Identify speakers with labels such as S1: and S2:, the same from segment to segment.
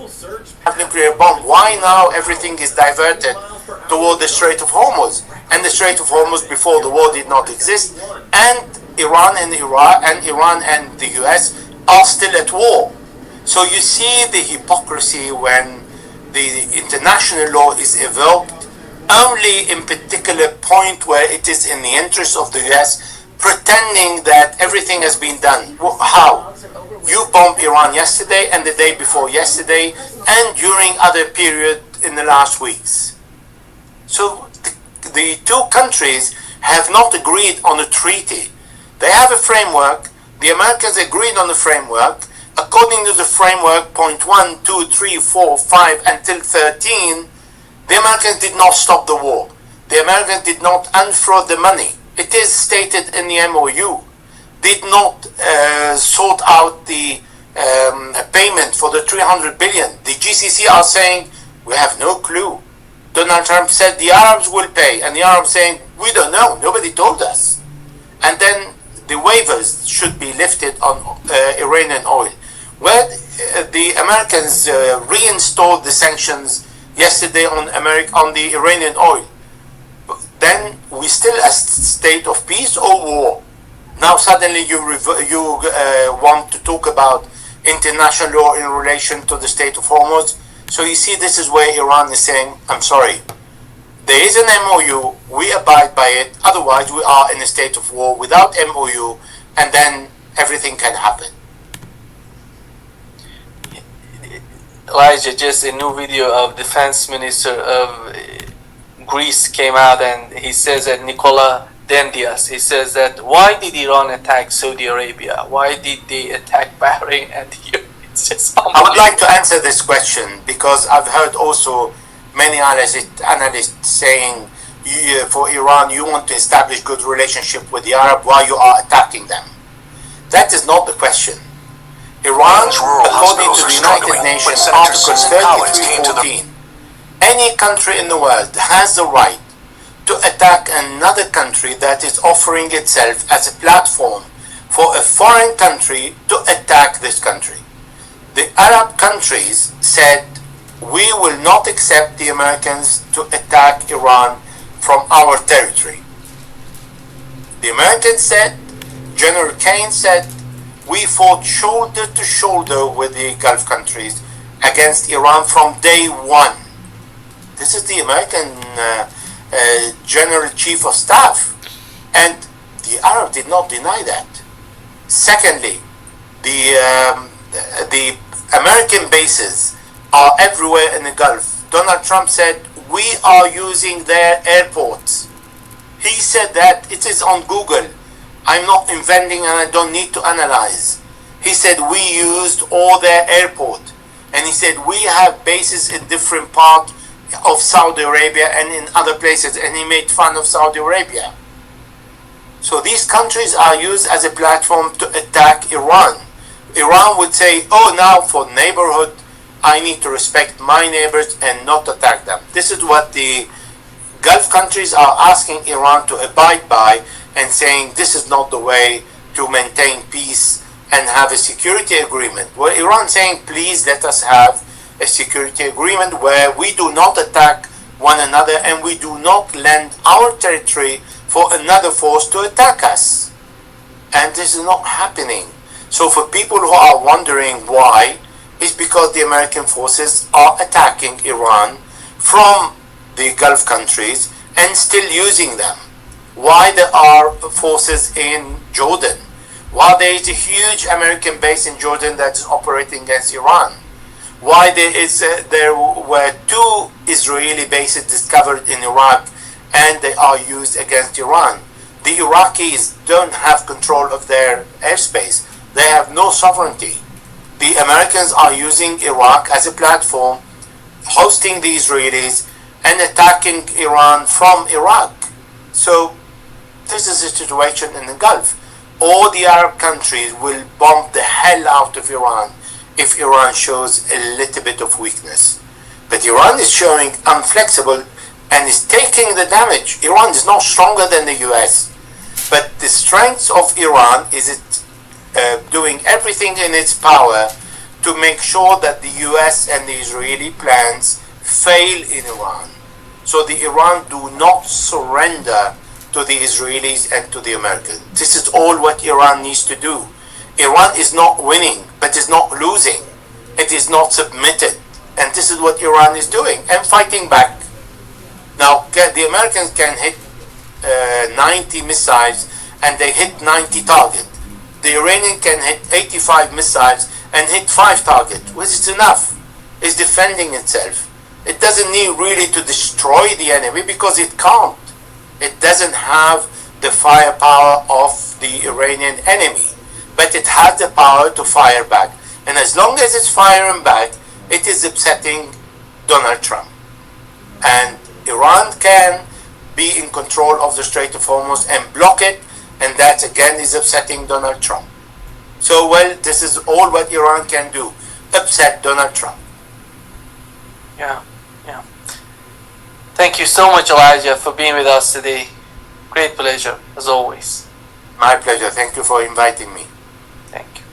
S1: have nuclear bomb. Why now everything is diverted toward the Strait of Hormuz? And the Strait of Hormuz before the war did not exist, and Iran and Iraq and Iran and the US are still at war. So you see the hypocrisy when the international law is evoked only in particular point where it is in the interest of the US, pretending that everything has been done. How? You bombed Iran yesterday and the day before yesterday and during other period in the last weeks. So the two countries have not agreed on a treaty. They have a framework. The Americans agreed on the framework. According to the framework, point 1, 2, 3, 4, 5 until 13, the Americans did not stop the war. The Americans did not unfurl the money. It is stated in the MOU. Did not sort out the payment for the 300 billion. The GCC are saying, we have no clue. Donald Trump said the Arabs will pay, and the Arabs saying, we don't know, nobody told us. And then the waivers should be lifted on Iranian oil. Where the Americans reinstalled the sanctions yesterday on the Iranian oil. Then we still a state of peace or war? Now suddenly you want to talk about international law in relation to the Strait of Hormuz. So you see, this is where Iran is saying, I'm sorry, there is an MOU, we abide by it, otherwise we are in a state of war without MOU, and then everything can happen.
S2: Elijah, just a new video of Defense Minister of Greece came out, and he says that Nicola Dendias, he says that why did Iran attack Saudi Arabia? Why did they attack Bahrain and Europe? It's just
S1: I would like to answer this question because I've heard also many analysts saying for Iran you want to establish good relationship with the Arab while you are attacking them. That is not the question. Iran, according to the United Nations Article 3314, any country in the world has the right to attack another country that is offering itself as a platform for a foreign country to attack this country. The Arab countries said, we will not accept the Americans to attack Iran from our territory. The Americans said, General Kane said, we fought shoulder to shoulder with the Gulf countries against Iran from day one. This is the American General Chief of Staff, and the Arabs did not deny that. Secondly, the American bases are everywhere in the Gulf. Donald Trump said, we are using their airports. He said that, it is on Google. I'm not inventing and I don't need to analyze. He said we used all their airport. And he said we have bases in different parts of Saudi Arabia and in other places. And he made fun of Saudi Arabia. So these countries are used as a platform to attack Iran. Iran would say, oh, now for neighborhood, I need to respect my neighbors and not attack them. This is what the Gulf countries are asking Iran to abide by, and saying this is not the way to maintain peace and have a security agreement. Well, Iran saying, please let us have a security agreement where we do not attack one another and we do not lend our territory for another force to attack us. And this is not happening. So for people who are wondering why, it's because the American forces are attacking Iran from the Gulf countries and still using them. Why there are forces in Jordan? Why there is a huge American base in Jordan that is operating against Iran? Why there were 2 Israeli bases discovered in Iraq and they are used against Iran? The Iraqis don't have control of their airspace. They have no sovereignty. The Americans are using Iraq as a platform, hosting the Israelis and attacking Iran from Iraq. So this is the situation in the Gulf. All the Arab countries will bomb the hell out of Iran if Iran shows a little bit of weakness. But Iran is showing unflexible and is taking the damage. Iran is not stronger than the US. But the strength of Iran is it doing everything in its power to make sure that the US and the Israeli plans fail in Iran. So the Iran do not surrender to the Israelis and to the Americans. This is all what Iran needs to do. Iran is not winning, but is not losing. It is not submitted. And this is what Iran is doing and fighting back. Now, the Americans can hit 90 missiles and they hit 90 targets. The Iranian can hit 85 missiles and hit 5 targets, which is enough. It's defending itself. It doesn't need really to destroy the enemy because it can't. It doesn't have the firepower of the Iranian enemy, but it has the power to fire back. And as long as it's firing back, it is upsetting Donald Trump. And Iran can be in control of the Strait of Hormuz and block it, and that again is upsetting Donald Trump. So, well, this is all what Iran can do, upset Donald Trump.
S2: Yeah. Thank you so much, Elijah, for being with us today. Great pleasure, as always.
S1: My pleasure. Thank you for inviting me.
S2: Thank you.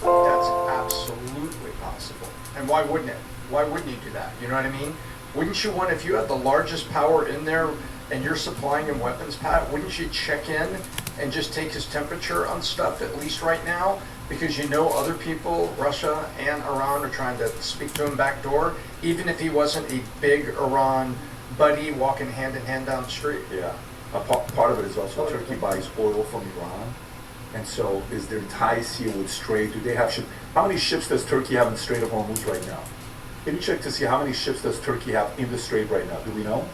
S3: That's absolutely possible. And why wouldn't it? Why wouldn't you do that? You know what I mean? Wouldn't you want, if you had the largest power in there and you're supplying him weapons, Pat, wouldn't you check in and just take his temperature on stuff, at least right now? Because you know other people, Russia and Iran, are trying to speak to him back door, even if he wasn't a big Iran buddy walking hand in hand down the street.
S4: Yeah. Part of it is also Turkey buys oil from Iran. And so is their ties here with Strait? Do they have ships? How many ships does Turkey have in the Strait of Hormuz right now? Can you check to see how many ships does Turkey have in the Strait right now? Do we know?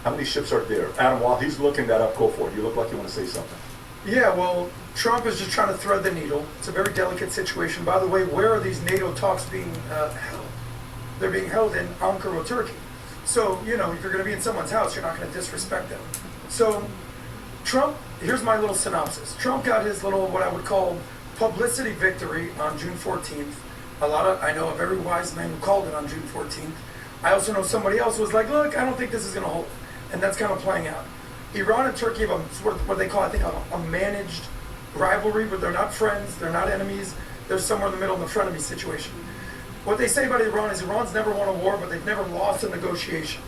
S4: How many ships are there? Adam, while he's looking that up, go for it. You look like you want to say something.
S5: Yeah, well, Trump is just trying to thread the needle. It's a very delicate situation. By the way, where are these NATO talks being held? They're being held in Ankara, Turkey. So, you know, if you're going to be in someone's house, you're not going to disrespect them. So, Trump, here's my little synopsis. Trump got his little, what I would call, publicity victory on June 14th. I know a very wise man who called it on June 14th. I also know somebody else who was like, look, I don't think this is going to hold. And that's kind of playing out. Iran and Turkey have what they call, I think, a managed rivalry, but they're not friends, they're not enemies, they're somewhere in the middle in the frenemy situation. What they say about Iran is Iran's never won a war, but they've never lost a negotiation.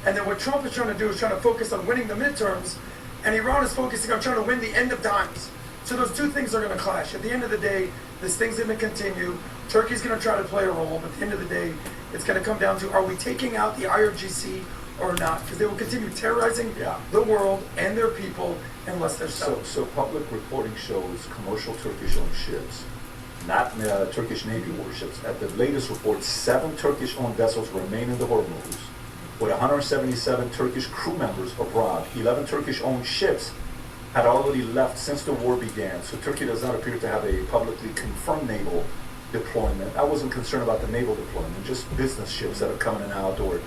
S5: And then what Trump is trying to do is trying to focus on winning the midterms, and Iran is focusing on trying to win the end of times. So those two things are going to clash. At the end of the day, this thing's going to continue. Turkey's going to try to play a role, but at the end of the day, it's going to come down to, are we taking out the IRGC or not? Because they will continue terrorizing the world and their people unless they're stopped.
S4: So public reporting shows commercial Turkish-owned ships, not Turkish Navy warships. At the latest report, 7 Turkish-owned vessels remain in the Hormuz, with 177 Turkish crew members abroad. 11 Turkish-owned ships had already left since the war began, so Turkey does not appear to have a publicly confirmed naval deployment. I wasn't concerned about the naval deployment, just business ships that are coming in and out or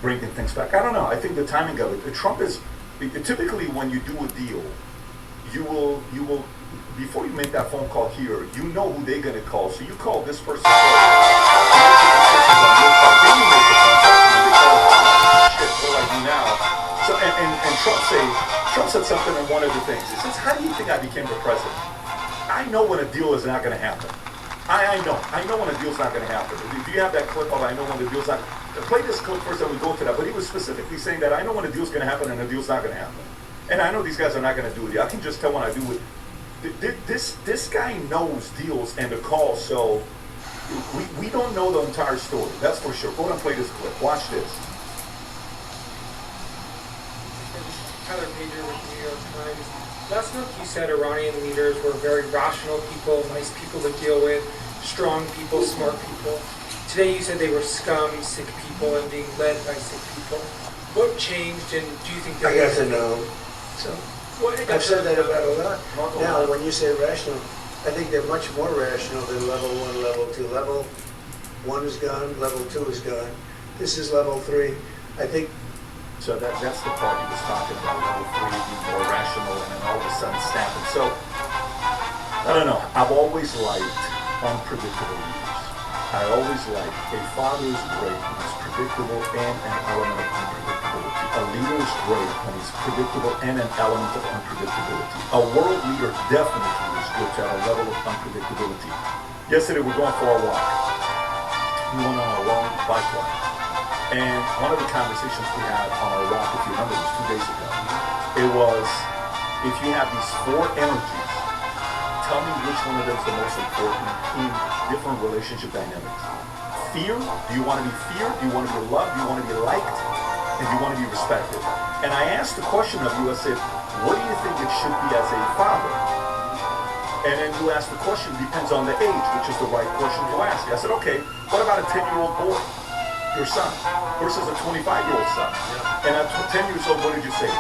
S4: bringing things back. I don't know. I think the timing of it. Trump is typically, when you do a deal, you will before you make that phone call here, you know who they're going to call. So you call this person first. Then you make the contact, and they call shit. What do I do now? So and Trump said something in one of the things. He says, "How do you think I became the president? I know when a deal is not going to happen. I know when a deal's not going to happen. Do you have that clip of I know when the deal's not? Play this clip first, and we go to that. But he was specifically saying that I know when a deal's going to happen and a deal's not going to happen. And I know these guys are not going to do it. I can just tell when I do it. This guy knows deals and the calls, so we don't know the entire story. That's for sure. Go ahead and play this clip. Watch this.
S6: Tyler Pager with the New York Times. Last month you said Iranian leaders were very rational people, nice people to deal with, strong people, smart people. Today you said they were scum, sick people, and being led by sick people. What changed, and do you think
S7: I got to know. So I've said that about a lot. Now, when you say rational, I think they're much more rational than level 1, level 2. Level 1 is gone, level 2 is gone. This is level 3. I think.
S4: So that's the part he was talking about, level 3, being more rational, and then all of a sudden snapping. So, I don't know. I've always liked unpredictable leaders. I always liked a father is great when he's predictable and an element of unpredictability. A leader is great when he's predictable and an element of unpredictability. A world leader definitely is which at a level of unpredictability. Yesterday we're going for a walk. We went on a long bike ride. And one of the conversations we had on our walk, if you remember, was 2 days ago. It was, if you have these four energies, tell me which one of them is the most important in different relationship dynamics. Fear, do you want to be feared? Do you want to be loved? Do you want to be liked? And do you want to be respected? And I asked the question of you, I said, what do you think it should be as a father? And then you asked the question, depends on the age, which is the right question to ask. I said, okay, what about a 10-year-old boy, your son, versus a 25-year-old son? And at 10 years old, what did you say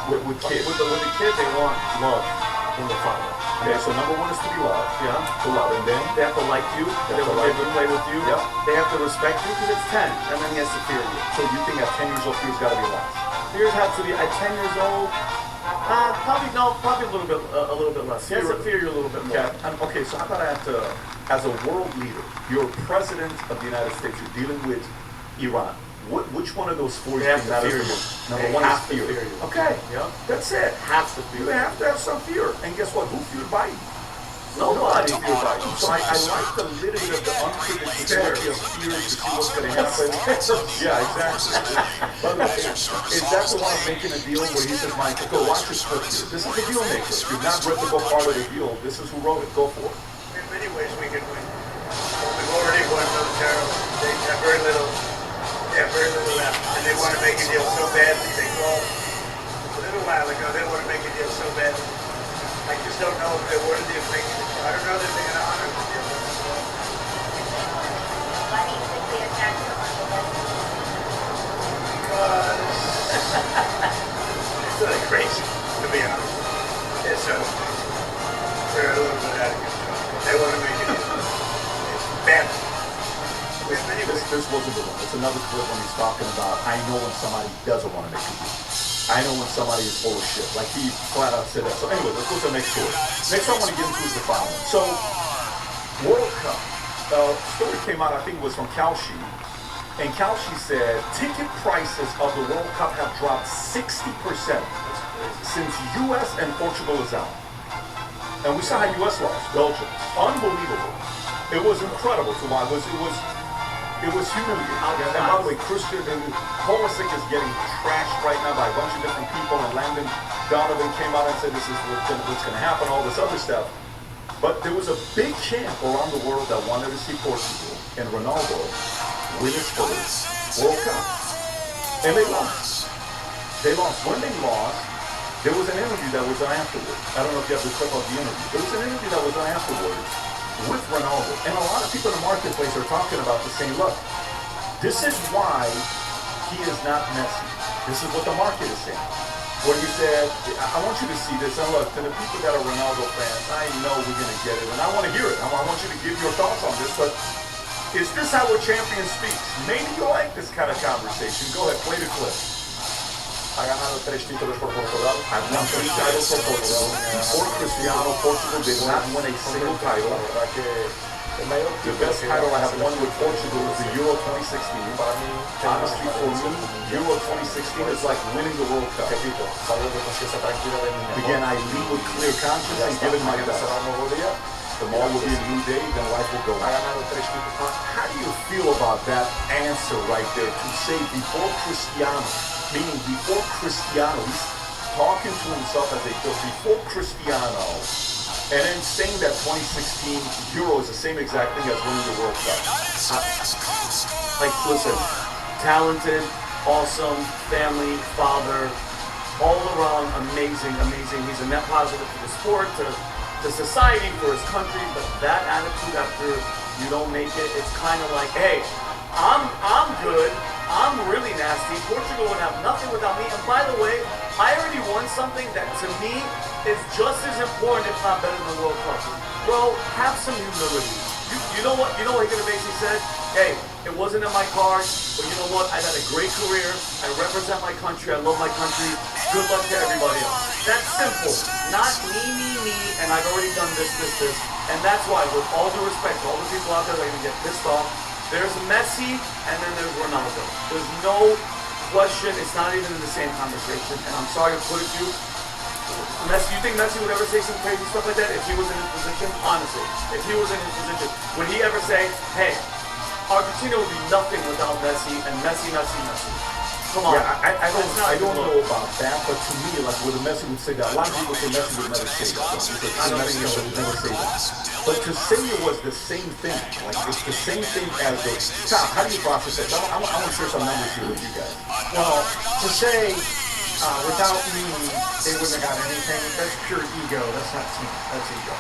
S4: with kids?
S8: With the kid, they want love from the father.
S4: Okay, so number one is to be loved.
S8: Yeah.
S4: To love, and then
S8: They have to like you. They have to
S4: like
S8: to play with you.
S4: Yep.
S8: They have to respect you because it's 10, and then he has to fear you.
S4: so you think at 10 years old, fear's got to be less.
S8: Fears have to be at 10 years old. Probably a little bit less. He has to fear you a little bit more.
S4: Yeah. Okay, so how about as a world leader, you're president of the United States, you're dealing with Iran. Which one of those four
S8: They have
S4: things
S8: to
S4: matters
S8: fear
S4: the
S8: you.
S4: most? Number
S8: They
S4: one
S8: have
S4: is
S8: to
S4: fear.
S8: fear you.
S4: Okay,
S8: Yeah.
S4: that's it.
S8: Have to fear
S4: You have to have some fear. And guess what? Who feared Biden?
S8: Nobody.
S4: feared Biden. So I like a little bit of the unpredictability of fear to see what's going to happen. Yeah, exactly. By the way, is that the one making a deal where he says, Mike, go watch this book here. This is the deal maker. If you've not read the book part of the deal, this is who wrote it. Go for it.
S7: In many ways, we can win. We've already won militarily. They have very little. They have very little left, and they want to make a deal so badly. They called a little while ago. They want to make a deal so badly. I just don't know if they're worthy of making it. I don't know that they're going to honor the deal.
S9: Why do you think they attacked him?
S7: Because it's sort of crazy, to be honest. It's they're a little bit out of control. They want to make it bad.
S4: This wasn't the one. It's another clip when he's talking about, I know when somebody doesn't want to make a deal. I know when somebody is full of shit. Like he flat out said that. So anyway, let's go to the next story. Next I want to get into is the following. So, World Cup. Story came out, I think it was from Kalshi. And Kalshi said, ticket prices of the World Cup have dropped 60% since U.S. and Portugal is out. And we saw how U.S. lost, Belgium. Unbelievable. It was incredible to watch. It was humiliating. And by the way, Christian Pulisic is getting trashed right now by a bunch of different people. And Landon Donovan came out and said this is what's going to happen, all this other stuff. But there was a big camp around the world that wanted to see Portugal and Ronaldo win his first World Cup. And they lost. They lost. When they lost, there was an interview that was done afterwards. I don't know if you have the clip of the interview. There was an interview that was done afterwards with Ronaldo. And a lot of people in the marketplace are talking about the same look. This is why he is not Messi. This is what the market is saying. When he said, I want you to see this, and look, to the people that are Ronaldo fans, I know we're going to get it, and I want to hear it. I want you to give your thoughts on this, but is this how a champion speaks? Maybe you like this kind of conversation. Go ahead, play the clip.
S8: Ha ganado 3 títulos por Portugal.
S4: I've won 3 titles for Portugal. Before Cristiano, Portugal did not win a single title. The best title I have won with Portugal is the Euro 2016. Honestly, for me, Euro 2016 is like winning the World Cup. Again, I lead with clear conscience and giving my best. Tomorrow will be a new day, then life will go on. How do you feel about that answer right there to say before Cristiano, meaning before Cristiano, he's talking to himself as a coach, before Cristiano, and then saying that 2016 Euro is the same exact thing as winning the World Cup?
S8: Listen, talented, awesome, family, father, all around amazing. He's a net positive to the sport, to society, for his country, but that attitude after you don't make it, it's kind of like, hey, I'm good, I'm really nasty, Portugal would have nothing without me, and by the way, I already won something that to me is just as important, if not better than the World Cup. Bro, have some humility. You know what he could have basically said? Hey, it wasn't in my cards, but you know what? I had a great career. I represent my country. I love my country. Good luck to everybody else. That's simple. Not me, and I've already done this. And that's why, with all due respect to all the people out there that are going to get pissed off, there's Messi and then there's Ronaldo. There's no question. It's not even in the same conversation. And I'm sorry to put it to you. Messi, you think Messi would ever say some crazy stuff like that if he was in his position? Honestly, if he was in his position, would he ever say, hey, Argentina would be nothing without Messi and Messi, Messi, Messi? Come on.
S4: Yeah, I don't know about that, but to me, like with Messi would say that. A lot of people say Messi would never say that. Messi would never say that. But to say it was the same thing, like it's the same thing as the Tom, how do you process it? I want to share some numbers here with you guys.
S3: Well, to say without me they wouldn't have got anything, that's pure ego. That's not team. That's ego.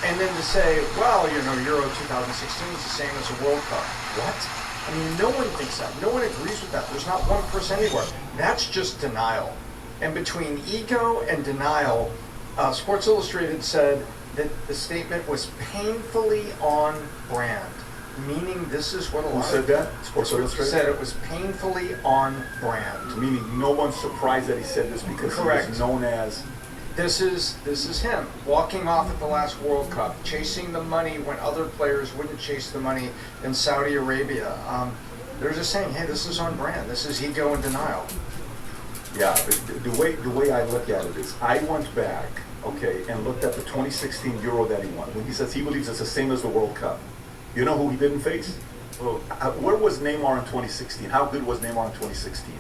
S3: And then to say, well, you know, Euro 2016 is the same as the World Cup. What? I mean, no one thinks that. No one agrees with that. There's not one person anywhere. That's just denial. And between ego and denial, Sports Illustrated said that the statement was painfully on brand, meaning this is what a lot
S4: Who said that? Sports Illustrated
S3: said it was painfully on brand.
S4: Meaning no one's surprised that he said this because
S3: Correct.
S4: he was known as.
S3: This is him walking off at the last World Cup, chasing the money when other players wouldn't chase the money in Saudi Arabia. They're just saying, hey, this is on brand. This is ego and denial.
S4: Yeah, but the way I look at it is, I went back, okay, and looked at the 2016 Euro that he won. When he says he believes it's the same as the World Cup, you know who he didn't face? Where was Neymar in 2016? How good was Neymar in 2016?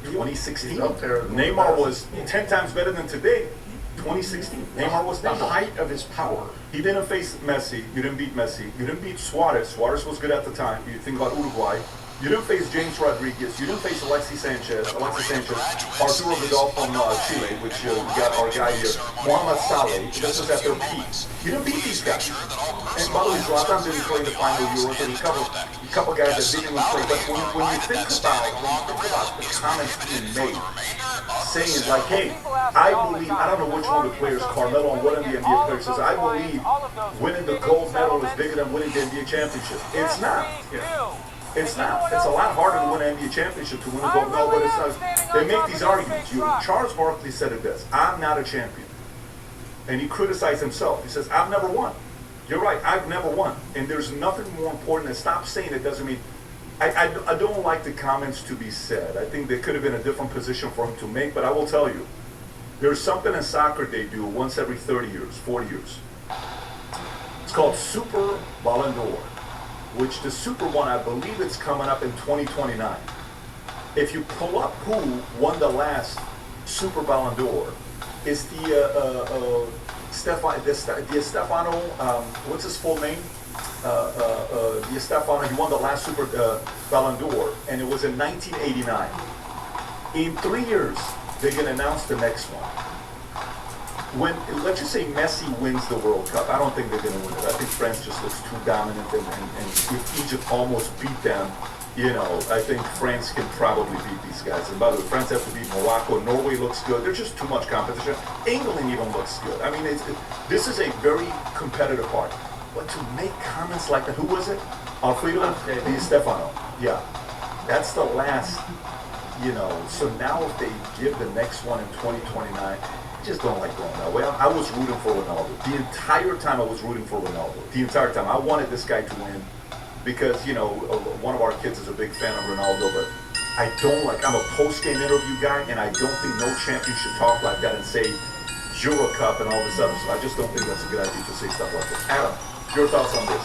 S4: 2016?
S7: He's up there.
S4: Neymar was 10 times better than today. 2016. Neymar was
S3: The
S4: Neymar.
S3: height of his power.
S4: He didn't face Messi. You didn't beat Messi. You didn't beat Suarez. Suarez was good at the time. You think about Uruguay. You didn't face James Rodriguez. You didn't face Alexis Sanchez. Arturo Vidal from Chile, which we got our guy here. Mohamed Saleh. This is at their peak. You didn't beat these guys. And by the way, Zlatan didn't play the final Euro. There's a couple guys that didn't even play. But when you think about the comments being made, saying like, hey, I believe, I don't know which one of the players, Carmelo and one of the NBA players says, I believe winning the gold medal is bigger than winning the NBA championship. It's not. It's not. It's a lot harder to win an NBA championship to win a gold medal, but it's not. They make these arguments. Charles Barkley said it best, I'm not a champion. And he criticized himself. He says, I've never won. You're right, I've never won. And there's nothing more important than stop saying it doesn't mean. I don't like the comments to be said. I think there could have been a different position for him to make, but I will tell you, there's something in soccer they do once every 30 years, 40 years. It's called Super Ballon d'Or, which the Super one, I believe it's coming up in 2029. If you pull up who won the last Super Ballon d'Or, it's the Stefano, what's his full name? Di Stefano, he won the last Super Ballon d'Or, and it was in 1989. In 3 years, they're going to announce the next one. When, let's just say Messi wins the World Cup, I don't think they're going to win it. I think France just looks too dominant, and if Egypt almost beat them, you know, I think France can probably beat these guys. And by the way, France have to beat Morocco. Norway looks good. There's just too much competition. England even looks good. I mean, this is a very competitive part. But to make comments like that, who was it? Alfredo Di Stefano. Yeah, that's the last, you know. So now if they give the next one in 2029, I just don't like going that way. I was rooting for Ronaldo. The entire time I was rooting for Ronaldo. The entire time. I wanted this guy to win because, you know, one of our kids is a big fan of Ronaldo, but I don't like, I'm a post-game interview guy, and I don't think no champion should talk like that and say Euro Cup and all this other stuff. I just don't think that's a good idea to say stuff like this. Adam, your thoughts on this?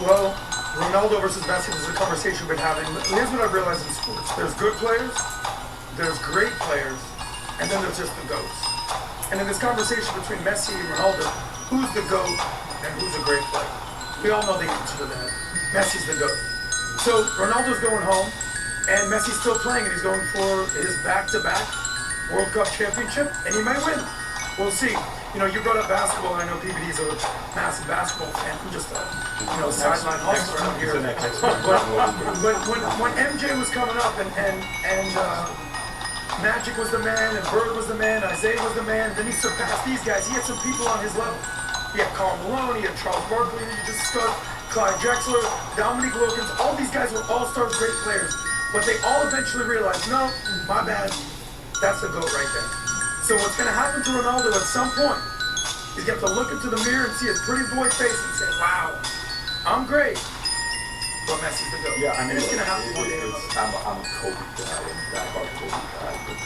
S5: Well, Ronaldo versus Messi is a conversation we've been having. Here's what I've realized in sports. There's good players, there's great players, and then there's just the GOATs. And in this conversation between Messi and Ronaldo, who's the GOAT and who's a great player? We all know the answer to that. Messi's the GOAT. So Ronaldo's going home, and Messi's still playing, and he's going for his back-to-back World Cup championship, and he might win. We'll see. You know, you brought up basketball, and I know PBD's a massive basketball fan. I'm just a, sideline hustler out here. But when MJ was coming up, and Magic was the man, and Bird was the man, Isaiah was the man, then he surpassed these guys. He had some people on his level. He had Karl Malone, he had Charles Barkley, you just discussed, Clyde Drexler, Dominique Wilkins. All these guys were all-stars, great players. But they all eventually realized, no, my bad, that's the GOAT right there. So what's going to happen to Ronaldo at some point is you have to look into the mirror and see his pretty boy face and say, wow, I'm great, but Messi's the GOAT.
S4: Yeah, I mean,
S5: and it's going to happen one day.
S4: I'm a Kobe guy, and diehard Kobe guy. But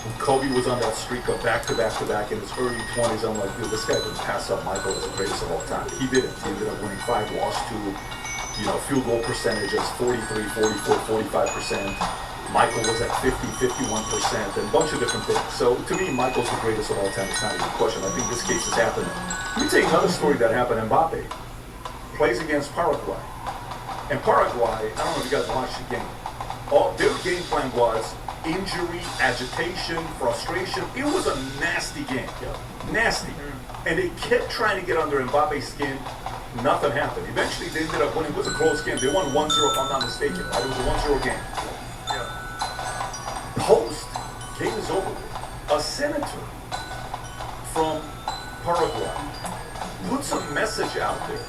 S4: when Kobe was on that streak of back-to-back in his early 20s, I'm like, dude, this guy could pass up Michael as the greatest of all time. He didn't. He ended up winning 5, lost 2. Field goal percentages 43, 44, 45%. Michael was at 50, 51%, and a bunch of different things. So to me, Michael's the greatest of all time. It's not even a question. I think this case is happening. Let me tell you another story that happened. Mbappe plays against Paraguay. And Paraguay, I don't know if you guys watched the game. Their game plan was injury, agitation, frustration. It was a nasty game. Nasty. And they kept trying to get under Mbappe's skin. Nothing happened. Eventually, they ended up winning. It was a close game. They won 1-0, if I'm not mistaken. Right? It was a 1-0 game. Post, game is over with. A senator from Paraguay puts a message out there.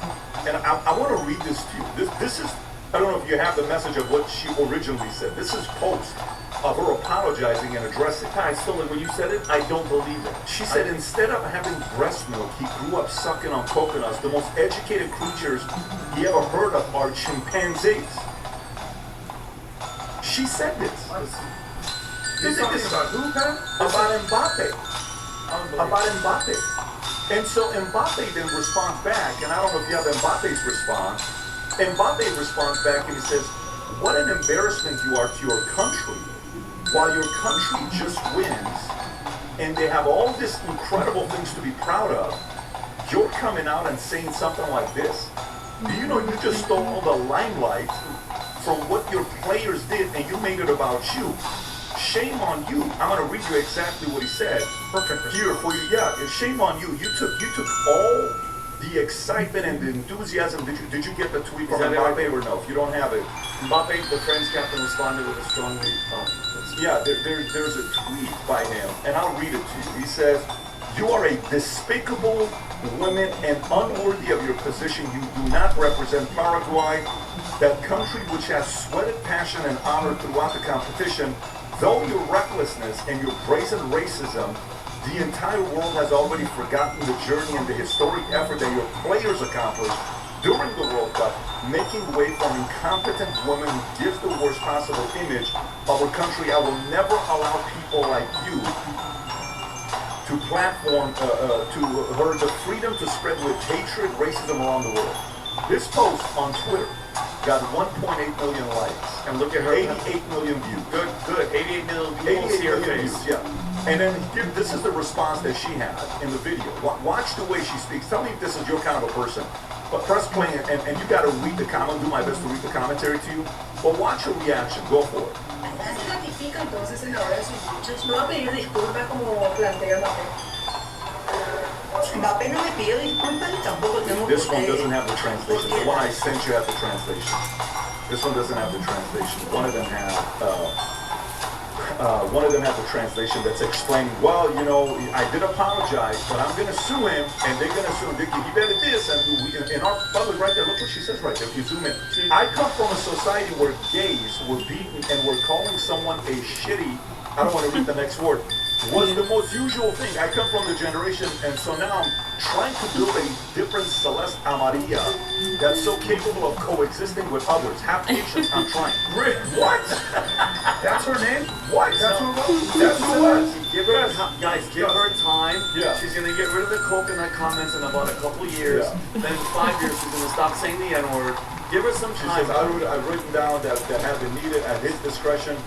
S4: And I want to read this to you. This is, I don't know if you have the message of what she originally said. This is post of her apologizing and addressing.
S8: I still, when you said it, I don't believe it.
S4: She said instead of having breast milk, he grew up sucking on coconuts. The most educated creatures he ever heard of are chimpanzees. She said this.
S5: You're talking about who, Pat?
S4: About Mbappe. About Mbappe. And so Mbappe then responds back, and I don't know if you have Mbappe's response. Mbappe responds back and he says, what an embarrassment you are to your country, while your country just wins, and they have all these incredible things to be proud of. You're coming out and saying something like this? Do you know you just stole all the limelight from what your players did, and you made it about you? Shame on you. I'm going to read you exactly what he said. Perfect. Here for you. Yeah, shame on you. You took all the excitement and the enthusiasm. Did you get the tweet from Mbappe or no? If you don't have it,
S8: Mbappe, the French captain, responded with a strong
S4: yeah, there's a tweet by him, and I'll read it to you. He says, "You are a despicable woman and unworthy of your position. You do not represent Paraguay, that country which has sweated passion and honor throughout the competition. Though your recklessness and your brazen racism, the entire world has already forgotten the journey and the historic effort that your players accomplished during the World Cup, making way for an incompetent woman who gives the worst possible image of her country. I will never allow people like you to platform to her the freedom to spread with hatred, racism around the world." This post on Twitter got 1.8 million likes.
S8: And look at her.
S4: 88 million views.
S8: Good. 88 million people see her face.
S4: Views, yeah. And then this is the response that she had in the video. Watch the way she speaks. Tell me if this is your kind of a person. But press play, and you got to read the comment. Do my best to read the commentary to you. But watch her reaction. Go for it.
S10: Allá se ratifica entonces en la hora de sus dichos. No va a pedir disculpas como plantea Mbappé. Mbappé no me pide disculpas y tampoco tengo
S4: This one doesn't have the translation. The one I sent you has the translation. This one doesn't have the translation. One of them have the translation that's explaining, well, you know, I did apologize, but I'm going to sue him, and they're going to sue him. He better this, and in our public right there, look what she says right there. If you zoom in, I come from a society where gays were beaten and were calling someone a shitty, I don't want to read the next word, was the most usual thing. I come from the generation, and so now I'm trying to build a different Celeste Amarilla that's so capable of coexisting with others. Have patience, I'm trying. What?
S5: That's her name?
S4: What?
S5: That's who it was?
S4: That's who it was.
S8: Give her guys, give her time.
S4: Yeah.
S8: She's gonna get rid of the coconut comments in about a couple years.
S4: Yeah.
S8: Then in 5 years she's gonna stop saying the N-word. Give her some
S4: She
S8: time.
S4: says, I've written down that have been needed at his discretion,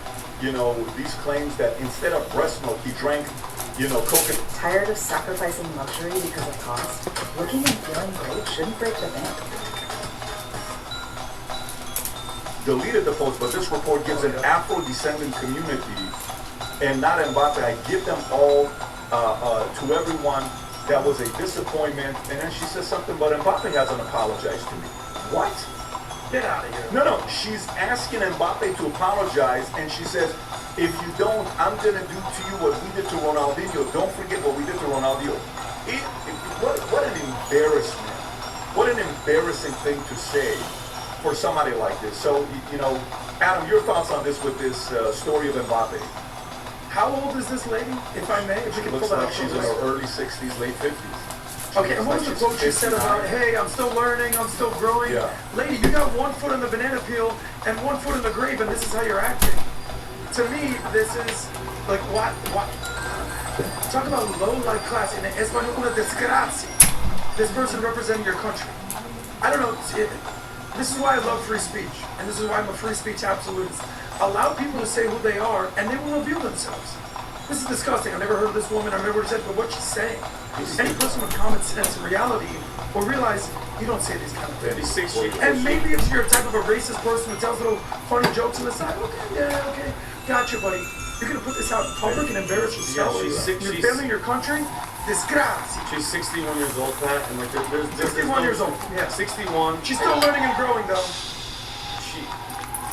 S4: you know, these claims that instead of breast milk, he drank, you know, coconut.
S11: Tired of sacrificing luxury because of cost? Looking and feeling great shouldn't break the bank.
S4: Deleted the post, but this report gives an Afro-descendant community, and not Mbappe. I give them all to everyone. That was a disappointment. And then she says something, but Mbappe hasn't apologized to me. What?
S5: Get out of here.
S4: No, she's asking Mbappe to apologize, and she says, if you don't, I'm going to do to you what we did to Ronaldinho. Don't forget what we did to Ronaldinho. What an embarrassment. What an embarrassing thing to say for somebody like this. So, you know, Adam, your thoughts on this with this story of Mbappe?
S5: How old is this lady, if I may? If
S4: She
S5: we can
S4: looks
S5: pull that
S4: like
S5: up
S4: she's
S5: real
S4: in her
S5: quick.
S4: early 60s, late 50s.
S5: Okay, and what was the quote you said about, hey, I'm still learning, I'm still growing?
S4: Yeah.
S5: Lady, you got 1 foot in the banana peel and 1 foot in the grave, and this is how you're acting. To me, this is like what? Talk about low life class in Espanol, una desgracia. This person representing your country. I don't know. This is why I love free speech, and this is why I'm a free speech absolutist. Allow people to say who they are, and they will reveal themselves. This is disgusting. I've never heard of this woman. I've never said, but what she's saying. Any person with common sense and reality will realize you don't say these kind of things. And maybe if you're a type of a racist person who tells little funny jokes on the side, okay, yeah, okay, gotcha, buddy. You're gonna put this out in public and embarrass yourself. You're failing your country. Disgrace.
S8: She's 61 years old, Pat, and like there's
S5: 61 years old. Yeah,
S8: 61.
S5: She's still learning and growing, though.
S8: She,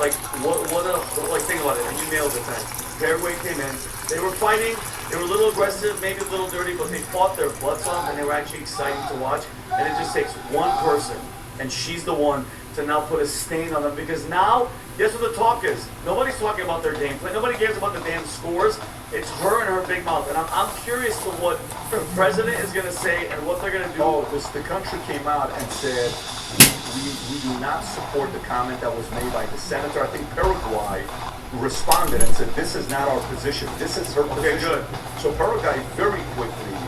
S8: like, like, think about it. And you nailed it, Pat. Paraguay came in. They were fighting. They were a little aggressive, maybe a little dirty, but they fought their butts off, and they were actually exciting to watch. And it just takes one person, and she's the one to now put a stain on them, because now, guess what the talk is? Nobody's talking about their game plan. Nobody cares about the damn scores. It's her and her big mouth. And I'm curious to what the president is going to say and what they're going to do.
S4: Oh, the country came out and said, we do not support the comment that was made by the senator. I think Paraguay responded and said, this is not our position. This is her position.
S8: Okay, good.
S4: So Paraguay very quickly,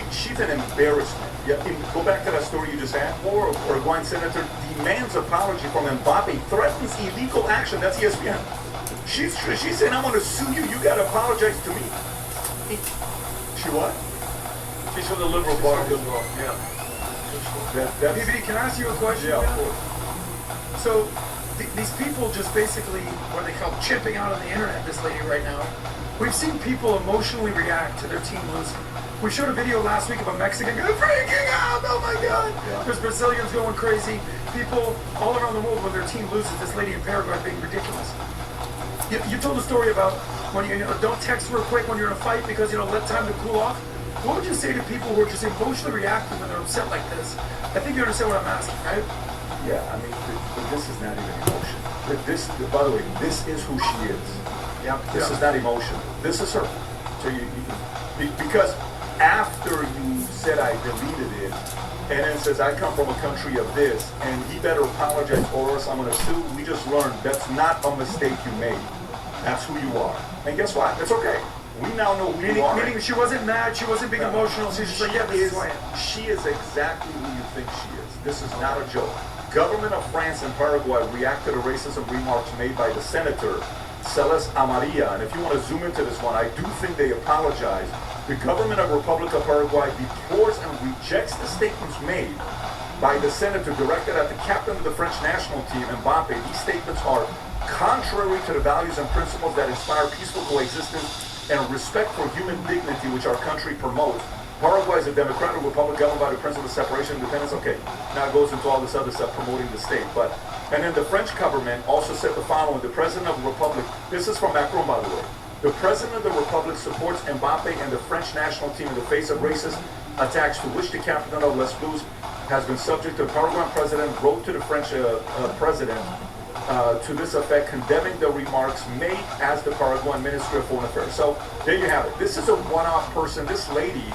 S4: she's an embarrassment. Yeah, go back to that story you just had. Uruguayan senator demands apology from Mbappe, threatens illegal action. That's ESPN. She's saying, I'm going to sue you. You got to apologize to me. She what?
S8: She's from the Liberal Party. Yeah.
S5: PBD, can I ask you a question?
S4: Yeah, of course.
S5: So, these people just basically, what they call chipping out on the internet, this lady right now. We've seen people emotionally react to their team losing. We showed a video last week of a Mexican guy freaking out, oh my God. Yeah. There's Brazilians going crazy. People all around the world when their team loses, this lady in Paraguay being ridiculous. You told a story about when you don't text real quick when you're in a fight because let time to cool off. What would you say to people who are just emotionally reacting when they're upset like this? I think you understand what I'm asking, right?
S4: Yeah, I mean, this is not even emotion. By the way, this is who she is. Yeah. This is not emotion. This is her. So you can, because after you said I deleted it, and then says I come from a country of this, and he better apologize or else I'm going to sue. We just learned that's not a mistake you made. That's who you are. And guess what? It's okay. We now know who you are.
S5: Meaning she wasn't mad, she wasn't being emotional, she's just like, yeah, this is who I am.
S4: She is exactly who you think she is. This is not a joke. Government of France and Paraguay reacted to racism remarks made by the senator, Celeste Amaria. And if you want to zoom into this one, I do think they apologize. The government of Republic of Paraguay deplores and rejects the statements made by the senator directed at the captain of the French national team, Mbappe. These statements are contrary to the values and principles that inspire peaceful coexistence and respect for human dignity, which our country promotes. Paraguay is a democratic republic governed by the principle of separation and independence. Okay, now it goes into all this other stuff promoting the state. And then the French government also said the following: the president of the republic, this is from Macron, by the way, the president of the republic supports Mbappe and the French national team in the face of racist attacks to which the captain of Les Blues has been subject. The Paraguayan president wrote to the French president to this effect, condemning the remarks made as the Paraguayan Ministry of Foreign Affairs. So there you have it. This is a one-off person. This lady,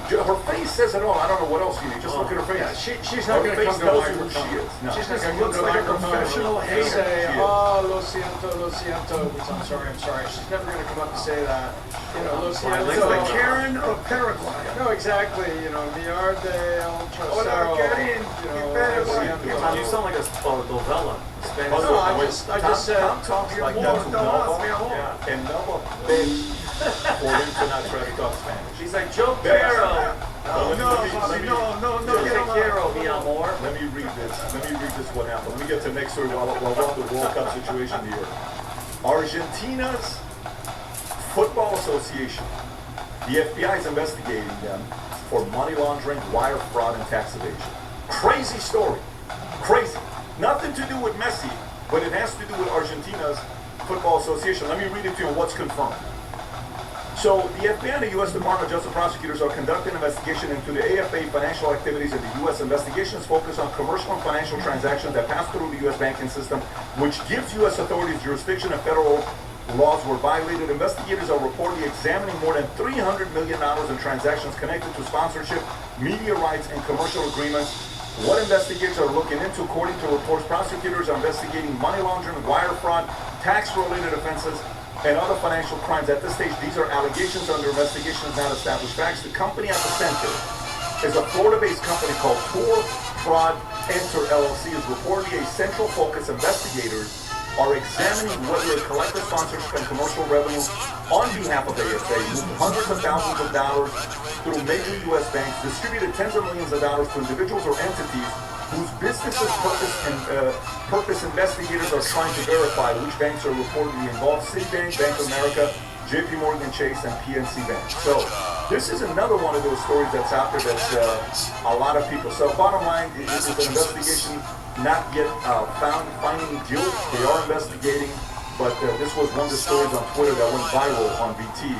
S4: her face says it all. I don't know what else you need. Just look at her face.
S5: Yeah, she's not going to come to
S4: tells you who she is. No.
S5: She just looks like a professional hater.
S3: Say, oh, lo siento, which I'm sorry. She's never going to come up and say that. Lo siento.
S5: It's the Karen of Paraguay.
S3: No, exactly. Millarde, El Trocero.
S5: Karen.
S8: You sound like a novella.
S3: No, I just said.
S4: Tom talks like that to Melba. Yeah. And Melba begged for him to not try to talk Spanish.
S8: She's like, Joe Caro.
S5: No,
S8: Caro, mi amor.
S4: Let me read this what happened. Let me get to the next story while we're on the World Cup situation here. Argentina's Football Association. The FBI is investigating them for money laundering, wire fraud, and tax evasion. Crazy story. Crazy. Nothing to do with Messi, but it has to do with Argentina's Football Association. Let me read it to you what's confirmed. So the FBI and the U.S. Department of Justice prosecutors are conducting an investigation into the AFA financial activities in the U.S. Investigations focus on commercial and financial transactions that pass through the U.S. banking system, which gives U.S. authorities jurisdiction and federal laws were violated. Investigators are reportedly examining more than $300 million in transactions connected to sponsorship, media rights, and commercial agreements. What investigators are looking into, according to reports, prosecutors are investigating money laundering, wire fraud, tax-related offenses, and other financial crimes. At this stage, these are allegations under investigation, not established facts. The company at the center is a Florida-based company called Tour Fraud Enter LLC. Is reportedly a central focus. Investigators are examining whether it collected sponsorship and commercial revenue on behalf of AFA, moved hundreds of thousands of dollars through major U.S. banks, distributed tens of millions of dollars to individuals or entities whose businesses purpose investigators are trying to verify which banks are reportedly involved: Citibank, Bank of America, JP Morgan Chase, and PNC Bank. So this is another one of those stories that's out there that's a lot of people. So bottom line, it's an investigation not yet finding guilt. They are investigating, but this was one of the stories on Twitter that went viral on VT.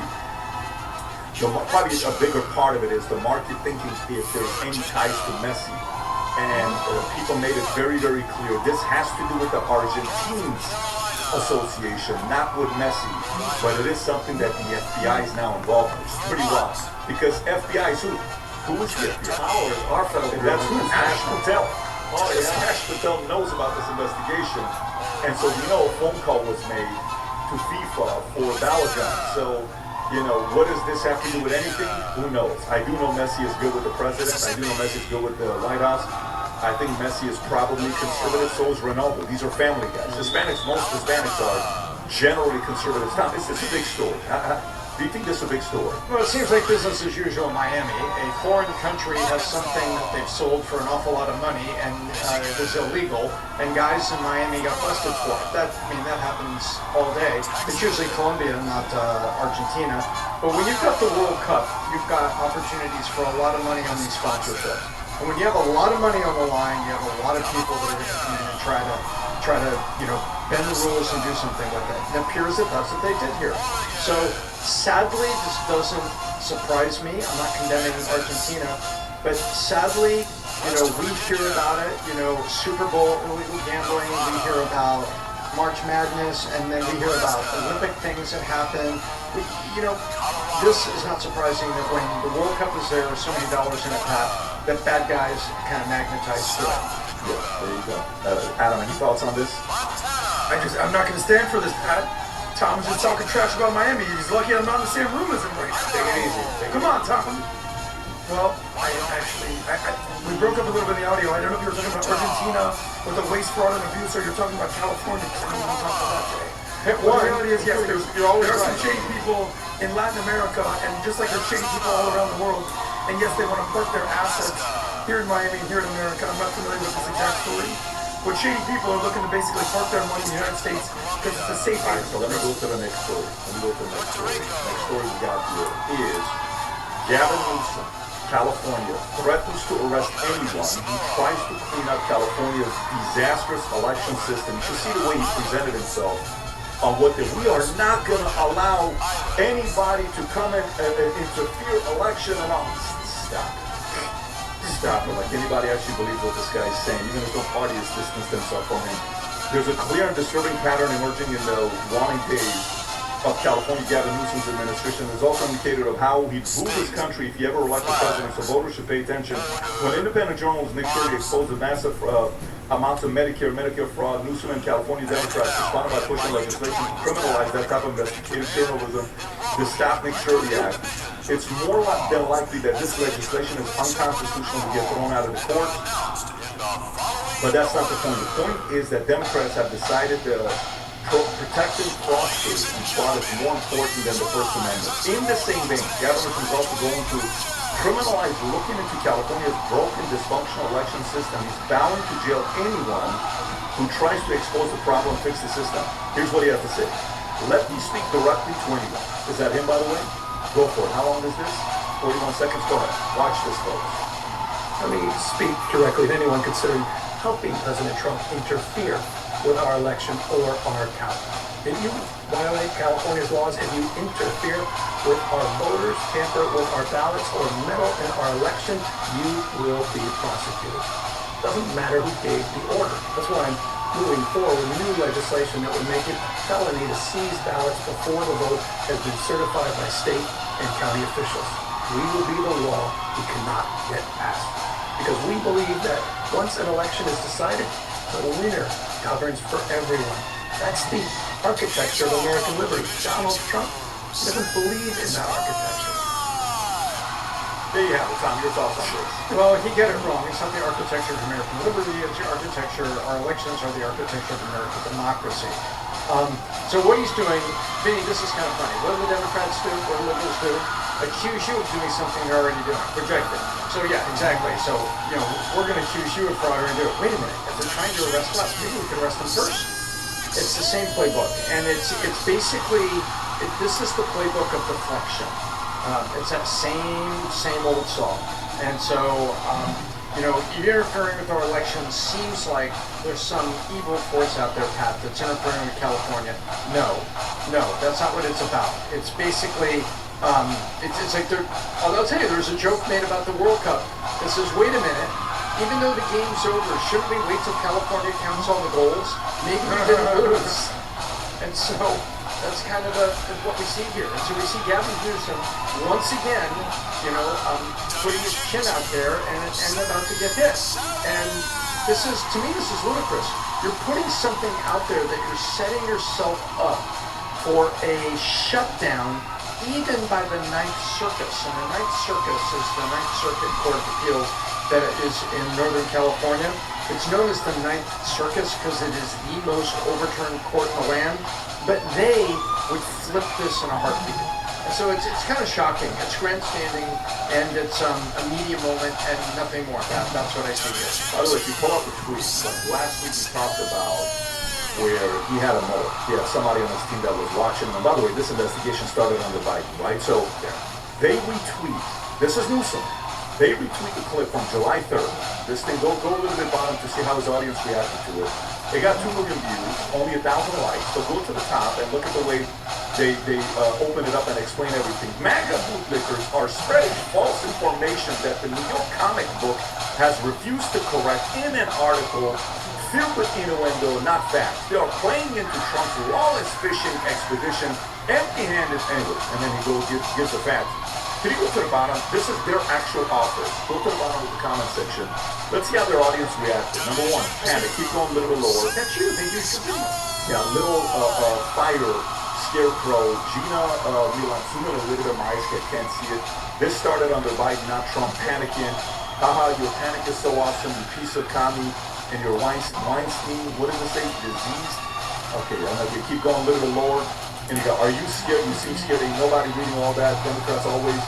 S4: Probably a bigger part of it is the market thinking if there's any ties to Messi. And people made it very, very clear. This has to do with the Argentines Association, not with Messi. But it is something that the FBI is now involved with. It's pretty rough. Because FBI is who? Who is the FBI? Our federal government. That's who? Ash Patel. Oh, yeah. Ash Patel knows about this investigation. And so we know a phone call was made to FIFA for Balogun. So, you know, what does this have to do with anything? Who knows? I do know Messi is good with the president. I do know Messi is good with the White House. I think Messi is probably conservative, so is Ronaldo. These are family guys. Hispanics, most Hispanics are generally conservative. Tom, this is a big story. Do you think this is a big story?
S3: Well, it seems like business as usual in Miami. A foreign country has something that they've sold for an awful lot of money, and it was illegal, and guys in Miami got busted for it. That happens all day. It's usually Colombia, not Argentina. But when you've got the World Cup, you've got opportunities for a lot of money on these sponsorships. And when you have a lot of money on the line, you have a lot of people that are going to come in and try to, bend the rules and do something with it. And it appears that that's what they did here. So sadly, this doesn't surprise me. I'm not condemning Argentina, but sadly, we hear about it. Super Bowl, illegal gambling. We hear about March Madness, and then we hear about Olympic things that happen. This is not surprising that when the World Cup is there, so many dollars in it, Pat, that bad guys kind of magnetize to it.
S4: Yeah, there you go. Adam, any thoughts on this?
S5: I'm not going to stand for this, Pat. Tom's just talking trash about Miami. He's lucky I'm not in the same room as him right now.
S4: Take it easy.
S5: Come on, Tom. Well, we broke up a little bit in the audio. I don't know if you were talking about Argentina with the waste, fraud, and abuse, or you're talking about California. I don't want to talk about that today.
S3: Pick
S5: one.
S3: The
S5: reality is, yes, there are some shady people in Latin America, and just like there's shady people all around the world, and yes, they want to park their assets here in Miami, here in America. I'm not familiar with this exact story. But shady people are looking to basically park their money in the United States because it's a safe haven.
S4: So let me go to the next story. Next story we got here is Gavin Newsom, California, threatens to arrest anyone who tries to clean up California's disastrous election system. You should see the way he presented himself on what we are not going to allow anybody to come and interfere election and all. Stop it. Like anybody actually believes what this guy's saying, even if no party has distanced themselves from him. There's a clear and disturbing pattern emerging in the waning days of California Gavin Newsom's administration. There's also an indicator of how he'd rule this country if he ever elected president, so voters should pay attention. When independent journalist Nick Shirley exposed the massive amounts of Medicare fraud, Newsom and California Democrats responded by pushing legislation to criminalize that type of investigative journalism, the Stop Nick Shirley Act. It's more than likely that this legislation is unconstitutional to get thrown out of the court, but that's not the point. The point is that Democrats have decided that protecting fraudsters and fraud is more important than the First Amendment. In the same vein, Gavin Newsom is also going to criminalize looking into California's broken, dysfunctional election system. He's bound to jail anyone who tries to expose the problem and fix the system. Here's what he has to say. Let me speak directly to anyone. Is that him, by the way? Go for it. How long is this? 41 seconds. Go ahead. Watch this, folks.
S12: Let me speak directly to anyone considering helping President Trump interfere with our election or our count. If you violate California's laws, if you interfere with our voters, tamper with our ballots, or meddle in our election, you will be prosecuted. Doesn't matter who gave the order. That's why I'm moving forward new legislation that would make it felony to seize ballots before the vote has been certified by state and county officials. We will be the law we cannot get passed. Because we believe that once an election is decided, the winner governs for everyone. That's the architecture of American liberty. Donald Trump doesn't believe in that architecture.
S4: There you have it, Tom. Your thoughts on this?
S3: Well, he got it wrong. It's not the architecture of American liberty. It's the architecture. Our elections are the architecture of American democracy. So what he's doing, Vinny, this is kind of funny. What do the Democrats do? What do liberals do? Accuse you of doing something they're already doing. Project it. So yeah, exactly. So, we're going to accuse you of fraud and do it. Wait a minute. If they're trying to arrest us, maybe we can arrest them first. It's the same playbook. And it's basically, this is the playbook of deflection. It's that same old song. And so, interfering with our elections seems like there's some evil force out there, Pat, that's interfering with California. No, that's not what it's about. It's basically, it's like, I'll tell you, there's a joke made about the World Cup that says, wait a minute, even though the game's over, shouldn't we wait till California counts all the goals? Maybe we didn't lose. And so, that's kind of what we see here. And so we see Gavin Newsom once again, putting his chin out there and about to get hit. And this is ludicrous. You're putting something out there that you're setting yourself up for a shutdown even by the Ninth Circus. And the Ninth Circus is the Ninth Circuit Court of Appeals that is in Northern California. It's known as the Ninth Circus because it is the most overturned court in the land. But they would flip this in a heartbeat. And so it's kind of shocking. It's grandstanding, and it's a media moment and nothing more. That's what I see here.
S4: By the way, if you pull up the tweet, last week we talked about where he had a motive. He had somebody on his team that was watching him. And by the way, this investigation started under Biden, right? So they retweet. This is Newsom. They retweet the clip from July 3rd. This thing, go a little bit bottom to see how his audience reacted to it. It got 2 million views, only 1,000 likes. So go to the top and look at the way they open it up and explain everything. MAGA bootlickers are spreading false information that the New York comic book has refused to correct in an article filled with innuendo, not facts. They are playing into Trump's lawless fishing expedition empty-handed anyways. And then he gives the facts. Can you go to the bottom? This is their actual authors. Go to the bottom of the comment section. Let's see how their audience reacted. Number one, panic. Keep going a little bit lower. That's you. They do something. Yeah, little fire scarecrow. Gina realized a little bit of my eyes can't see it. This started under Biden, not Trump. Panicking. Haha, your panic is so awesome. You piece of commie. And your Weinstein, what does it say? Diseased? Okay, I'm going to keep going a little bit lower. And you go, are you scared? You seem scared. Ain't nobody reading all that. Democrats always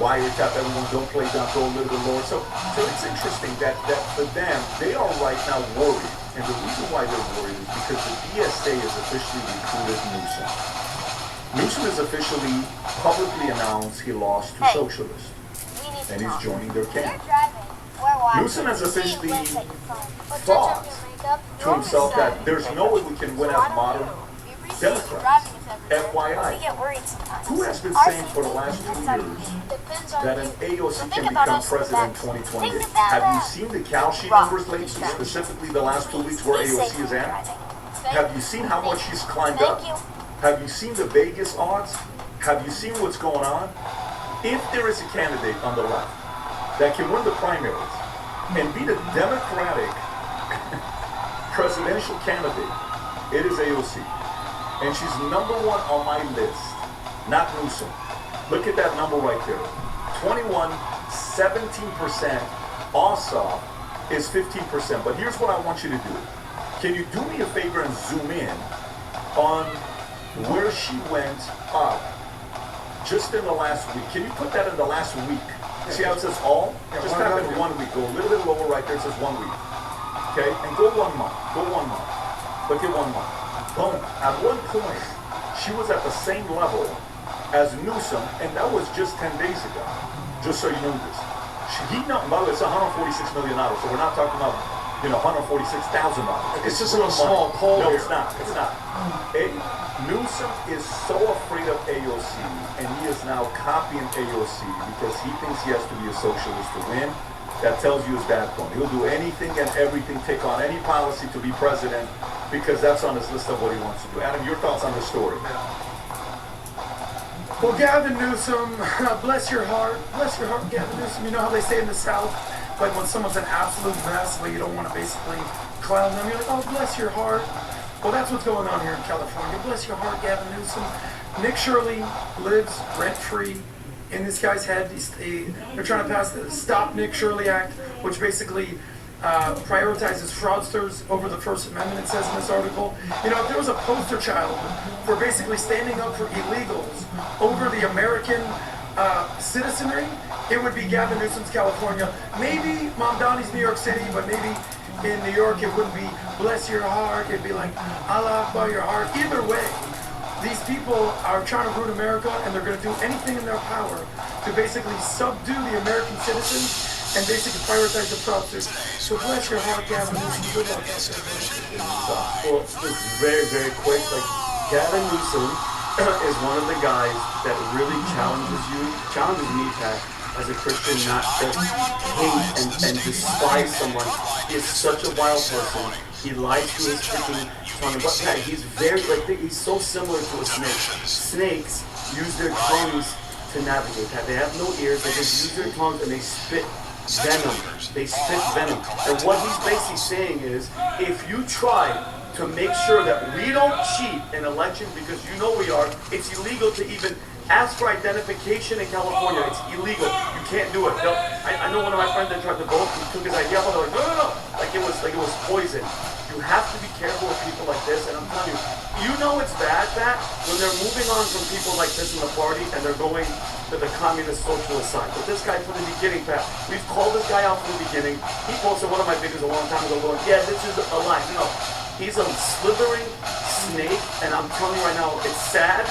S4: wiretap everyone. Don't play down. Go a little bit lower. So it's interesting that for them, they are right now worried. And the reason why they're worried is because the DSA has officially recruited Newsom. Newsom has officially publicly announced he lost to socialists. And he's joining their camp. Newsom has officially thought to himself that there's no way we can win as modern Democrats. FYI, who has been saying for the last 2 years that an AOC can become president in 2020? Have you seen the Kalshi numbers lately, specifically the last 2 weeks where AOC is at? Have you seen how much she's climbed up? Have you seen the Vegas odds? Have you seen what's going on? If there is a candidate on the left that can win the primaries and be the Democratic presidential candidate, it is AOC. And she's number one on my list, not Newsom. Look at that number right there. 21, 17%. Ossoff is 15%. But here's what I want you to do. Can you do me a favor and zoom in on where she went up just in the last week? Can you put that in the last week? See how it says all? Just tap in 1 week. Go a little bit lower right there. It says 1 week. Okay? And go 1 month. Go 1 month. Look at 1 month. Boom. At one point, she was at the same level as Newsom, and that was just 10 days ago. Just so you know this. By the way, it's $146 million, so we're not talking about, $146,000.
S3: It's just a small poll.
S4: No, it's not. It's not. Newsom is so afraid of AOC, and he is now copying AOC because he thinks he has to be a socialist to win. that tells you his backbone. He'll do anything and everything, take on any policy to be president, because that's on his list of what he wants to do. Adam, your thoughts on the story?
S5: Well, Gavin Newsom, bless your heart, Gavin Newsom. You know how they say in the South, like when someone's an absolute mess, but you don't want to basically clown them, you're like, oh, bless your heart. Well, that's what's going on here in California. Bless your heart, Gavin Newsom. Nick Shirley lives rent-free in this guy's head. They're trying to pass the Stop Nick Shirley Act, which basically prioritizes fraudsters over the First Amendment, it says in this article. You know, if there was a poster child for basically standing up for illegals over the American citizenry, it would be Gavin Newsom's California. Maybe Mamdani's New York City, but maybe in New York it wouldn't be bless your heart, it'd be like Allah Akbar your heart. Either way, these people are trying to root America, and they're going to do anything in their power to basically subdue the American citizens and basically prioritize the fraudsters. So bless your heart, Gavin Newsom. Good luck out there.
S8: Well, just very, very quick, like Gavin Newsom is one of the guys that really challenges me, Pat, as a Christian, not to hate and despise someone. He is such a wild person. He lies to his freaking tongue. But Pat, he's very, like, he's so similar to a snake. Snakes use their tongues to navigate, Pat. They have no ears, they just use their tongues and they spit venom. They spit venom. And what he's basically saying is, if you try to make sure that we don't cheat in elections, because you know we are, it's illegal to even ask for identification in California. It's illegal. You can't do it. No, I know one of my friends that tried to vote, he took his idea, but they're like, no. Like it was poison. You have to be careful with people like this, and I'm telling you, you know it's bad that when they're moving on from people like this in the party and they're going to the communist socialist side. But this guy from the beginning, Pat, we've called this guy out from the beginning. He posted one of my videos a long time ago going, yeah, this is a lie. No, he's a slithering snake, and I'm telling you right now, it's sad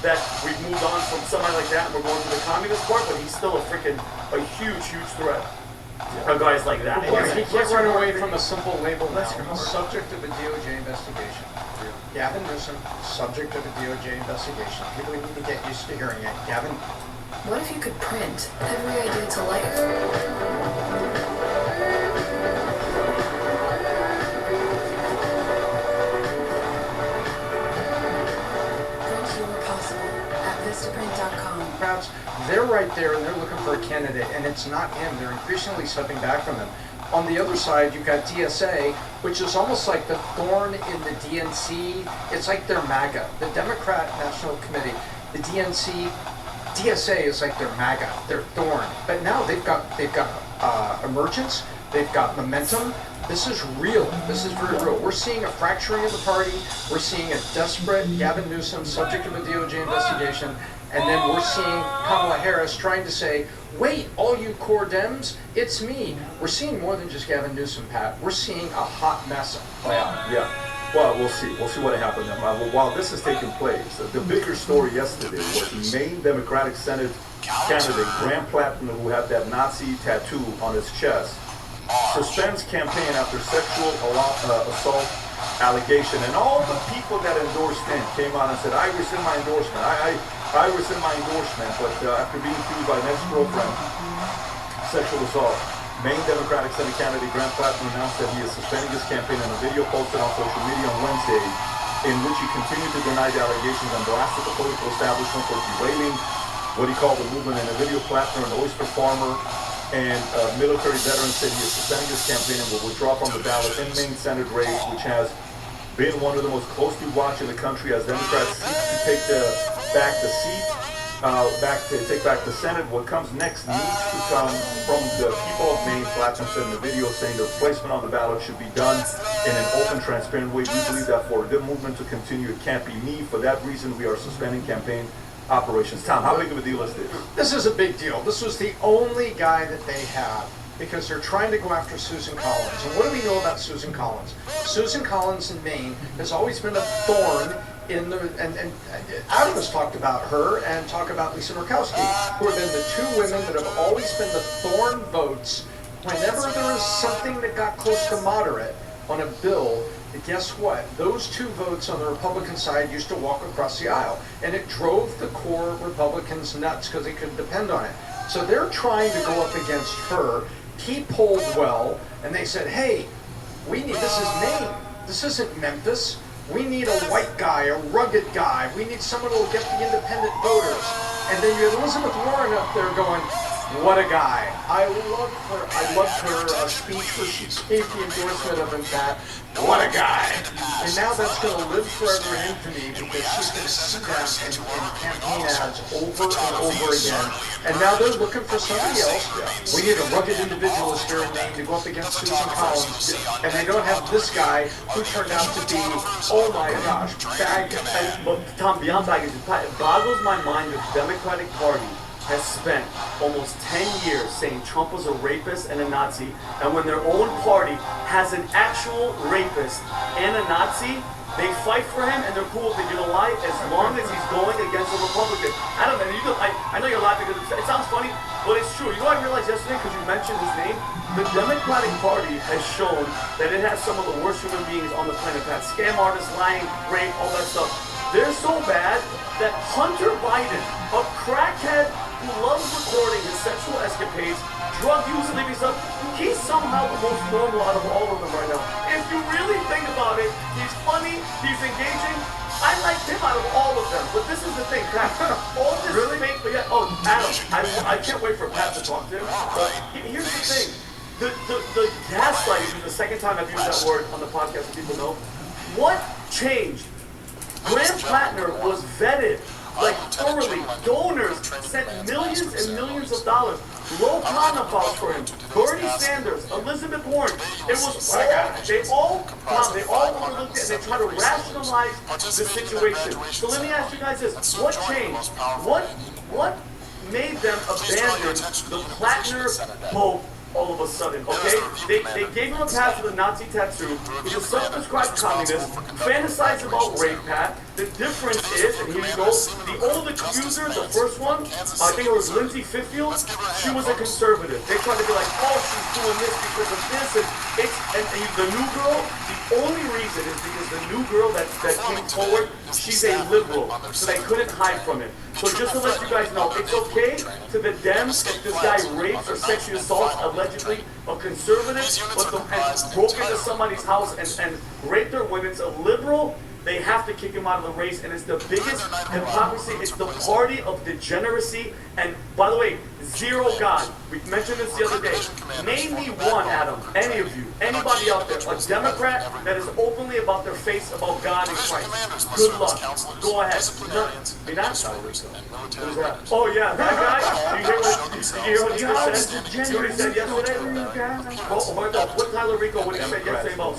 S8: that we've moved on from somebody like that and we're going to the communist part, but he's still a huge threat. Guys like that.
S3: He can't run away from a simple label now. Subject of a DOJ investigation. Gavin Newsom, subject of a DOJ investigation. People need to get used to hearing it. Gavin.
S13: What if you could print every idea to life?
S3: They're right there and they're looking for a candidate, and it's not him. They're increasingly stepping back from him. On the other side, you've got DSA, which is almost like the thorn in the DNC. It's like their MAGA, the Democrat National Committee. The DSA is like their MAGA, their thorn. But now they've got emergence, they've got momentum. This is real. This is very real. We're seeing a fracturing of the party. We're seeing a desperate Gavin Newsom, subject of a DOJ investigation. And then we're seeing Kamala Harris trying to say, wait, all you core Dems, it's me. We're seeing more than just Gavin Newsom, Pat. We're seeing a hot mess play out.
S4: Yeah. Well, we'll see. We'll see what happens. While this is taking place, the bigger story yesterday was the main Democratic Senate candidate, Graham Plattner, who had that Nazi tattoo on his chest, suspends campaign after sexual assault allegation. And all the people that endorsed him came out and said, I rescind my endorsement. I rescind my endorsement. But after being accused by an ex-girlfriend, sexual assault, main Democratic Senate candidate Graham Plattner announced that he is suspending his campaign in a video posted on social media on Wednesday, in which he continued to deny the allegations and blasted the political establishment for derailing what he called the movement. In a video, Plattner, an oyster farmer and military veteran, said he is suspending his campaign and will withdraw from the ballot in Maine Senate race, which has been one of the most closely watched in the country as Democrats seek to take back the Senate. What comes next needs to come from the people of Maine. Plattner said in the video, saying the placement on the ballot should be done in an open, transparent way. We believe that for the movement to continue, it can't be me. For that reason, we are suspending campaign operations. Tom, how big of a deal is this?
S3: This is a big deal. This was the only guy that they had, because they're trying to go after Susan Collins. And what do we know about Susan Collins? Susan Collins in Maine has always been a thorn in the, and Adam has talked about her and talk about Lisa Murkowski, who have been the two women that have always been the thorn votes whenever there was something that got close to moderate on a bill. Guess what? Those two votes on the Republican side used to walk across the aisle, and it drove the core Republicans nuts because they couldn't depend on it. So they're trying to go up against her, he polled well, and they said, hey, this is Maine. This isn't Memphis. We need a white guy, a rugged guy. We need someone who will get the independent voters. And then you had Elizabeth Warren up there going, what a guy. I loved her speech where she gave the endorsement of him that, what a guy. And now that's going to live forever in infamy because she's going to see them in campaign ads over and over again. And now they're looking for somebody else. We need a rugged individualist here in Maine to go up against Susan Collins. And they don't have this guy who turned out to be, oh my gosh, baggage.
S8: But Tom, beyond baggage, it boggles my mind that the Democratic Party has spent almost 10 years saying Trump was a rapist and a Nazi, and when their own party has an actual rapist and a Nazi, they fight for him and they're cool with it. You know why? As long as he's going against a Republican. Adam, and I know you're laughing because it sounds funny, but it's true. You know what I realized yesterday because you mentioned his name? The Democratic Party has shown that it has some of the worst human beings on the planet. That scam artists, lying, rape, all that stuff. They're so bad that Hunter Biden, a crackhead who loves recording his sexual escapades, drug use and stuff, he's somehow the most normal out of all of them right now. If you really think about it, he's funny, he's engaging. I like him out of all of them. But this is the thing, Pat. All this fake, yeah. Oh, Adam, I can't wait for Pat to talk to him. But here's the thing. The gaslighting is the second time I've used that word on the podcast so people know. What changed? Graham Plattner was vetted, like thoroughly. Donors sent millions and millions of dollars. Ro Khanna vouched for him. Bernie Sanders, Elizabeth Warren. It was all, they all overlooked it and they tried to rationalize the situation. So let me ask you guys this. What changed? What made them abandon the Plattner hope all of a sudden, okay? They gave him a pass with a Nazi tattoo. He's a self-described communist, fantasized about rape, Pat. The difference is, and here you go, the old accuser, the first one, I think it was Lindsay Fitfield, she was a conservative. They tried to be like, oh, she's doing this because of this, and the new girl, the only reason is because the new girl that came forward, she's a liberal, so they couldn't hide from it. So just to let you guys know, it's okay to the Dems if this guy rapes or sexually assaults allegedly a conservative, and broke into somebody's house and raped her. When it's a liberal, they have to kick him out of the race, and it's the biggest hypocrisy. It's the party of degeneracy. And by the way, zero God. We mentioned this the other day. Name me one, Adam, any of you, anybody out there, a Democrat that is openly about their faith about God and Christ. Good luck. Go ahead. You're not? Who's that? Oh yeah, that guy. Did you hear what he said? You know what he said yesterday? What Tyler Rico, what he said yesterday about?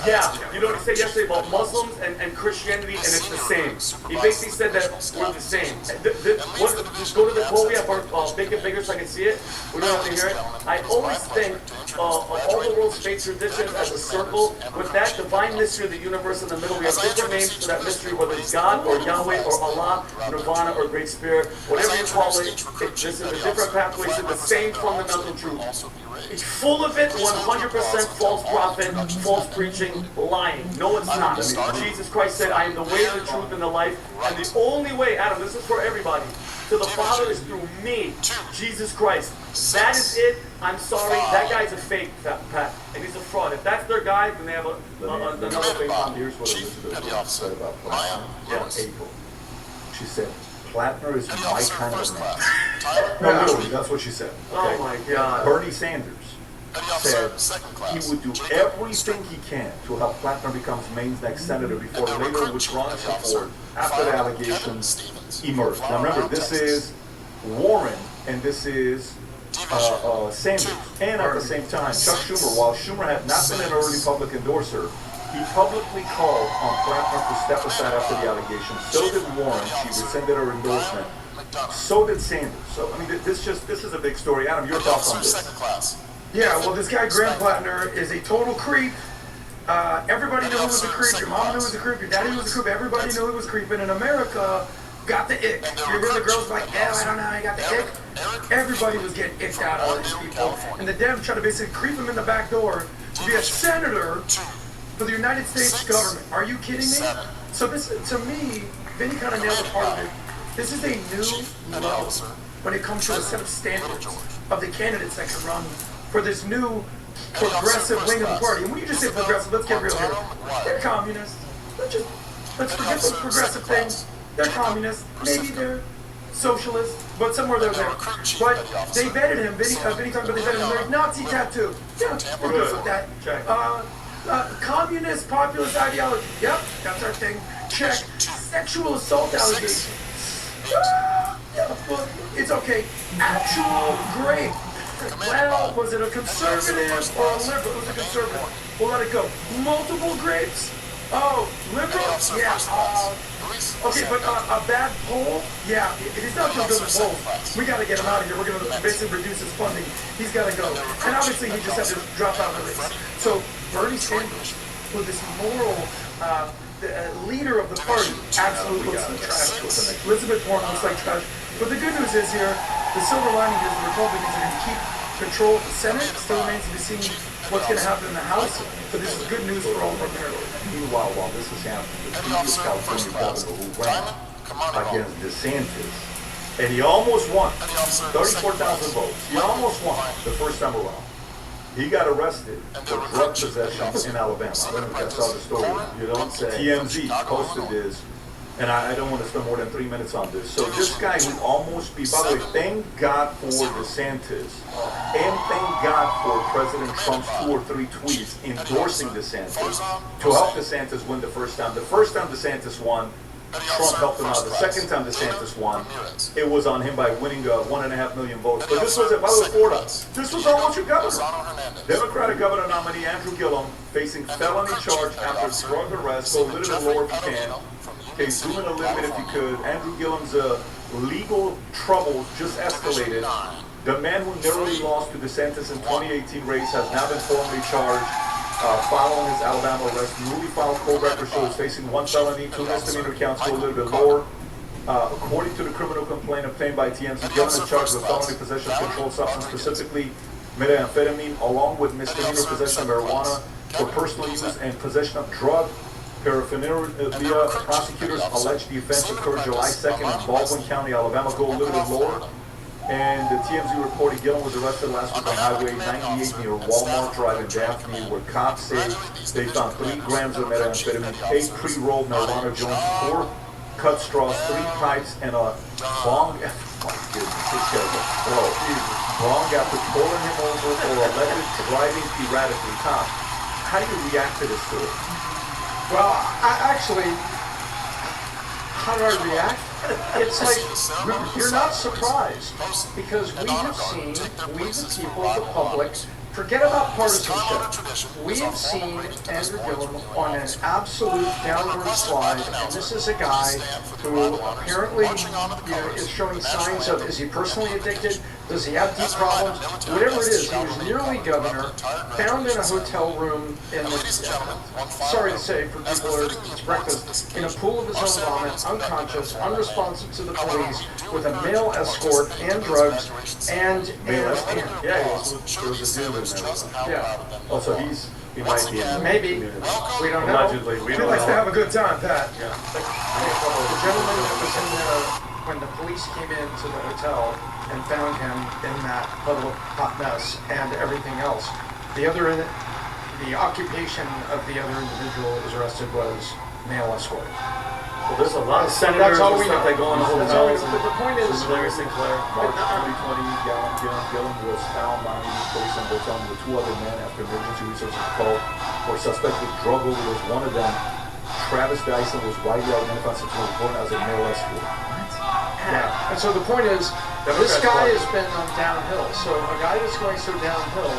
S8: Yeah, you know what he said yesterday about Muslims and Christianity, and it's the same. He basically said that we're the same. Just go to the quote we have, make it bigger so I can see it. We don't have to hear it. I always think all the world's faith traditions as a circle. With that divine mystery of the universe in the middle, we have different names for that mystery, whether it's God or Yahweh or Allah, Nirvana or Great Spirit, whatever you call it. This is a different pathway to the same fundamental truth. It's full of it, 100% false prophet, false preaching, lying. No, it's not. Jesus Christ said, I am the way, the truth, and the life. And the only way, Adam, this is for everybody, to the Father is through me, Jesus Christ. That is it. I'm sorry. That guy's a fake, Pat. And he's a fraud. If that's their guy, then they have another fake on.
S4: Here's what Elizabeth said about Plattner in April. She said, Plattner is my kind of man. No, literally, that's what she said. Okay?
S8: Oh my God.
S4: Bernie Sanders said he would do everything he can to help Plattner becomes Maine's next senator before later withdrawing support after the allegations emerged. Now remember, this is Warren and this is Sanders. And at the same time, Chuck Schumer, while Schumer had not been an early public endorser, he publicly called on Plattner to step aside after the allegations. So did Warren. She rescinded her endorsement. So did Sanders. So, I mean, this is a big story. Adam, your thoughts on this?
S5: Yeah, well, this guy, Graham Plattner, is a total creep. Everybody knew he was a creep. Your mom knew he was a creep. Your daddy was a creep. Everybody knew he was creeping. And America got the ick. You hear the girls like, yeah, I don't know, I got the ick. Everybody was getting icked out of these people. And the Dems tried to basically creep him in the back door to be a senator for the United States government. Are you kidding me? So this, to me, Vinny kind of nailed the part of it. This is a new level when it comes to a set of standards. of the candidates that can run for this new progressive wing of the party. And when you just say progressive, let's get real here. They're communists. Let's forget those progressive things. They're communists. Maybe they're socialists, but somewhere they're there. But they vetted him. Vinny talked about they vetted him. They're like, Nazi tattoo. Yeah, we're good with that. Communist populist ideology. Yep, that's our thing. Check. Sexual assault allegations. Yeah, well, it's okay. Actual grape. Well, was it a conservative or a liberal? It was a conservative. We'll let it go. Multiple grapes. Oh, liberal? Yeah. Okay, but a bad poll? Yeah, he's not doing good with polls. We got to get him out of here. We're going to basically reduce his funding. He's got to go. And obviously, he just had to drop out of the race. So Bernie Sanders, with this moral leader of the party, absolutely looks like trash. Elizabeth Warren looks like trash. But the good news is here, the silver lining is the Republicans are going to keep control of the Senate. It still remains to be seen what's going to happen in the House. But this is good news for all of America.
S4: Meanwhile, while this is happening, the previous California governor who ran against DeSantis, and he almost won, 34,000 votes. He almost won the first time around. He got arrested for drug possession in Alabama. I don't know if you saw the story. You don't say. TMZ posted this, and I don't want to spend more than 3 minutes on this. So this guy who almost beat, by the way, thank God for DeSantis, and thank God for President Trump's 2 or 3 tweets endorsing DeSantis to help DeSantis win the first time. The first time DeSantis won, Trump helped him out. The second time DeSantis won, it was on him by winning 1.5 million votes. But this was, by the way, Florida. This was almost your governor. Democratic governor nominee Andrew Gillum facing felony charge after drug arrest. Go a little bit lower if you can. Okay, zoom in a little bit if you could. Andrew Gillum's legal troubles just escalated. The man who narrowly lost to DeSantis in 2018 race has now been formally charged. Following his Alabama arrest, newly filed court record shows facing 1 felony, 2 misdemeanor counts, go a little bit lower. According to the criminal complaint obtained by TMZ, Gillum is charged with felony possession of controlled substance, specifically methamphetamine, along with misdemeanor possession of marijuana for personal use and possession of drug paraphernalia. Prosecutors allege the offense occurred July 2nd in Baldwin County, Alabama. Go a little bit lower. And the TMZ reported Gillum was arrested last week on Highway 98 near Walmart Drive in Daphne, where cops say they found 3 grams of methamphetamine, 8 pre-rolled marijuana joints, 4 cut straws, 3 pipes, and a bong. Oh my goodness, this guy's a pro. Bong after pulling him over for alleged driving erratically. Tom, how do you react to this story?
S3: Well, how do I react? It's like, you're not surprised, because we have seen, we the people, the public, forget about partisanship. We have seen Andrew Gillum on an absolute downward slide, and this is a guy who apparently, is showing signs of, is he personally addicted? Does he have deep problems? Whatever it is, he was nearly governor, found in a hotel room in the, sorry to say for people who are, it's breakfast, in a pool of his own vomit, unconscious, unresponsive to the police, with a male escort and drugs, and
S4: there was a dude in there.
S3: Yeah.
S4: Also, he might be in
S3: maybe. We don't know.
S4: Allegedly, we
S5: He
S4: don't
S5: likes to
S4: know.
S5: have a good time, Pat.
S4: Yeah.
S3: The gentleman that was in there when the police came into the hotel and found him in that puddle of hot mess and everything else. The occupation of the other individual that was arrested was male escort.
S8: Well, there's a lot of senators and stuff that go in the
S3: That's all we
S8: hotels.
S3: know. But the point is,
S8: Larry Sinclair.
S4: March 2020, Gillum was found lying in his place in hotel with 2 other men after emergency resources called for suspected drug overdose. One of them, Travis Dyson, was widely identified since reported as a male escort.
S3: yeah. And so the point is, this guy has been on downhill. So a guy that's going so downhill,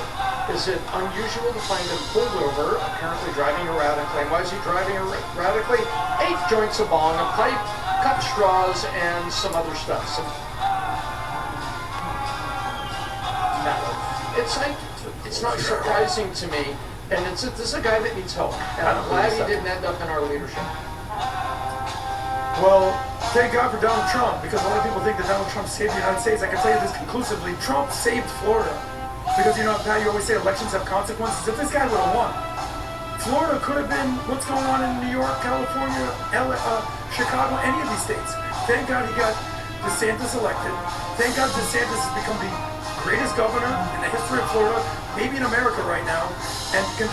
S3: is it unusual to find him pulled over, apparently driving erratically? And why is he driving erratically? 8 joints of bong, a pipe, cut straws, and some other stuff. It's like, it's not surprising to me, and this is a guy that needs help, and I'm glad he didn't end up in our leadership.
S5: Well, thank God for Donald Trump, because a lot of people think that Donald Trump saved the United States. I can tell you this conclusively, Trump saved Florida. Because, Pat, you always say elections have consequences. If this guy would have won, Florida could have been what's going on in New York, California, Chicago, any of these states. Thank God he got DeSantis elected. Thank God DeSantis has become the greatest governor in the history of Florida, maybe in America right now, and to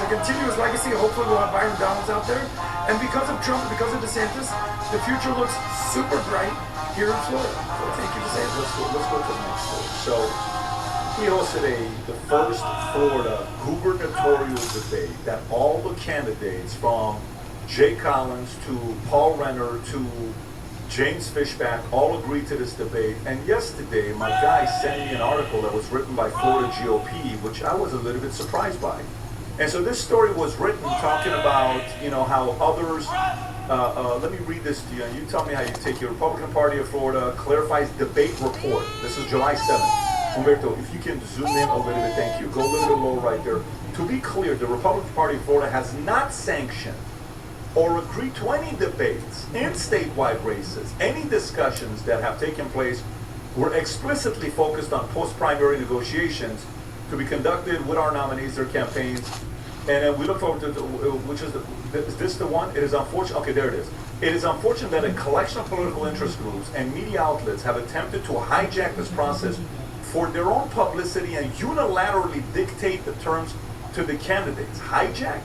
S5: continue his legacy, hopefully we'll have Byron Donalds out there. And because of Trump, and because of DeSantis, the future looks super bright here in Florida. So thank you, DeSantis.
S4: Let's go to the next story. So he hosted the first Florida gubernatorial debate that all the candidates from Jay Collins to Paul Renner to James Fishback all agreed to this debate. And yesterday, my guy sent me an article that was written by Florida GOP, which I was a little bit surprised by. And so this story was written talking about, how others, let me read this to you, and you tell me how you take your Republican Party of Florida clarifies debate report. This is July 7th. Humberto, if you can zoom in a little bit, thank you. Go a little bit low right there. To be clear, the Republican Party of Florida has not sanctioned or agreed to any debates in statewide races. Any discussions that have taken place were explicitly focused on post-primary negotiations to be conducted with our nominees, their campaigns. And we look forward to, is this the one? It is unfortunate, okay, there it is. It is unfortunate that a collection of political interest groups and media outlets have attempted to hijack this process for their own publicity and unilaterally dictate the terms to the candidates. Hijack?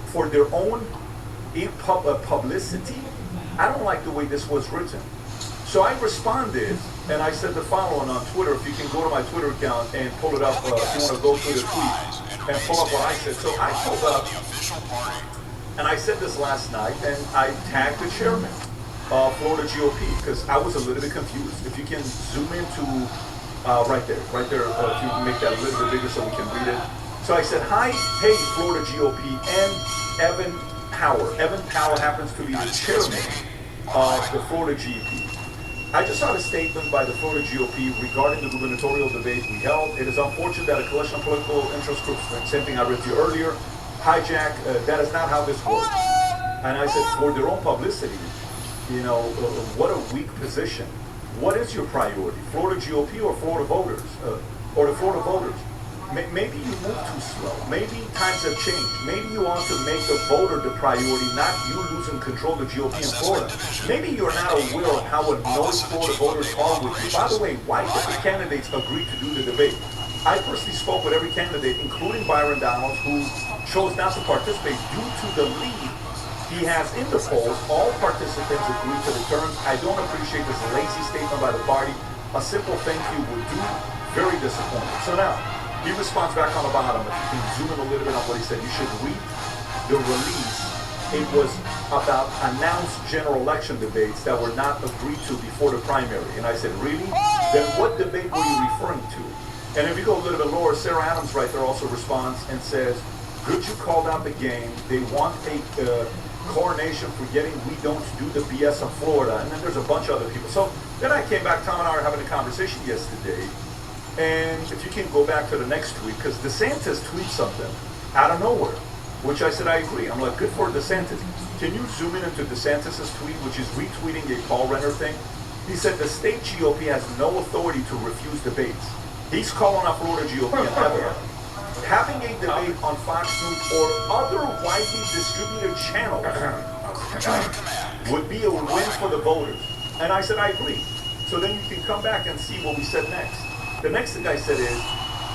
S4: For their own publicity? I don't like the way this was written. So I responded, and I said the following on Twitter. If you can go to my Twitter account and pull it up, if you want to go through the tweet and pull up what I said. So I pulled up, and I said this last night, and I tagged the chairman of Florida GOP, because I was a little bit confused. If you can zoom into, right there, if you can make that a little bit bigger so we can read it. So I said, hi, hey, Florida GOP, and Evan Power. Evan Power happens to be the chairman of the Florida GOP. I just saw a statement by the Florida GOP regarding the gubernatorial debate we held. It is unfortunate that a collection of political interest groups, same thing I read to you earlier, hijack. That is not how this works. And I said, for their own publicity, what a weak position. What is your priority? Florida GOP or Florida voters? Or the Florida voters? Maybe you move too slow. Maybe times have changed. Maybe you want to make the voter the priority, not you losing control of the GOP in Florida. Maybe you're not aware of how annoyed Florida voters are with you. By the way, why did the candidates agree to do the debate? I personally spoke with every candidate, including Byron Donalds, who chose not to participate due to the lead he has in the polls. All participants agreed to the terms. I don't appreciate this lazy statement by the party. A simple thank you would do. Very disappointed. So now, he responds back on the bottom. If you can zoom in a little bit on what he said, you should read the release. It was about announced general election debates that were not agreed to before the primary. And I said, really? Then what debate were you referring to? And if you go a little bit lower, Sarah Adams right there also responds and says, good, you called out the game. They want a coronation for getting we don't do the BS of Florida. And then there's a bunch of other people. So then I came back, Tom and I were having a conversation yesterday. And if you can go back to the next tweet, because DeSantis tweets something out of nowhere, which I said I agree. I'm like, good for DeSantis. Can you zoom in into DeSantis' tweet, which is retweeting a Paul Renner thing? He said the state GOP has no authority to refuse debates. He's calling out Florida GOP and Evan. Having a debate on Fox News or other widely distributed channels would be a win for the voters. And I said, I agree. So then you can come back and see what we said next. The next thing I said is,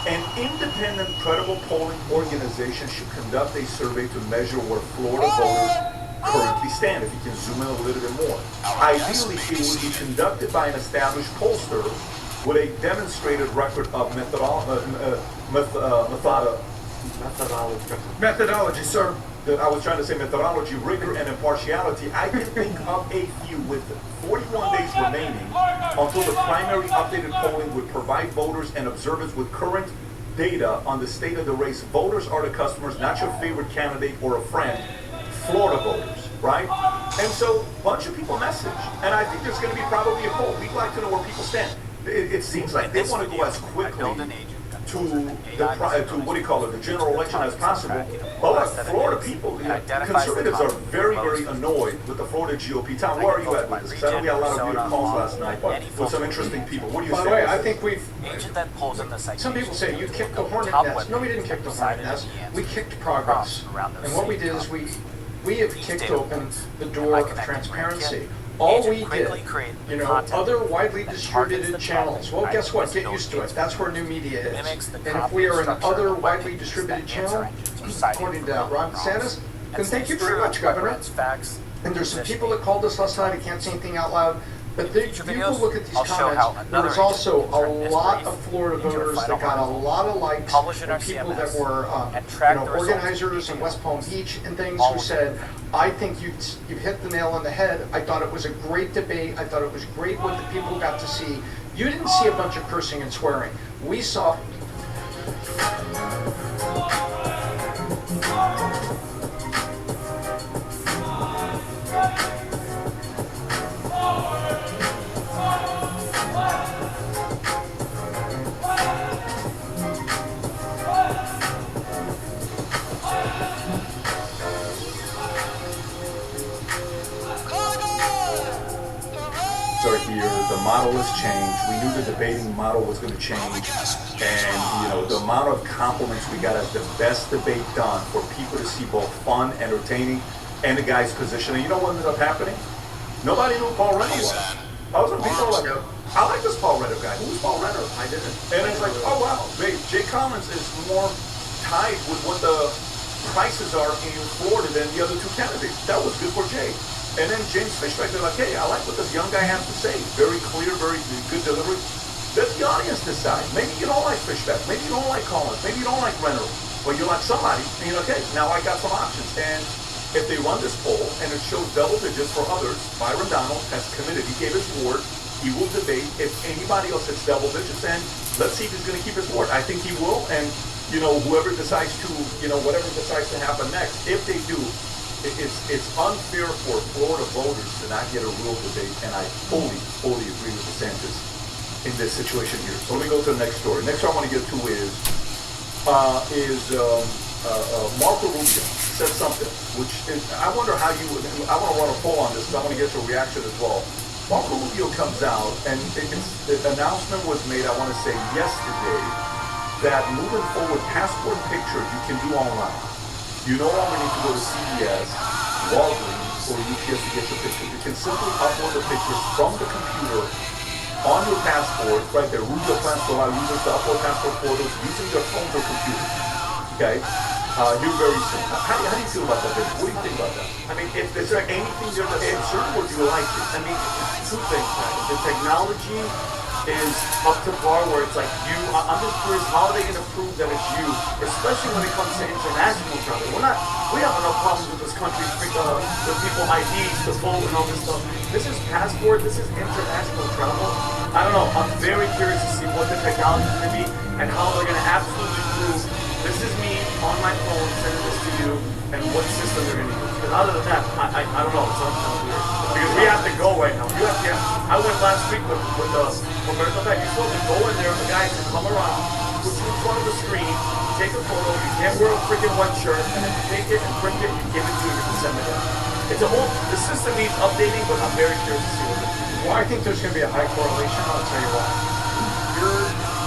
S4: an independent, credible polling organization should conduct a survey to measure where Florida voters currently stand, if you can zoom in a little bit more. Ideally, it would be conducted by an established pollster with a demonstrated record of
S5: methodology, sir.
S4: I was trying to say methodology, rigor, and impartiality. I can think of a few with 41 days remaining until the primary updated polling would provide voters and observers with current data on the state of the race. Voters are the customers, not your favorite candidate or a friend. Florida voters, right? And so a bunch of people message. And I think there's going to be probably a poll. We'd like to know where people stand. It seems like they want to go as quickly to the general election as possible. But like Florida people, conservatives are very, very annoyed with the Florida GOP. Tom, where are you at with this? Because I know we had a lot of beautiful calls last night, but with some interesting people. What do you say?
S5: By the way, I think some people say you kicked the hornet nest. No, we didn't kick the hornet nest. We kicked progress. And what we did is we have kicked open the door of transparency.
S3: all we did, other widely distributed channels. Well, guess what? Get used to it. That's where new media is. And if we are an other widely distributed channel, according to Ron DeSantis, then thank you very much, Governor. And there's some people that called us last night. I can't say anything out loud. But you go look at these comments. There was also a lot of Florida voters that got a lot of likes, and people that were organizers in West Palm Beach and things who said, I think you hit the nail on the head. I thought it was a great debate. I thought it was great what the people got to see. You didn't see a bunch of cursing and swearing. We saw...
S4: Here, the model has changed. We knew the debating model was going to change, and the amount of compliments we got as the best debate done for people to see both fun, entertaining, and the guy's position. And you know what ended up happening? Nobody knew who Paul Renner was. I was people like, I like this Paul Renner guy. Who's Paul Renner? I didn't. And it's like, oh wow, Jay Collins is more tied with what the prices are in Florida than the other two candidates. That was good for Jay. And then James Fishback, they're like, hey, I like what this young guy has to say. Very clear, very good delivery. Let the audience decide. Maybe you don't like Fishback. Maybe you don't like Collins. Maybe you don't like Renner. But you like somebody. And you're like, okay, now I got some options. And if they run this poll and it shows double digits for others, Byron Donald has committed. He gave his word. He will debate. If anybody else hits double digits, then let's see if he's going to keep his word. I think he will. And, whoever decides to, whatever decides to happen next, if they do, it's unfair for Florida voters to not get a real debate, and I fully agree with DeSantis in this situation here. So let me go to the next story. Next story I want to get to is Marco Rubio said something, which is, I wonder how you would, I want to run a poll on this, because I want to get your reaction as well. Marco Rubio comes out, and the announcement was made, I want to say yesterday, that moving forward, passport pictures you can do online. You no longer need to go to CVS, Walgreens, or UPS to get your picture. You can simply upload the pictures from the computer on your passport, right there. Rubio plans to allow users to upload passport photos using their phones or computers. Okay? Here very soon. How do you feel about that, David? What do you think about that? I mean, if there's anything there that's concerned, or do you like it?
S8: I mean, two things, right? The technology is up to par where it's like I'm just curious, how are they going to prove that it's you, especially when it comes to international travel? We have enough problems with this country with people IDs, the phone and all this stuff. This is passport, this is international travel. I don't know, I'm very curious to see what the technology is going to be and how they're going to absolutely prove this is me on my phone sending this to you and what system they're going to use. Because other than that, I don't know, it's something weird. Because we have to go right now. I went last week with Roberto Beck. You're supposed to go in there, the guys to come around, put you in front of the screen, take a photo, you can't wear a freaking white shirt, and then you take it and print it, and you give it to you, and send it in. The system needs updating, but I'm very curious to see what it is.
S3: Well, I think there's going to be a high correlation, I'll tell you why.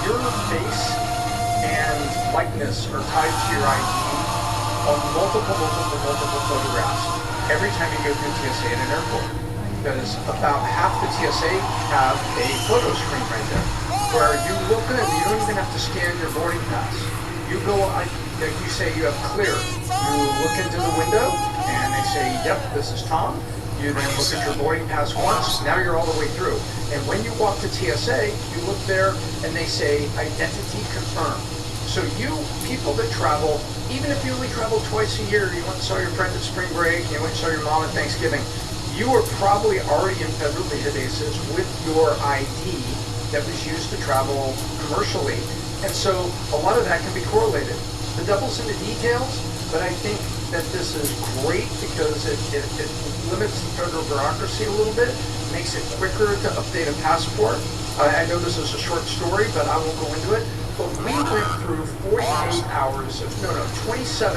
S3: Your face and likeness are tied to your ID on multiple photographs every time you go through TSA at an airport. Because about half the TSA have a photo screen right there, where you look at it, you don't even have to scan your boarding pass. You go, like you say, you have clear. You look into the window, and they say, yep, this is Tom. You then look at your boarding pass once, now you're all the way through. And when you walk to TSA, you look there, and they say, identity confirmed. So people that travel, even if you only travel twice a year, you went and saw your friend at spring break, you went and saw your mom at Thanksgiving, you are probably already in federal databases with your ID that was used to travel commercially. And so a lot of that can be correlated. The devil's in the details, but I think that this is great because it limits the federal bureaucracy a little bit, makes it quicker to update a passport. I know this is a short story, but I won't go into it. But we went through 27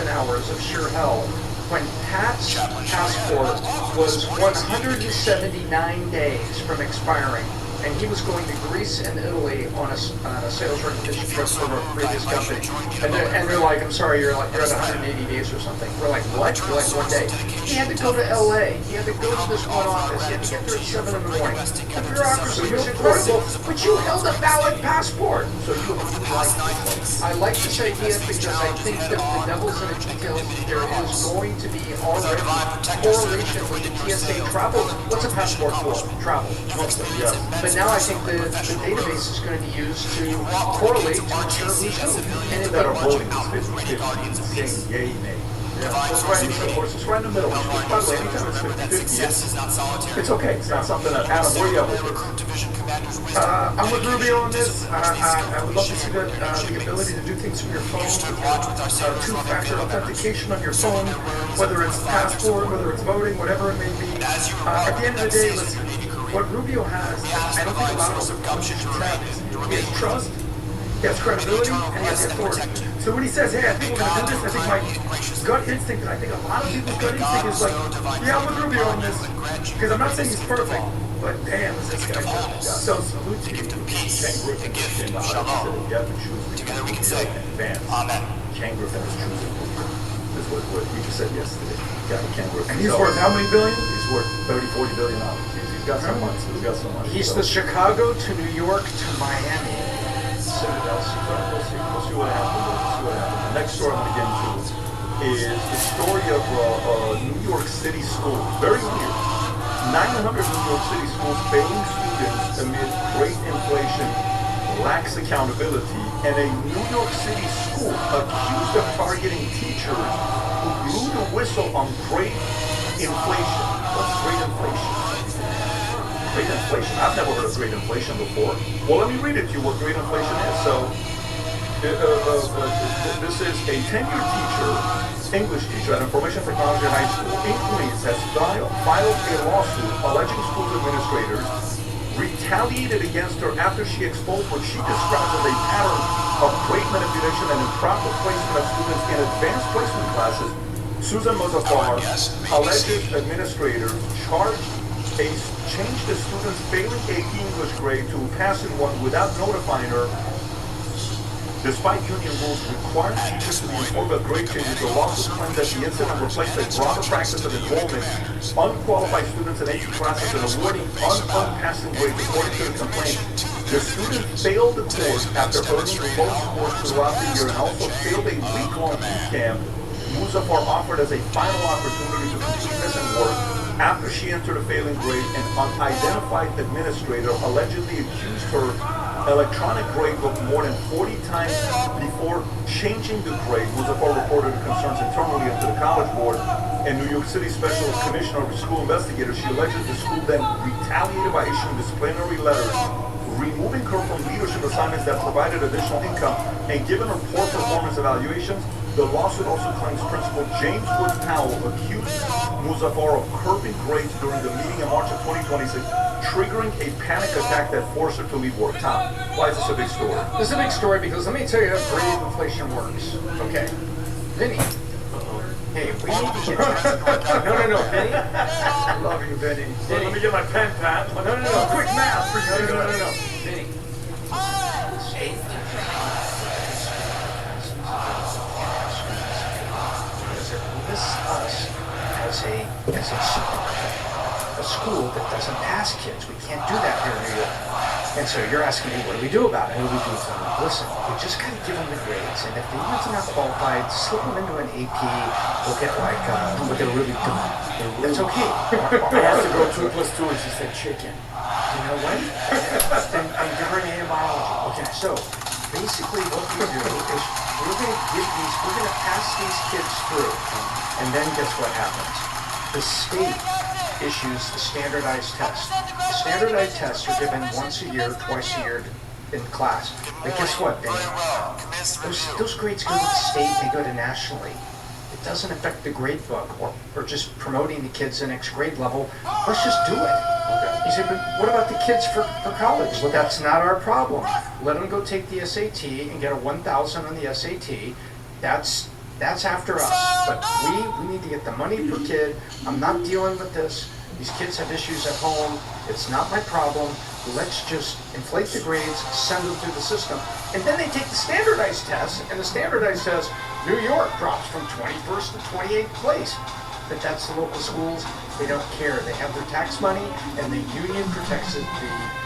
S3: hours of sheer hell when Pat's passport was 179 days from expiring. and he was going to Greece and Italy on a sales recognition trip for a previous company. And they're like, I'm sorry, you're at 180 days or something. We're like, what? You're like, one day. He had to go to LA. He had to go to this one office. He had to get there at 7 in the morning. The bureaucracy was incredible, but you held a valid passport.
S4: So you
S3: I like this idea because I think that the devil's in the details. There is going to be already correlation with the TSA travel. What's a passport for? Travel.
S4: Yes.
S3: But now I think the database is going to be used to correlate to ensure who's who. And if
S4: that are voting is 50-50, saying yay, nay. Yeah. So it's right in the middle. It's right in the middle. By the way, anytime it's 50-50, it's okay. It's not something that, Adam, where are you at with this?
S5: I'm with Rubio on this. I would love to see the ability to do things from your phone, two-factor authentication on your phone, whether it's passport, whether it's voting, whatever it may be. At the end of the day, listen, what Rubio has, I don't think a lot of other politicians have, is he has trust, he has credibility, and he has authority. So when he says, hey, I think we're going to do this, I think my gut instinct, and I think a lot of people's gut instinct is like, yeah, I'm with Rubio on this. Because I'm not saying he's perfect, but damn, is this guy good. So salute to you.
S4: Ken Griffin came out and said if you have to choose between Rubio and Vance, Ken Griffin is choosing Rubio. This is what he just said yesterday. Ken Griffin.
S5: And he's worth how many billion?
S4: He's worth $30-40 billion. He's got some money. He's got some money.
S3: He's the Chicago to New York to Miami.
S4: We'll see what happens. The next story I'm going to get into is the story of New York City schools. Very weird. 900 New York City schools failing students amid great inflation, lax accountability, and a New York City school accused of targeting teachers who blew the whistle on great inflation. What's great inflation? Great inflation. I've never heard of great inflation before. Well, let me read it to you what great inflation is. So, this is a tenured teacher, English teacher at Information Technology High School in Queens has filed a lawsuit alleging school administrators retaliated against her after she exposed what she describes as a pattern of great manipulation and improper placement of students in advanced placement classes. Susan Mozaffar alleges administrators changed the student's failing AP English grade to pass in one without notifying her. Despite union rules requiring teachers to be informed of grade changes, the lawsuit claimed that the incident reflects a broader practice of enrollment unqualified students in AP classes and awarding unpassing grades. According to the complaint, the student failed the course after earning the low scores throughout the year and also failed a week-long boot camp. Muzaffar offered as a final opportunity to complete missing work after she entered a failing grade. An unidentified administrator allegedly accused her electronic grade book more than 40 times before changing the grade. Muzaffar reported concerns internally to the College Board and New York City Special Commissioner of School Investigators. She alleges the school then retaliated by issuing disciplinary letters, removing her from leadership assignments that provided additional income, and given her poor performance evaluations. The lawsuit also claims Principal James Woods Powell accused Muzaffar of curbing grades during the meeting in March of 2026, triggering a panic attack that forced her to leave work. Tom, why is this a big story?
S3: This is a big story because let me tell you how grade inflation works. Okay. Vinny. Hey, we need to get No, Vinny. I love you, Vinny.
S8: Vinny. Let me get my pen, Pat.
S3: No. Quick math for you. No. Vinny. Lists us as a school that doesn't pass kids. We can't do that here in New York. And so you're asking me, what do we do about it? What do we do to them? Listen, we just got to give them the grades. And if the units are not qualified, slip them into an AP. Look at but they're really dumb. That's okay.
S8: I asked the girl 2 plus 2 and she said chicken.
S3: You know what? and give her an A in biology. Okay, so basically what we do is we're going to pass these kids through. And then guess what happens? The state issues the standardized test. The standardized tests are given once a year, twice a year in class. But guess what, Benny? Those grades go to the state, they go to nationally. It doesn't affect the grade book or just promoting the kids the next grade level. Let's just do it. Okay. You say, but what about the kids for college? Well, that's not our problem. Let them go take the SAT and get a 1,000 on the SAT. That's after us. But we need to get the money per kid. I'm not dealing with this. These kids have issues at home. It's not my problem. let's just inflate the grades, send them through the system. And then they take the standardized tests, and the standardized test, New York drops from 21st to 28th place. But that's the local schools. They don't care. They have their tax money, and the union protects the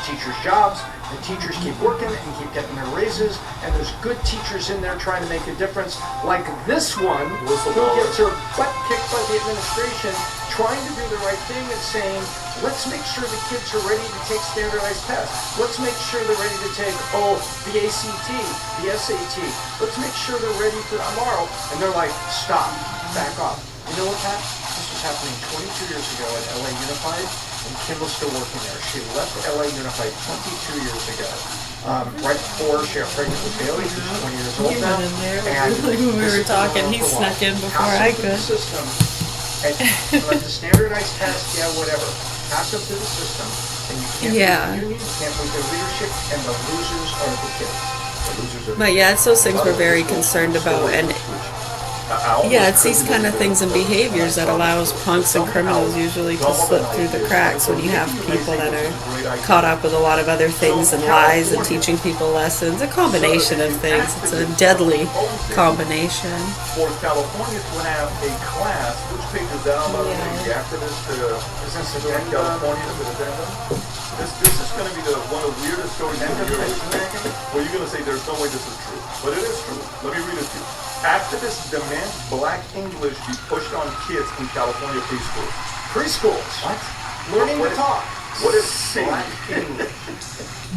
S3: teachers' jobs. The teachers keep working and keep getting their raises, and there's good teachers in there trying to make a difference, like this one who gets her butt kicked by the administration, trying to do the right thing and saying, let's make sure the kids are ready to take standardized tests. Let's make sure they're ready to take, the ACT, the SAT. Let's make sure they're ready for tomorrow. And they're like, stop, back off. You know what, Pat? This was happening 22 years ago at LA Unified, and Kim was still working there. She left LA Unified 22 years ago. Right before she got pregnant with Bailey, who's 20 years old
S14: He
S3: now.
S14: went in there.
S3: And
S14: Like when we
S3: this
S14: were
S3: is the
S14: talking,
S3: one
S14: he
S3: for
S14: snuck
S3: one.
S14: in before
S3: Pass
S14: I
S3: them through
S14: could.
S3: the system, and like the standardized test, yeah, whatever. Pass them through the system, and you can't
S14: Yeah.
S3: beat the union, you can't beat their leadership, and the losers are the kids. The losers are the
S14: But yeah, it's those things we're very concerned about, and yeah, it's these kind of things and behaviors that allows punks and criminals usually to slip through the cracks when you have people that are caught up with a lot of other things and lies and teaching people lessons. A combination of things. It's a deadly combination.
S4: For California to have a class, which page is that on, by the way? The activist, California for the addendum? This is going to be one of the weirdest stories in the year. Well, you're going to say there's no way this is true. But it is true. Let me read it to you. Activists demand black English be pushed on kids in California preschools.
S3: Preschools?
S4: What?
S3: Learning to talk.
S4: What is black English?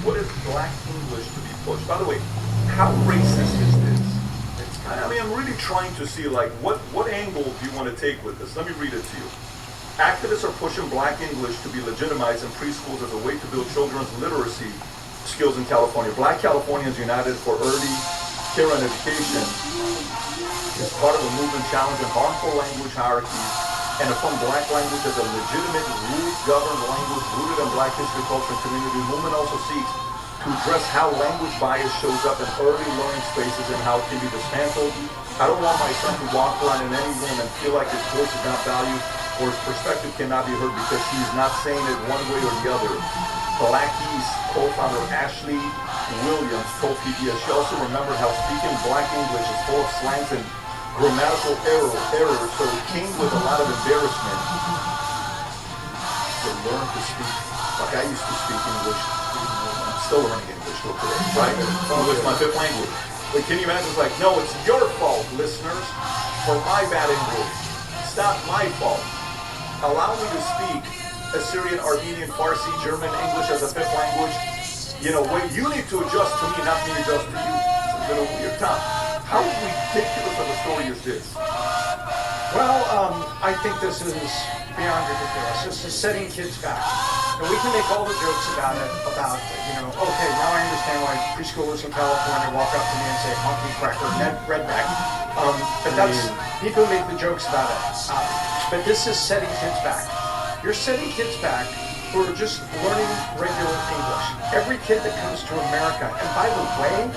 S4: What is black English to be pushed? By the way, how racist is this? I mean, I'm really trying to see, like, what angle do you want to take with this? Let me read it to you. Activists are pushing black English to be legitimized in preschools as a way to build children's literacy skills in California. Black Californians United for Early Care and Education is part of a movement challenging harmful language hierarchies and affirm black language as a legitimate, rules-governed language rooted in black history, culture, and community. The movement also seeks to address how language bias shows up in early learning spaces and how it can be dismantled. I don't want my son to walk around in any room and feel like his voice is not valued or his perspective cannot be heard because he's not saying it one way or the other. Blackies co-founder Ashley Williams told PBS she also remembered how speaking black English is full of slangs and grammatical errors, so it came with a lot of embarrassment to learn to speak. Like I used to speak English, I'm still learning English till today, right? English is my fifth language. But can you imagine? It's like, no, it's your fault, listeners, for my bad English. It's not my fault. Allow me to speak Assyrian, Armenian, Farsi, German, English as a fifth language. You know, when you need to adjust to me, not me adjust to you. It's a bit of a weird time. How ridiculous of a story is this?
S3: Well, I think this is beyond ridiculous. This is setting kids back. And we can make all the jokes about it, okay, now I understand why preschoolers in California walk up to me and say, honky cracker, redneck. But that's, people make the jokes about it. But this is setting kids back. You're setting kids back who are just learning regular English. Every kid that comes to America, and by the way,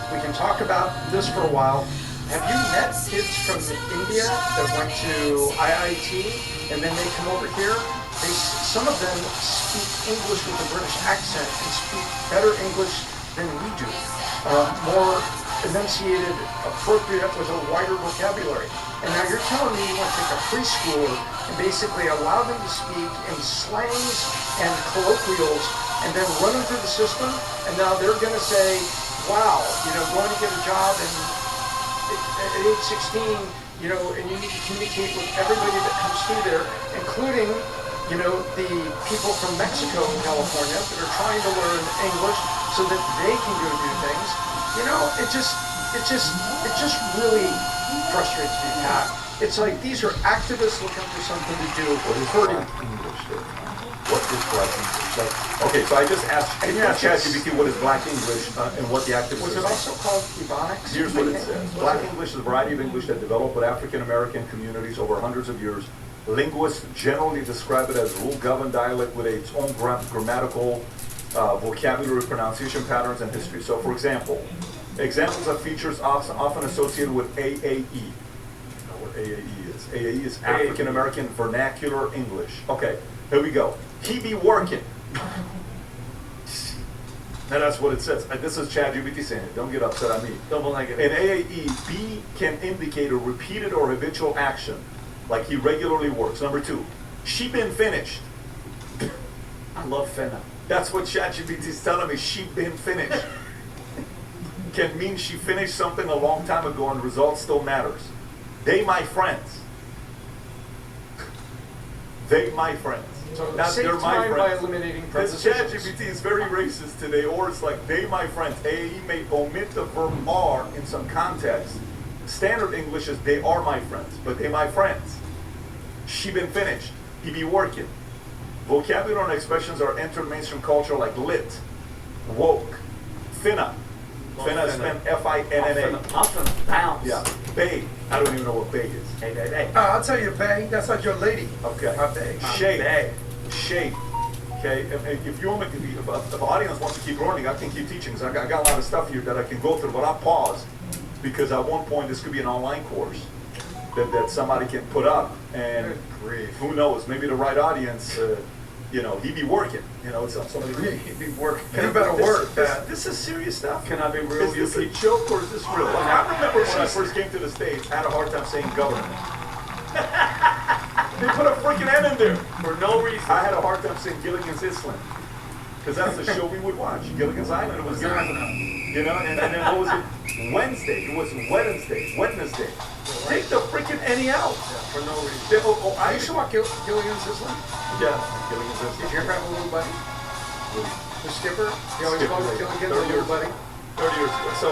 S3: we can talk about this for a while. Have you met kids from India that went to IIT and then they come over here? Some of them speak English with a British accent and speak better English than we do. More enunciated, appropriate, with a wider vocabulary. And now you're telling me you want to take a preschooler and basically allow them to speak in slangs and colloquials and then run them through the system, and now they're going to say, wow, going to get a job at age 16, and you need to communicate with everybody that comes through there, including the people from Mexico and California that are trying to learn English so that they can go do things. It just really frustrates me, Pat. It's like these are activists looking for something to do.
S4: What is black English then? What is black English? Okay, so I just asked ChatGPT what is black English and what the activists
S3: was it also called Ebonics?
S4: Here's what it says. Black English is a variety of English that developed with African American communities over hundreds of years. Linguists generally describe it as rule-governed dialect with its own grammatical, vocabulary, pronunciation patterns, and history. So, for example, examples of features often associated with AAE. You know what AAE is? AAE is African American Vernacular English. Okay, here we go. He be working. No, that's what it says. This is ChatGPT saying it. Don't get upset at me.
S8: Double negative.
S4: In AAE, B can indicate a repeated or habitual action, like he regularly works. Number 2, she been finished.
S8: I love finna.
S4: That's what ChatGPT is telling me. She been finished. Can mean she finished something a long time ago and the result still matters. They my friends. They my friends.
S3: So
S4: Not
S3: save
S4: they're my
S3: time by
S4: friends.
S3: eliminating
S4: This
S3: prepositions.
S4: ChatGPT is very racist today, or it's like they my friends. AAE may omit the verb are in some context. Standard English is they are my friends, but they my friends. She been finished. He be working. Vocabulary and expressions are entered mainstream culture like lit, woke, finna. Finna is spelled F-I-N-N-A.
S8: I'm finna bounce.
S4: Yeah. Bae. I don't even know what bae is.
S8: Hey, hey, hey.
S5: I'll tell you, bae. That's like your lady.
S4: Okay.
S5: Bae.
S4: Shape. Shape. Okay. If you want me, if the audience wants to keep learning, I can keep teaching. So I got a lot of stuff here that I can go through, but I'll pause because at one point this could be an online course that somebody can put up, and who knows? Maybe the right audience. He be working. Somebody he'd be working.
S5: You better work.
S4: This is serious stuff.
S8: Can I be real?
S4: Is this a joke or is this real? Like, I remember when I first came to the States, I had a hard time saying government. They put a freaking M in there.
S8: For no reason.
S4: I had a hard time saying Gilligan's Island. Because that's the show we would watch. Gilligan's Island. It was Gilligan's Island. And then what was it? Wednesday. It was Wednesday. Take the freaking N out.
S3: For no reason. I used to watch Gilligan's Island.
S4: Yeah, Gilligan's Island.
S3: Did you ever have a little buddy? The skipper? He always
S4: Skipper,
S3: called
S4: like,
S3: Gilligan's
S4: 30
S3: little
S4: years.
S3: buddy.
S4: 30 years ago. So,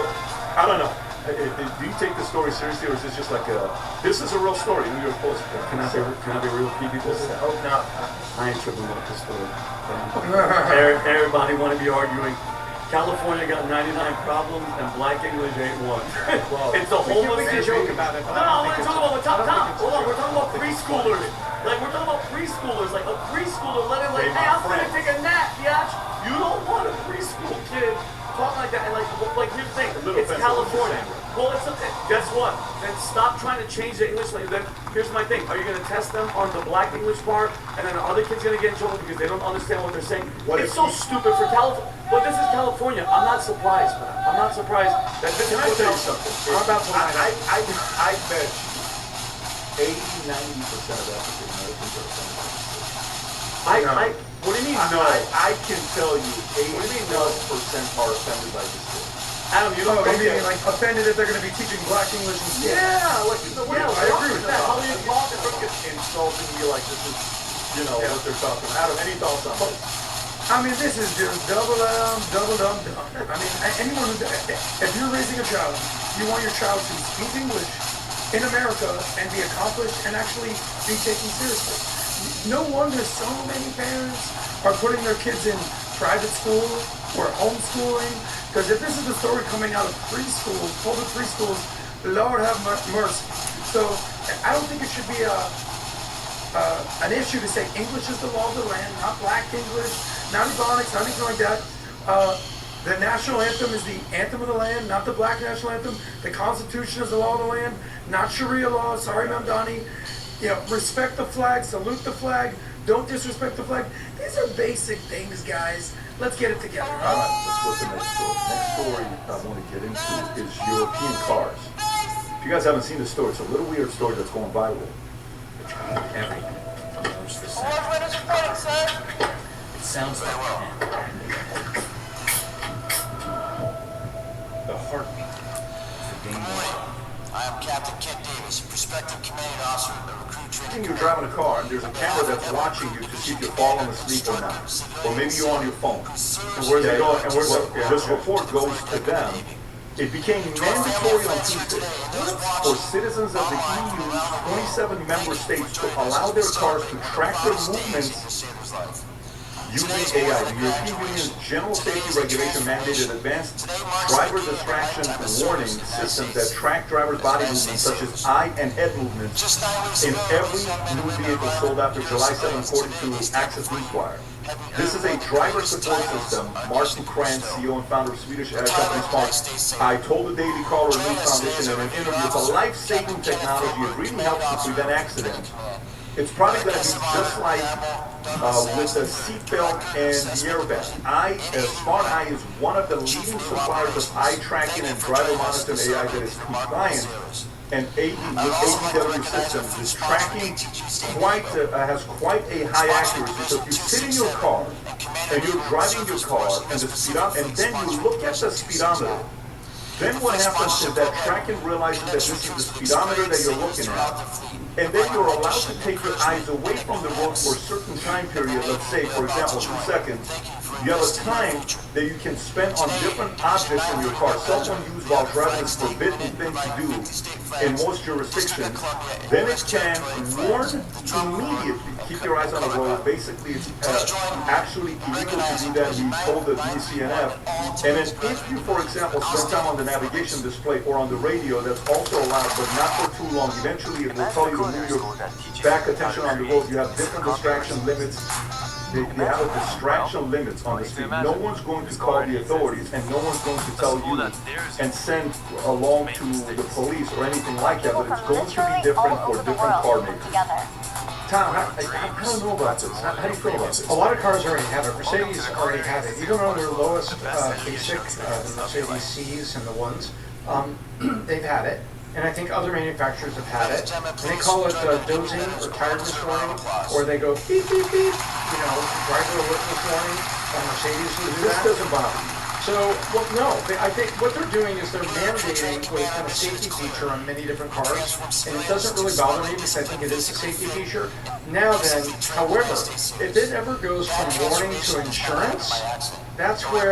S4: I don't know. Do you take the story seriously, or is this just like this is a real story? New York Post.
S8: Can I be real with you people?
S3: Oh, no.
S8: I ain't tripping about this story. Everybody want to be arguing. California got 99 problems and black English ain't one. It's the whole
S3: we can joke about it, but I don't think
S8: we're talking about
S3: it's-
S8: Hold on, we're talking about preschoolers. Like, we're talking about preschoolers. Like, a preschooler letting, like, hey, I'm gonna take a nap, biatch. You don't want a preschool kid talk like that. And, like here's the thing. It's California. Well, guess what? Then stop trying to change the English language. Then here's my thing. Are you going to test them on the black English part, and then the other kid's going to get in trouble because they don't understand what they're saying? It's so stupid for California. But this is California. I'm not surprised, man. I'm not surprised that this is
S4: Can I
S8: what
S4: tell you something?
S3: How about
S4: I bet 80-90% of African Americans are offended.
S8: What do you mean?
S4: No.
S8: No.
S4: I can tell you 80+% are offended by this story.
S8: Adam, you don't
S5: I mean, like, offended if they're going to be teaching black English in school.
S4: Yeah, like the way
S8: I agree with that.
S4: How you talk and freaking insulting me like this is, what they're talking about. Adam, any thoughts on this?
S5: I mean, this is just double dumb. I mean, anyone who, if you're raising a child, you want your child to speak English in America and be accomplished and actually be taken seriously. No wonder so many parents are putting their kids in private school or homeschooling. Because if this is the story coming out of preschools, public preschools, Lord have mercy. So I don't think it should be an issue to say English is the law of the land, not black English, not Ebonics, not anything like that. The national anthem is the anthem of the land, not the black national anthem. The Constitution is the law of the land, not Sharia law. Sorry, Mamdani. Respect the flag, salute the flag, don't disrespect the flag. These are basic things, guys. Let's get it together.
S4: All right, let's go to the next story. Next story I want to get into is European cars. If you guys haven't seen the story, it's a little weird story that's going viral.
S15: Everything knows the same. It sounds like the heartbeat of the danger.
S16: I am Captain Kent Davis, prospective commanding officer of the recruit training.
S4: You're driving a car and there's a camera that's watching you to see if you're falling asleep or not. Or maybe you're on your phone. And where's it going? And this report goes to them. It became mandatory on Tuesday for citizens of the EU's 27 member states to allow their cars to track their movements using AI. The European Union's General Safety Regulation mandated advanced driver distraction warning systems that track drivers' body movements, such as eye and head movements, in every new vehicle sold after July 7, according to Access Newswire. This is a driver support system. Martin Krantz, CEO and founder of Swedish company Smart, I told the Daily Caller News Foundation in an interview, it's a life-saving technology. It really helps to prevent accidents. It's probably going to be just like with the seatbelt and the airbag. Smart Eye is one of the leading suppliers of eye tracking and driver monitoring AI that is compliant and ADW systems is tracking has quite a high accuracy. So if you sit in your car and you're driving your car and and then you look at the speedometer, then what happens is that tracking realizes that this is the speedometer that you're looking at. And then you're allowed to take your eyes away from the road for a certain time period. Let's say, for example, 2 seconds. You have a time that you can spend on different objects in your car. Cell phone use while driving is forbidden thing to do in most jurisdictions. Then it can warn immediately. Keep your eyes on the road. Basically, it's actually illegal to do that. We told the DCNF. And then if you, for example, spend time on the navigation display or on the radio, that's also allowed, but not for too long. Eventually, it will tell you to move your back attention on the road. You have different distraction limits. They have a distraction limits on the street. No one's going to call the authorities, and no one's going to tell you and send along to the police or anything like that, but it's going to be different for different car makers. Tom, I don't know about this. How do you feel about this?
S3: A lot of cars already have it. Mercedes already have it. Even on their lowest basic, the Mercedes C's and the ones, they've had it. And I think other manufacturers have had it. And they call it dozing or tiredness warning, or they go beep, beep, beep, driver alertness warning. Mercedes will do that.
S4: This doesn't bother me.
S3: So, well, no, I think what they're doing is they're mandating what is kind of safety feature on many different cars, and it doesn't really bother me because I think it is a safety feature. Now then, however, if it ever goes from warning to insurance, that's where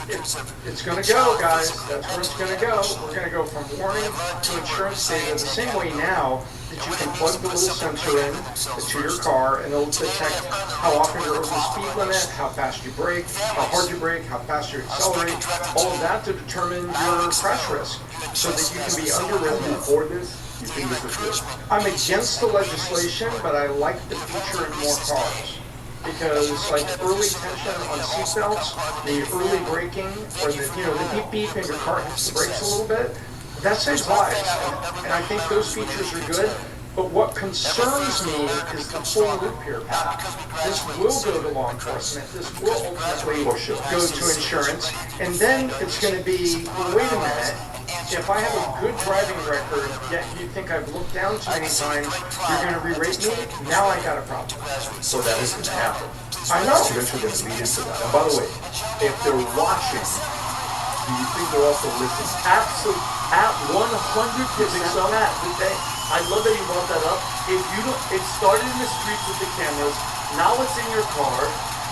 S3: it's going to go, guys. That's where it's going to go. We're going to go from warning to insurance data the same way now that you can plug the little sensor in to your car and it'll detect how often you're over the speed limit, how fast you brake, how hard you brake, how fast you accelerate, all of that to determine your crash risk so that you can be underwritten for this. You think this is good? I'm against the legislation, but I like the feature in more cars. Because like early tension on seatbelts, the early braking, or the beep beep and your car hits the brakes a little bit, that saves lives. And I think those features are good. But what concerns me is the full loop here, Pat. This will go to law enforcement. This will ultimately go to insurance. And then it's going to be, well, wait a minute. If I have a good driving record, yet you think I've looked down too many times, you're going to re-rate me? Now I got a problem.
S4: So that is going to happen.
S3: I know.
S4: It's eventually going to lead into that. And by the way, if they're watching, do you think they're also listening?
S8: Absolutely. At 100% that. I love that you brought that up. If you don't, it started in the streets with the cameras. Now it's in your car.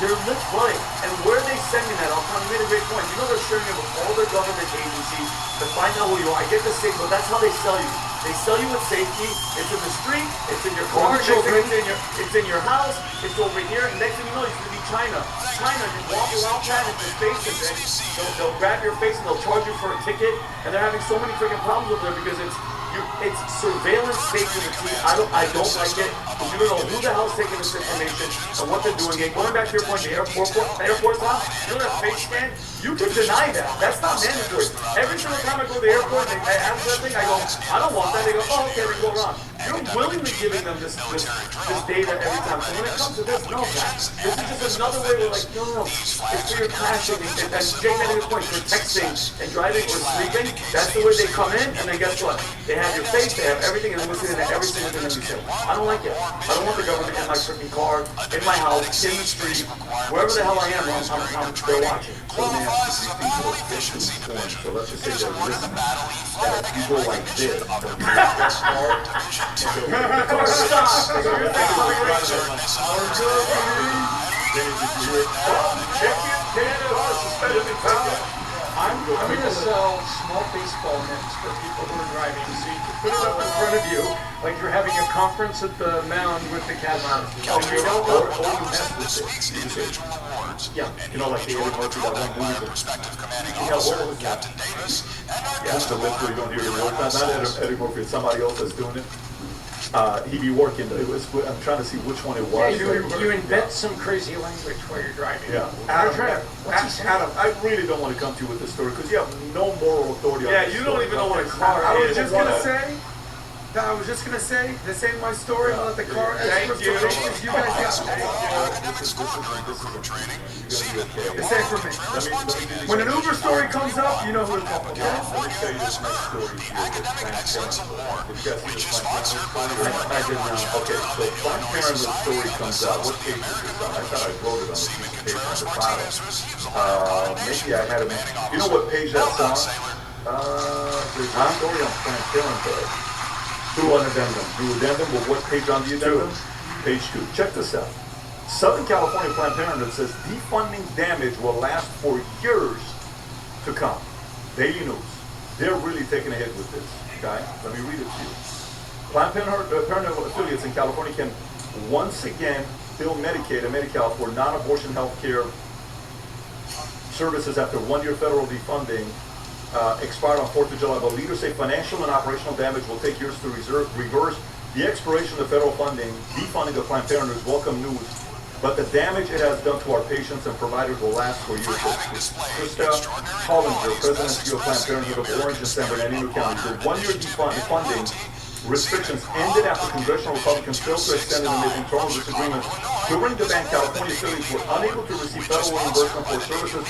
S8: They're right. And where are they sending that? You made a great point. You know they're sharing it with all their government agencies to find out who you are. I get the safety, but that's how they sell you. They sell you with safety. It's in the street. It's in your car. It's in your house. It's over here. And next thing you know, it's going to be China. China, you walk around that in your face, and they'll grab your face and they'll charge you for a ticket. And they're having so many freaking problems over there because it's surveillance state to the T. I don't like it. Because you don't know who the hell's taking this information and what they're doing. And going back to your point, the airport stop, you know that face scan? You can deny that. That's not mandatory. Every single time I go to the airport and they ask that thing, I go, I don't want that. They go, oh, okay, we go around. You're willingly giving them this data every time. So when it comes to this, no, Pat. This is just another way we're like, no. It's for your crashing and Jake made a point for texting and driving or sleeping. That's the way they come in, and then guess what? They have your face, they have everything, and they're listening to every single thing that you say. I don't like it. I don't want the government in my freaking car, in my house, in the street, wherever the hell I am, they're watching.
S4: So let me ask you, these people get to this point, so let's just say they're listening, that if you go like this, or you get this hard, and go,
S8: stop!
S4: then if you do it,
S8: check it, Canada, suspended in power.
S3: I'm going to sell small baseball nets for people who are driving, so you can put it up in front of you, like you're having a conference at the mound with the cabin.
S4: or you mess with it, you just say,
S3: Yeah.
S4: you know, like the Eddie Murphy, that one movie, what was that? Yeah, the lifter, you don't hear the word, not Eddie Murphy, it's somebody else that's doing it. He'd be working. I'm trying to see which one it was.
S3: Yeah, you invent some crazy language while you're driving.
S4: Yeah, Adam, I really don't want to come to you with this story because you have no moral authority.
S8: Yeah, you don't even know what a car is.
S3: I was just gonna say
S5: I was just gonna say, this ain't my story. I'll let the car experts
S8: you.
S5: go. You guys got it. This ain't for me. When an Uber story comes up, you know who to call. Okay?
S4: Let me tell you this next story here. Did you guys see the Planned Parenthood story? I did not. Okay, so Planned Parenthood story comes out. What page is this on? I thought I wrote it on the piece of paper on the bottom. Maybe I had it. You know what page that's on? There's a story on Planned Parenthood. Through an addendum. The addendum, but what page on the addendum? Page 2. Check this out. Southern California Planned Parenthood says defunding damage will last for years to come. Daily News. They're really taking a hit with this. Okay? Let me read it to you. Planned Parenthood affiliates in California can once again bill Medicaid and Medi-Cal for non-abortion health care services after 1 year federal defunding expired on 4th of July. But leaders say financial and operational damage will take years to reverse. The expiration of federal funding, defunding of Planned Parenthood is welcome news, but the damage it has done to our patients and providers will last for years. Krista Hollinger, President of Planned Parenthood of Orange and San Bernardino County, the 1 year defunding restrictions ended after congressional Republicans failed to extend it amid internal disagreements. During the ban, California affiliates were unable to receive federal reimbursement for services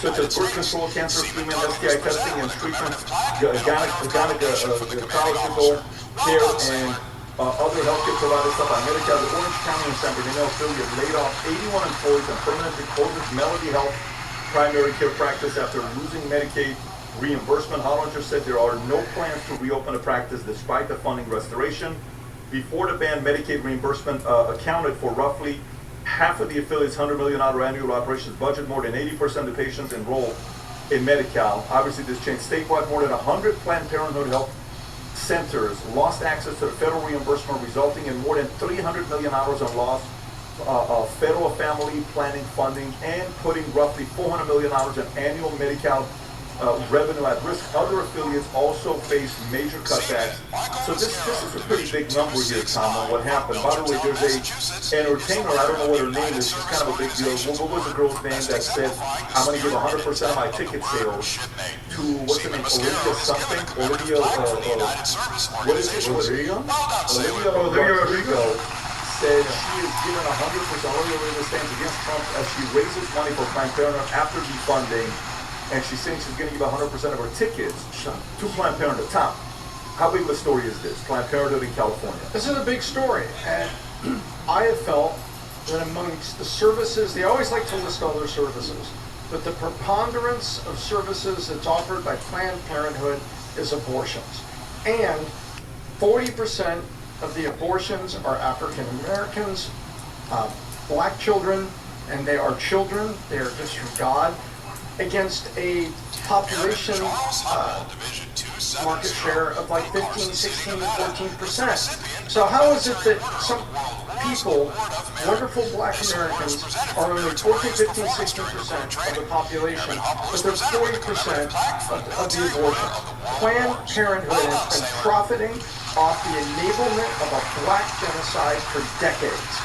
S4: such as birth control, cancer screening, STI testing, and treatment, gynecological care, and other healthcare providers stuff by Medi-Cal. The Orange County and San Bernardino affiliate laid off 81 employees and permanently closed its Melody Health primary care practice after losing Medicaid reimbursement. Hollinger said there are no plans to reopen the practice despite the funding restoration. Before the ban, Medicaid reimbursement accounted for roughly half of the affiliate's $100 million annual operations budget. More than 80% of patients enrolled in Medi-Cal. Obviously, this changed statewide. More than 100 Planned Parenthood health centers lost access to the federal reimbursement, resulting in more than $300 million in loss of federal family planning funding and putting roughly $400 million in annual Medi-Cal revenue at risk. Other affiliates also face major cutbacks. So this is a pretty big number here, Tom, on what happened. By the way, there's a entertainer, I don't know what her name is, she's kind of a big deal. What was the girl's name that said, I'm going to give 100% of my ticket sales to, what's her name, Olivia something? Olivia, what is it? Olivia Rodrigo said she is given 100%, Olivia Rodrigo stands against Trump as she raises money for Planned Parenthood after defunding. And she's saying she's going to give 100% of her tickets to Planned Parenthood. Tom, how big of a story is this? Planned Parenthood in California.
S5: This is a big story, and I have felt that amongst the services, they always like to list other services, but the preponderance of services that's offered by Planned Parenthood is abortions. And 40% of the abortions are African Americans, black children, and they are children, they are just from God, against a population market share of like 15, 16, 14%. So how is it that some people, wonderful black Americans, are only 14, 15, 16% of the population, but they're 40% of the abortion? Planned Parenthood has been profiting off the enablement of a black genocide for decades,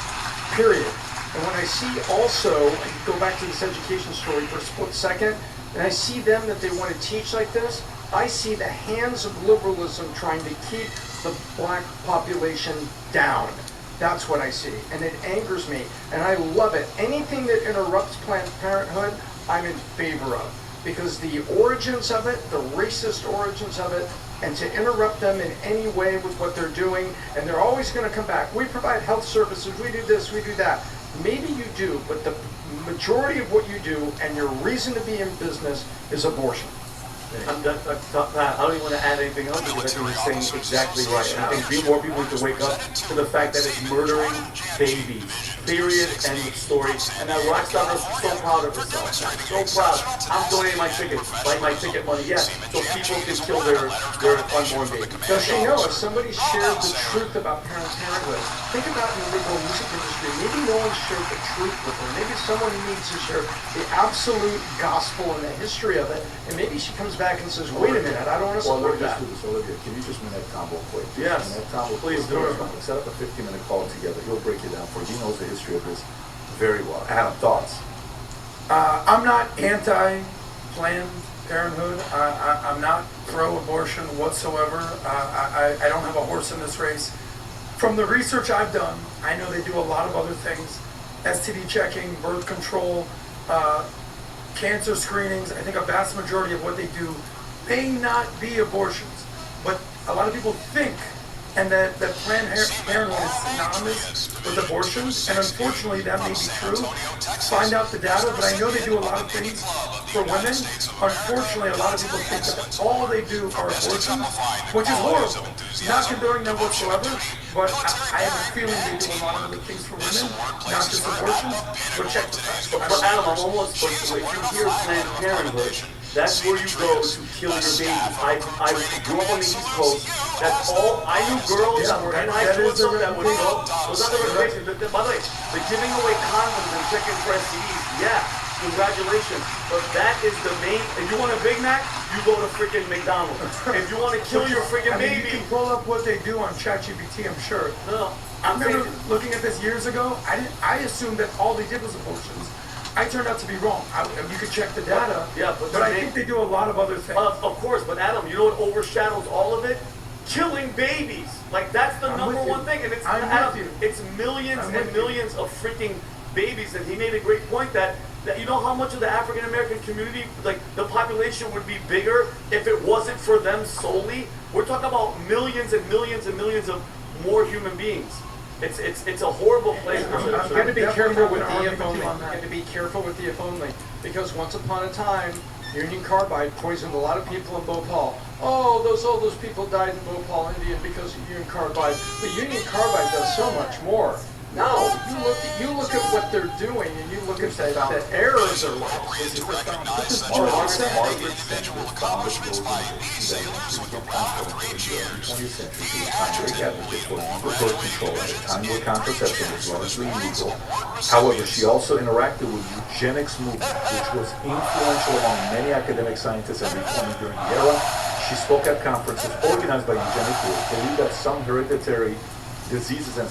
S5: period. And when I see also, I go back to this education story for a split second, and I see them that they want to teach like this, I see the hands of liberalism trying to keep the black population down. That's what I see, and it angers me, and I love it. Anything that interrupts Planned Parenthood, I'm in favor of, because the origins of it, the racist origins of it, and to interrupt them in any way with what they're doing, and they're always going to come back. We provide health services, we do this, we do that. Maybe you do, but the majority of what you do and your reason to be in business is abortion.
S8: I don't even want to add anything else because I think you're saying exactly right. And I think more people need to wake up to the fact that it's murdering babies. Period. End of story. And that Rockstar is so proud of herself. So proud. I'm donating my ticket, like my ticket money, yes, so people can kill their unborn baby.
S5: Does she know if somebody shared the truth about Planned Parenthood? Think about in the liberal music industry. Maybe no one shared the truth with her. Maybe someone needs to share the absolute gospel and the history of it. And maybe she comes back and says, wait a minute, I don't want to support that.
S4: Let's do this, Olivia. Can you just minute combo quick?
S8: Yes.
S4: Minute combo,
S8: please do it.
S4: Set up a 15-minute call together. He'll break it down for you. He knows the history of this very well. Adam, thoughts?
S5: I'm not anti-Planned Parenthood. I'm not pro-abortion whatsoever. I don't have a horse in this race. From the research I've done, I know they do a lot of other things. STD checking, birth control, cancer screenings. I think a vast majority of what they do may not be abortions. But a lot of people think and that Planned Parenthood is synonymous with abortions, and unfortunately that may be true. Find out the data, but I know they do a lot of things for women. Unfortunately, a lot of people think that all they do are abortions, which is horrible. Not condoning them whatsoever, but I have a feeling they do a lot of other things for women, not just abortions, but check the facts.
S8: But Adam, I'm almost, but if you hear Planned Parenthood, that's where you go to kill your babies. I grew up on the East Coast. That's all. I knew girls that were in high school and stuff that would go. Those are the regulations. By the way, the giving away condoms and checking for STDs, yeah, congratulations. But that is the main. If you want a Big Mac, you go to freaking McDonald's. If you want to kill your freaking baby,
S5: you can pull up what they do on ChatGPT, I'm sure.
S8: No,
S5: I remember looking at this years ago. I assumed that all they did was abortions. I turned out to be wrong. You could check the data, but I think they do a lot of other things.
S8: Of course, but Adam, you know what overshadows all of it? Killing babies. Like, that's the number one thing. And it's, Adam, it's millions and millions of freaking babies. And he made a great point that you know how much of the African American community, like, the population would be bigger if it wasn't for them solely? We're talking about millions and millions and millions of more human beings. It's a horrible place.
S3: You have to be careful with the if only. You have to be careful with the if only, because once upon a time, Union Carbide poisoned a lot of people in Bhopal. Oh, all those people died in Bhopal, India, because of Union Carbide. But Union Carbide does so much more. No, you look at what they're doing, and you look at the errors are like. This is the
S4: Margaret Sanger founded the organization that in the 20th century to a primary advocate for legal birth control at a time where contraception was largely illegal. However, she also interacted with the eugenics movement, which was influential among many academic scientists and reformers during the era. She spoke at conferences organized by eugenic groups, believed that some hereditary diseases and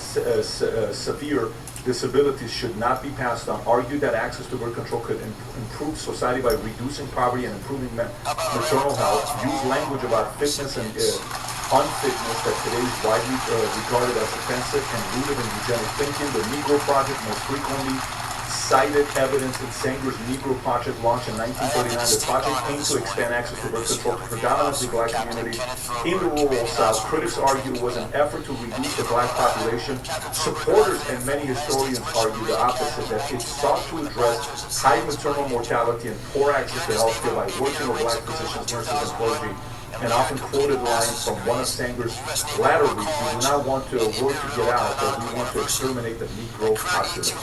S4: severe disabilities should not be passed on, argued that access to birth control could improve society by reducing poverty and improving maternal health, used language about fitness and unfitness that today is widely regarded as offensive and rooted in eugenic thinking. The Negro Project most frequently cited evidence in Sanger's Negro Project launched in 1939. The project aimed to expand access to birth control to predominantly black communities in the rural South. Critics argue it was an effort to reduce the black population. Supporters and many historians argue the opposite, that it sought to address high maternal mortality and poor access to health care by working with black physicians, nurses, and clergy. And often quoted lines from one of Sanger's latter reads: "We do not want the word to get out that we want to exterminate the Negro population."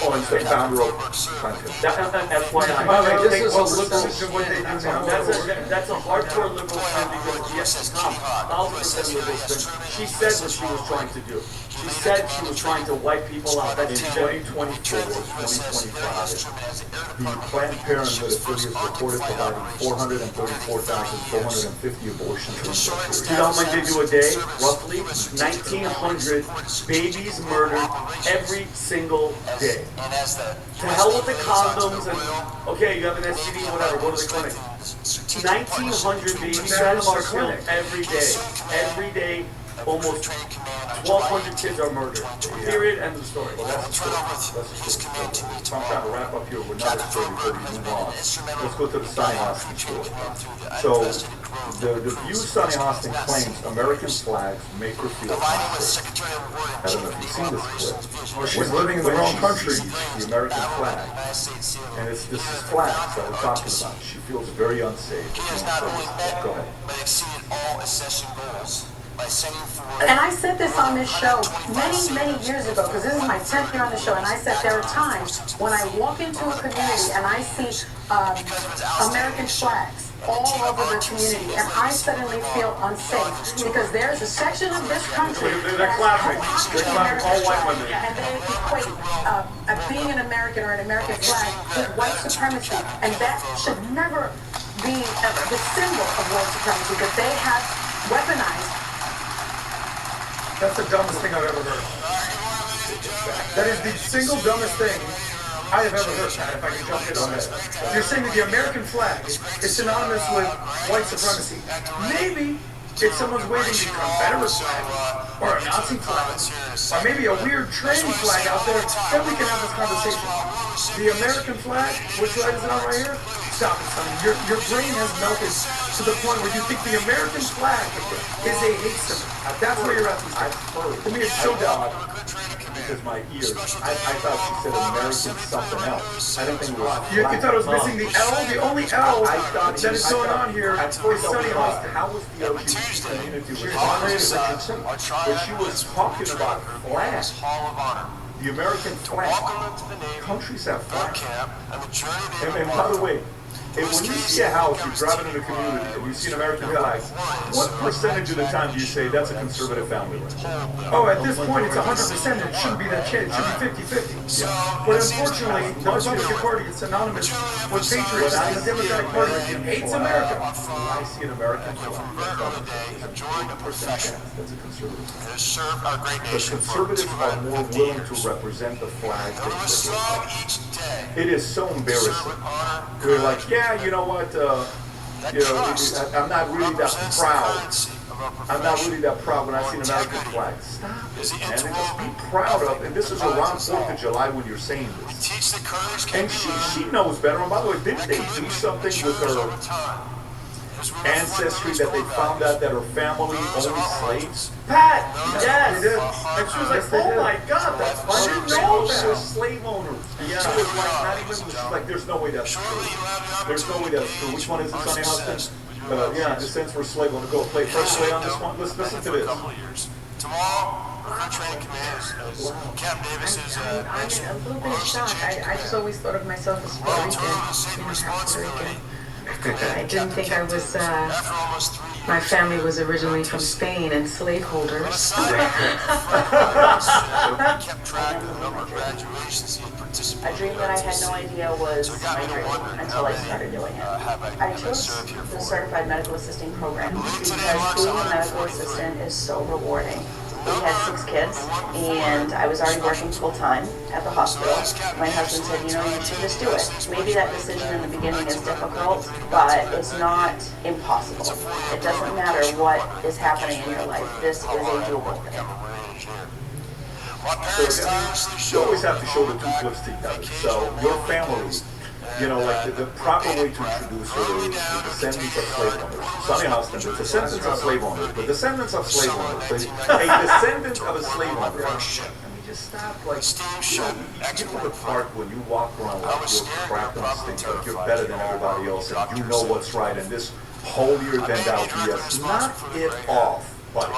S4: Oh, and the founder of Planned Parenthood.
S8: FYI, this is a liberal. That's a hardcore liberal spin, because yes, 1,000% liberal spin. She said what she was trying to do. She said she was trying to wipe people out.
S4: In 2024 or 2025, the Planned Parenthood affiliates reported providing 434,450 abortions during that period.
S8: You know how much they do a day? Roughly 1,900 babies murdered every single day. To hell with the condoms and, okay, you have an STD, whatever, go to the clinic. 1,900 babies are killed every day. Every day, almost 1,200 kids are murdered. Period. End of story.
S4: Well, that's the story. So I'm trying to wrap up here with another story before we move on. Let's go to the Sonny Hostin story. So, the view Sonny Hostin claims American flags make her feel unsafe. I don't know if you've seen this clip.
S5: Or she's living in the wrong country.
S4: The American flag. And this is flags that we're talking about. She feels very unsafe. Go ahead.
S16: But exceeded all accession goals.
S10: And I said this on this show many years ago, because this is my 10th year on the show, and I said there are times when I walk into a community and I see American flags all over the community, and I suddenly feel unsafe, because there's a section of this country
S8: They're clapping. They're clapping, all white women.
S10: and they equate being an American or an American flag with white supremacy, and that should never be the symbol of white supremacy, that they have weaponized.
S5: That's the dumbest thing I've ever heard. That is the single dumbest thing I have ever heard, Pat, if I can jump in on this. You're saying that the American flag is synonymous with white supremacy. Maybe if someone's waving the Confederate flag, or a Nazi flag, or maybe a weird tranny flag out there, then we can have this conversation. The American flag, which light is it on right here? Stop it, Sonny. Your brain has melted to the point where you think the American flag is a hate symbol. That's where you're at these days. To me, it's so dumb.
S4: Because my ears, I thought she said American something else. I didn't think it was.
S5: You thought it was missing the L? The only L that is going on here is Sonny Austin.
S4: How was the LGBT community responsible? But she was talking about flag. The American flag. Countries have flags. And by the way, when you see a house, you're driving in a community, and you see an American flag, what percentage of the time do you say that's a conservative family?
S5: Oh, at this point, it's 100%. It shouldn't be that kid. It should be 50-50. But unfortunately, the Republican Party is synonymous with patriots, and the Democratic Party hates America.
S4: When I see an American flag, that's a conservative. But conservatives are more willing to represent the flag than liberals. It is so embarrassing. We're like, yeah, you know what? I'm not really that proud. I'm not really that proud when I see an American flag. Stop it, man. And just be proud of. And this is around 4th of July when you're saying this. And she knows better. And by the way, didn't they do something with her ancestry that they found out that her family owned slaves?
S8: Pat, yes. And she was like, oh my God, that's fun.
S4: I didn't know that. She was slave owners. Yeah. She was like, not even, she's like, there's no way that's true. There's no way that's true. Which one is it, Sonny Austin? Yeah, descendants were slave owners. Go play first play on this one. Listen to this.
S16: Tomorrow, recruit training command Cap Davis is.
S10: I'm a little bit shocked. I just always thought of myself as Puerto Rican, half Puerto Rican. I didn't think I was, my family was originally from Spain and slaveholders.
S11: A dream that I had no idea was my dream until I started doing it. I chose the Certified Medical Assisting program because being a medical assistant is so rewarding. We had 6 kids, and I was already working full-time at the hospital. My husband said, you know, you can just do it. Maybe that decision in the beginning is difficult, but it's not impossible. It doesn't matter what is happening in your life. This is a doable thing.
S4: So you always have to show the two clips together. So your family, you know, like the proper way to introduce her is the descendants of slave owners. Sonny Austin, the descendants of slave owners. The descendants of slave owners. A descendant of a slave owner. I mean, just stop, like, you know, you get to the part when you walk around like you're cracked on stinks, like you're better than everybody else, and you know what's right, and this holier than thou BS. Knock it off, buddy.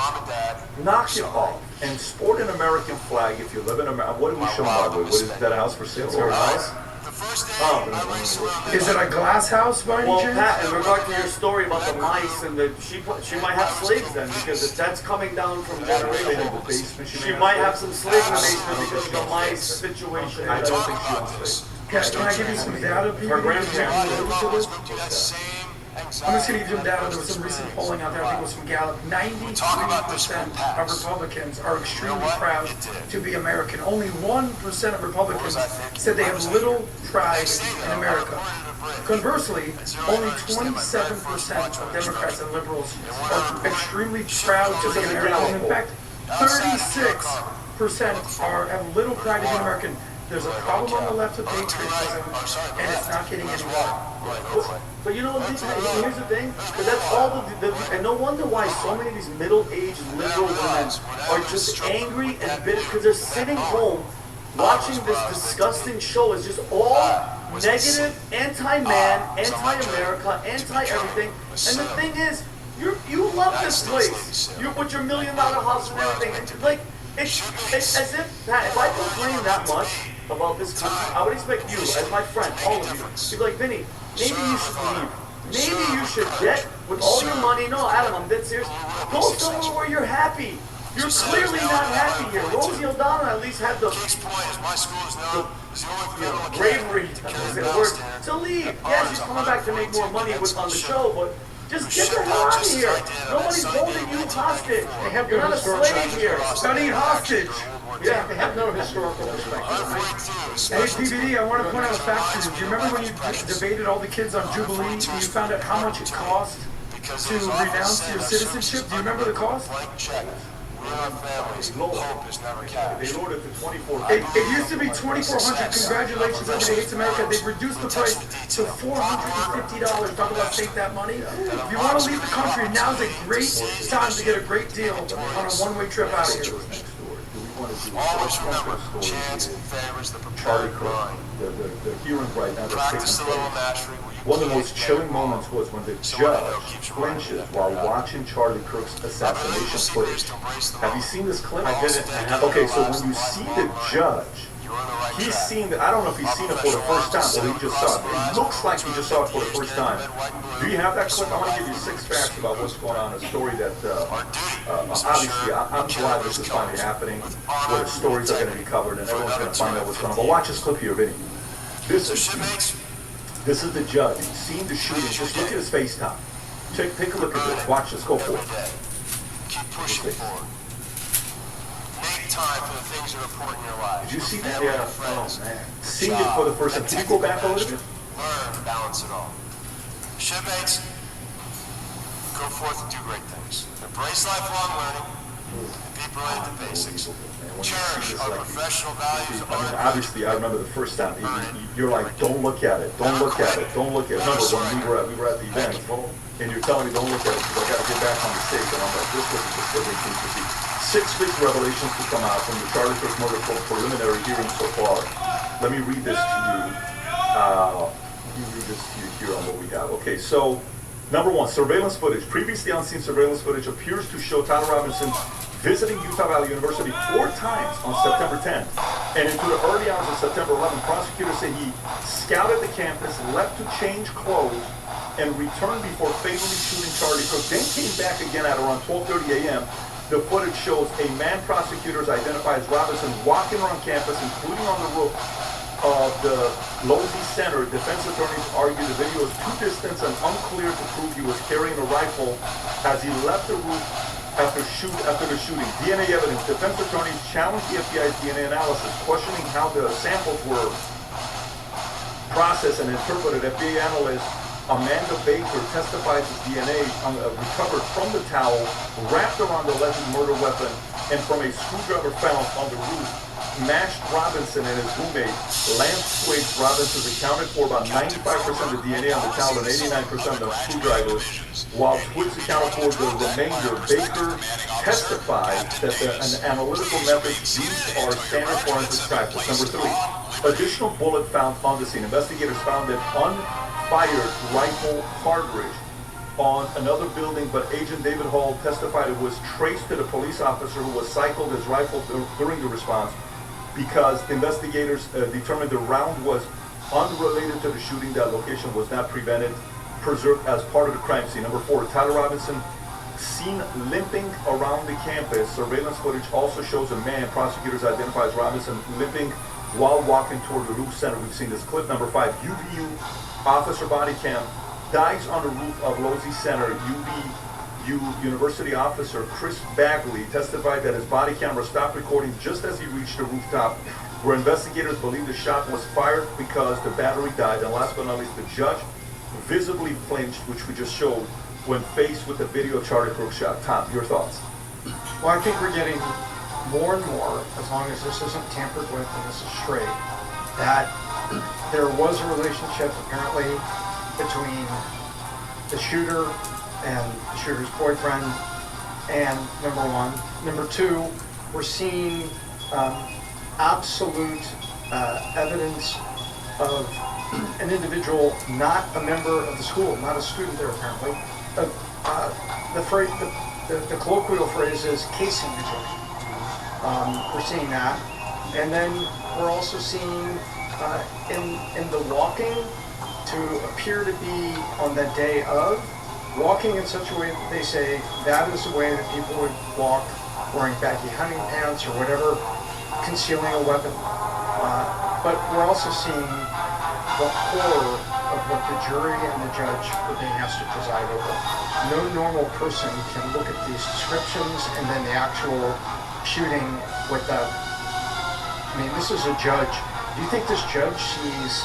S4: Knock it off. And sport an American flag if you live in America. What are we showing, by the way? What is that, a house for sale or a house?
S5: Is it a glass house by any chance?
S8: Pat, in regard to your story about the mice and she might have slaves then, because if that's coming down from generation, she might have some slaves in the basement because of the mice situation.
S4: I don't think she wants slaves.
S5: Can I give you some data, people?
S8: Her grandparents.
S5: I'm just going to give you some data. There was some recent polling out there, I think it was from Gallup. 93% of Republicans are extremely proud to be American. Only 1% of Republicans said they have little pride in America. Conversely, only 27% of Democrats and liberals are extremely proud to be American. In fact, 36% have little pride to be American. There's a problem on the left with patriotism, and it's not getting any better.
S8: But you know, here's the thing, because that's all and no wonder why so many of these middle-aged liberal women are just angry and bitter, because they're sitting home watching this disgusting show. It's just all negative, anti-man, anti-America, anti-everything. And the thing is, you love this place. You put your $1 million house and everything. And like, it's as if, Pat, if I complain that much about this country, I would expect you, as my friend, all of you, to be like, Vinny, maybe you should leave. Maybe you should get, with all your money, no, Adam, I'm dead serious, go somewhere where you're happy. You're clearly not happy here. Rosie O'Donnell at least had the bravery to leave. Yeah, she's coming back to make more money on the show, but just get the hell out of here. Nobody's holding you hostage. You're not a slave here.
S5: Studying hostage.
S8: Yeah.
S5: have no historical perspective. Hey, PBD, I want to point out a fact to you. Do you remember when you debated all the kids on Jubilee and you found out how much it cost to renounce your citizenship? Do you remember the cost?
S4: They lowered it to 24.
S5: It used to be $2,400. Congratulations, everybody hates America. They've reduced the price to $450. Talk about save that money. If you want to leave the country, now's a great time to get a great deal on a one-way trip out of here.
S16: Always remember, chance favors the
S4: Charlie
S16: prepared
S4: Kirk,
S16: mind.
S4: the hearing right now that's
S16: Practice a
S4: taking
S16: little
S4: place.
S16: mastery.
S4: One of the most chilling moments was when the judge flinches while watching Charlie Kirk's assassination footage. Have you seen this clip?
S15: I didn't. I haven't
S4: Okay, so
S15: watched
S4: when you see the judge, he's seen it. I don't know if he's seen it for the first time or he just saw it. It looks like he just saw it for the first time. Do you have that clip? I want to give you 6 facts about what's going on. A story that, obviously, I'm glad this is finally happening, where the stories are going to be covered and everyone's going to find out what's going on. But watch this clip here, Vinny. This is the judge. He's seen the shooting. Just look at his FaceTime. Take a look at this. Watch this. Go for it.
S16: Keep pushing forward. Make time for the things that are important in your life.
S4: Did you see that?
S16: Yeah.
S4: Oh, man. Seeing it for the first time. Can you go back a little bit?
S16: Learn, balance it all. Shipmates, go forth and do great things. Embrace lifelong learning. Be brilliant at the basics. Cherish our professional values.
S4: Obviously, I remember the first time. You're like, don't look at it. Don't look at it. Don't look at it. Remember when we were at the event, and you're telling me don't look at it because I got to get back on the stage, and I'm like, this was a disturbing thing to see. 6 big revelations to come out from the Charlie Kirk murder preliminary hearing so far. Let me read this to you. Here on what we have. Okay, so number 1, surveillance footage. Previously unseen surveillance footage appears to show Tyler Robinson visiting Utah Valley University 4 times on September 10th. And into the early hours of September 11th, prosecutors say he scouted the campus, left to change clothes, and returned before fatally shooting Charlie Kirk. Then came back again at around 12:30 a.m. The footage shows a man prosecutors identify as Robinson walking around campus, including on the roof of the Losey Center. Defense attorneys argue the video is too distant and unclear to prove he was carrying a rifle as he left the roof after the shooting. DNA evidence. Defense attorneys challenged the FBI's DNA analysis, questioning how the samples were processed and interpreted. FBI analyst Amanda Baker testifies that DNA recovered from the towel wrapped around the alleged murder weapon and from a screwdriver found on the roof matched Robinson and his roommate Lance Twiggs. Robinson's accounted for about 95% of the DNA on the towel and 89% of the screwdriver, while Twiggs accounted for the remainder. Baker testified that an analytical method used are standard forensic practice. Number 3, additional bullet found on the scene. Investigators found an unfired rifle cartridge on another building, but Agent David Hall testified it was traced to the police officer who was cycled his rifle during the response because investigators determined the round was unrelated to the shooting. That location was not preserved as part of the crime scene. Number 4, Tyler Robinson seen limping around the campus. Surveillance footage also shows a man prosecutors identify as Robinson limping while walking toward the roof center. We've seen this clip. Number 5, UVU officer body cam dies on the roof of Losey Center. University officer Chris Bagley testified that his body camera stopped recording just as he reached the rooftop, where investigators believe the shot was fired because the battery died. And last but not least, the judge visibly flinched, which we just showed, when faced with the video of Charlie Kirk's shot. Tom, your thoughts?
S3: Well, I think we're getting more and more, as long as this isn't tampered with and this is straight, that there was a relationship apparently between the shooter and the shooter's boyfriend, and number 1. Number 2, we're seeing absolute evidence of an individual, not a member of the school, not a student there apparently. The colloquial phrase is casing rejection. We're seeing that, and then we're also seeing in the walking to appear to be on the day of, walking in such a way that they say that is the way that people would walk, wearing baggy hunting pants or whatever, concealing a weapon. But we're also seeing the horror of what the jury and the judge are being asked to preside over. No normal person can look at these descriptions and then the actual shooting with the I mean, this is a judge. Do you think this judge sees